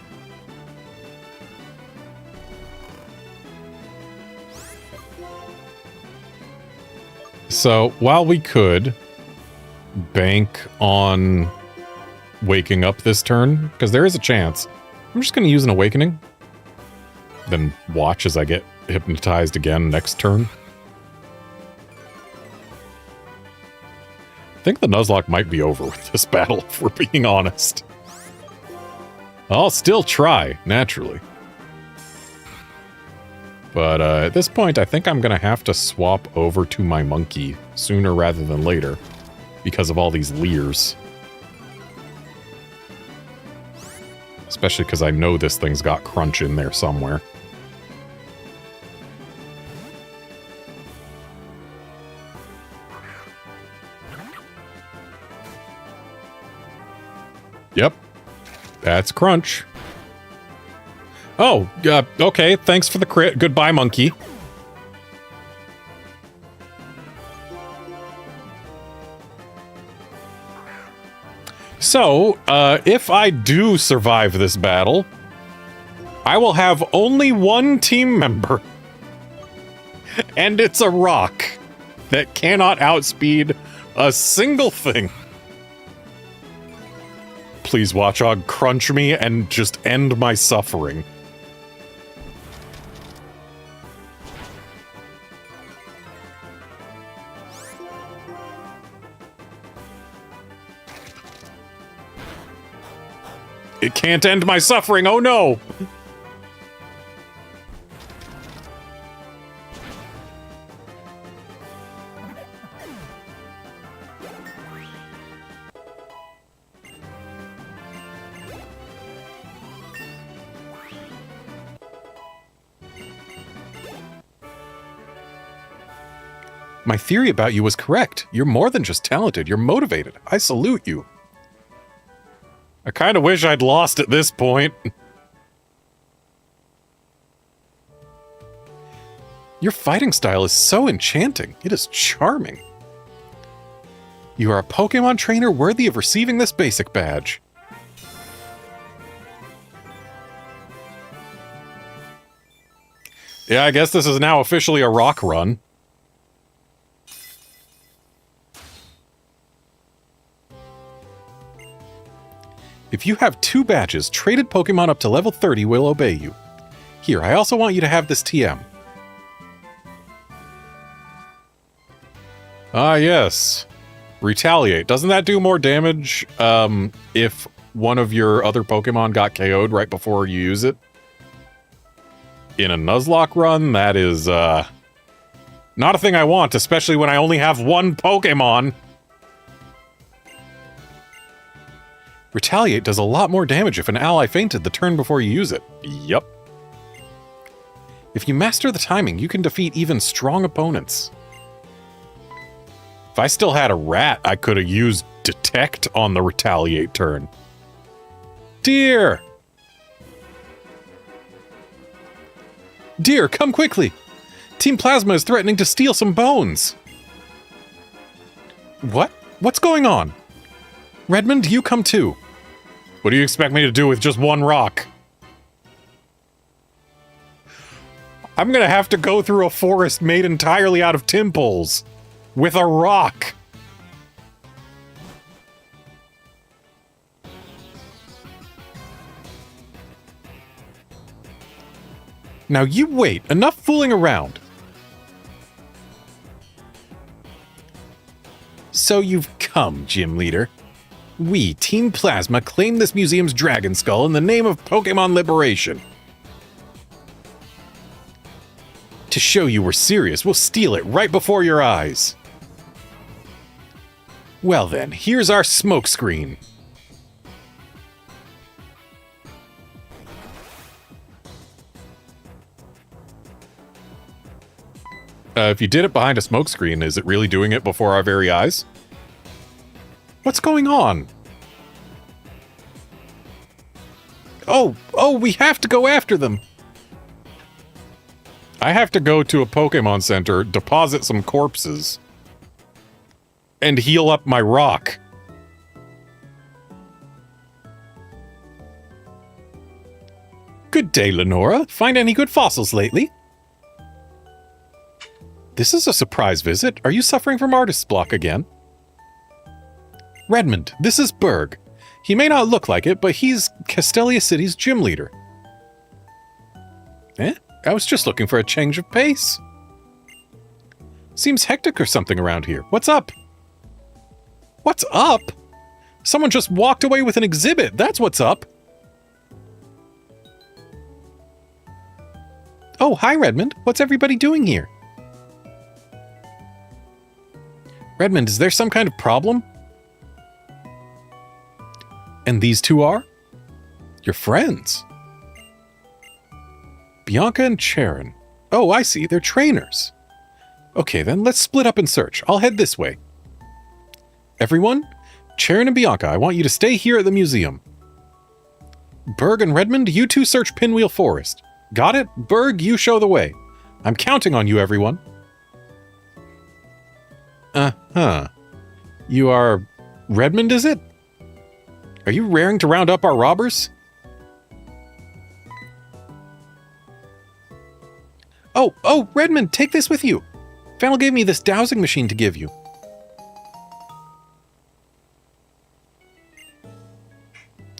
So while we could bank on waking up this turn, because there is a chance, I'm just going to use an awakening. Then watch as I get hypnotized again next turn. I think the Nuzlocke might be over with this battle, if we're being honest. I'll still try, naturally. But at this point, I think I'm going to have to swap over to my monkey sooner rather than later because of all these leers. Especially because I know this thing's got crunch in there somewhere. Yep. That's crunch. Oh, okay. Thanks for the crit. Goodbye, monkey. So, if I do survive this battle, I will have only one team member. And it's a rock that cannot outspeed a single thing. Please, Watchog, crunch me and just end my suffering. It can't end my suffering, oh no! My theory about you was correct. You're more than just talented, you're motivated. I salute you. I kind of wish I'd lost at this point. Your fighting style is so enchanting. It is charming. You are a Pokemon trainer worthy of receiving this basic badge. Yeah, I guess this is now officially a rock run. If you have 2 badges, traded Pokemon up to level 30 will obey you. Here, I also want you to have this TM. Ah, yes. Retaliate. Doesn't that do more damage if one of your other Pokemon got KO'd right before you use it? In a Nuzlocke run, that is Not a thing I want, especially when I only have one Pokemon. Retaliate does a lot more damage if an ally fainted the turn before you use it. Yup. If you master the timing, you can defeat even strong opponents. If I still had a rat, I could have used Detect on the Retaliate turn. Deer! Deer, come quickly! Team Plasma is threatening to steal some bones! What? What's going on? Redmond, you come too. What do you expect me to do with just one rock? I'm gonna have to go through a forest made entirely out of Timpoles with a rock. Now you wait. Enough fooling around. So you've come, Gym Leader. We, Team Plasma, claim this museum's Dragon Skull in the name of Pokemon Liberation. To show you we're serious, we'll steal it right before your eyes. Well then, here's our smokescreen. If you did it behind a smokescreen, is it really doing it before our very eyes? What's going on? Oh, we have to go after them. I have to go to a Pokemon Center, deposit some corpses, and heal up my rock. Good day, Lenora. Find any good fossils lately? This is a surprise visit. Are you suffering from artist's block again? Redmond, this is Berg. He may not look like it, but he's Castelia City's gym leader. I was just looking for a change of pace. Seems hectic or something around here. What's up? What's up? Someone just walked away with an exhibit. That's what's up. Oh, hi, Redmond. What's everybody doing here? Redmond, is there some kind of problem? And these two are? Your friends. Bianca and Charon. Oh, I see. They're trainers. Okay, then let's split up and search. I'll head this way. Everyone, Charon and Bianca, I want you to stay here at the museum. Berg and Redmond, you two search Pinwheel Forest. Got it? Berg, you show the way. I'm counting on you, everyone. Uh-huh. You are... Redmond, is it? Are you raring to round up our robbers? Oh, Redmond, take this with you. Fennel gave me this dowsing machine to give you.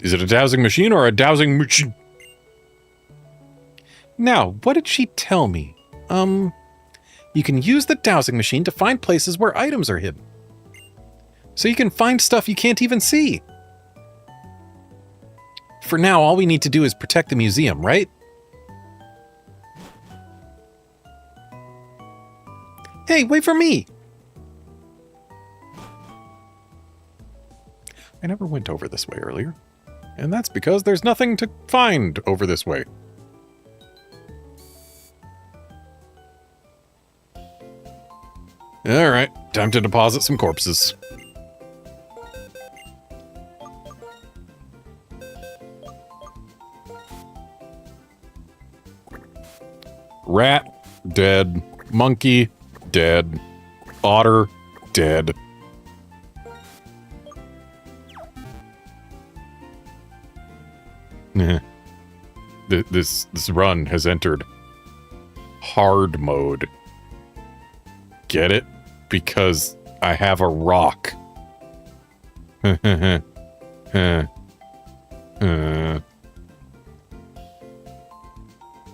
Is it a dowsing machine or a dowsing machine? Now, what did she tell me? You can use the dowsing machine to find places where items are hidden. So you can find stuff you can't even see. For now, all we need to do is protect the museum, right? Hey, wait for me! I never went over this way earlier. And that's because there's nothing to find over this way. Alright, time to deposit some corpses. Rat, dead. Monkey, dead. Otter, dead. This run has entered hard mode. Get it? Because I have a rock.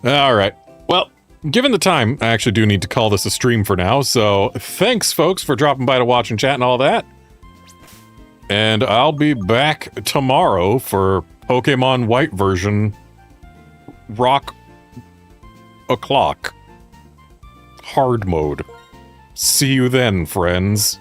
Alright. Well, given the time, I actually do need to call this a stream for now, so thanks, folks, for dropping by to watch and chat and all that. And I'll be back tomorrow for Pokemon White version Rock o'clock. Hard mode. See you then, friends.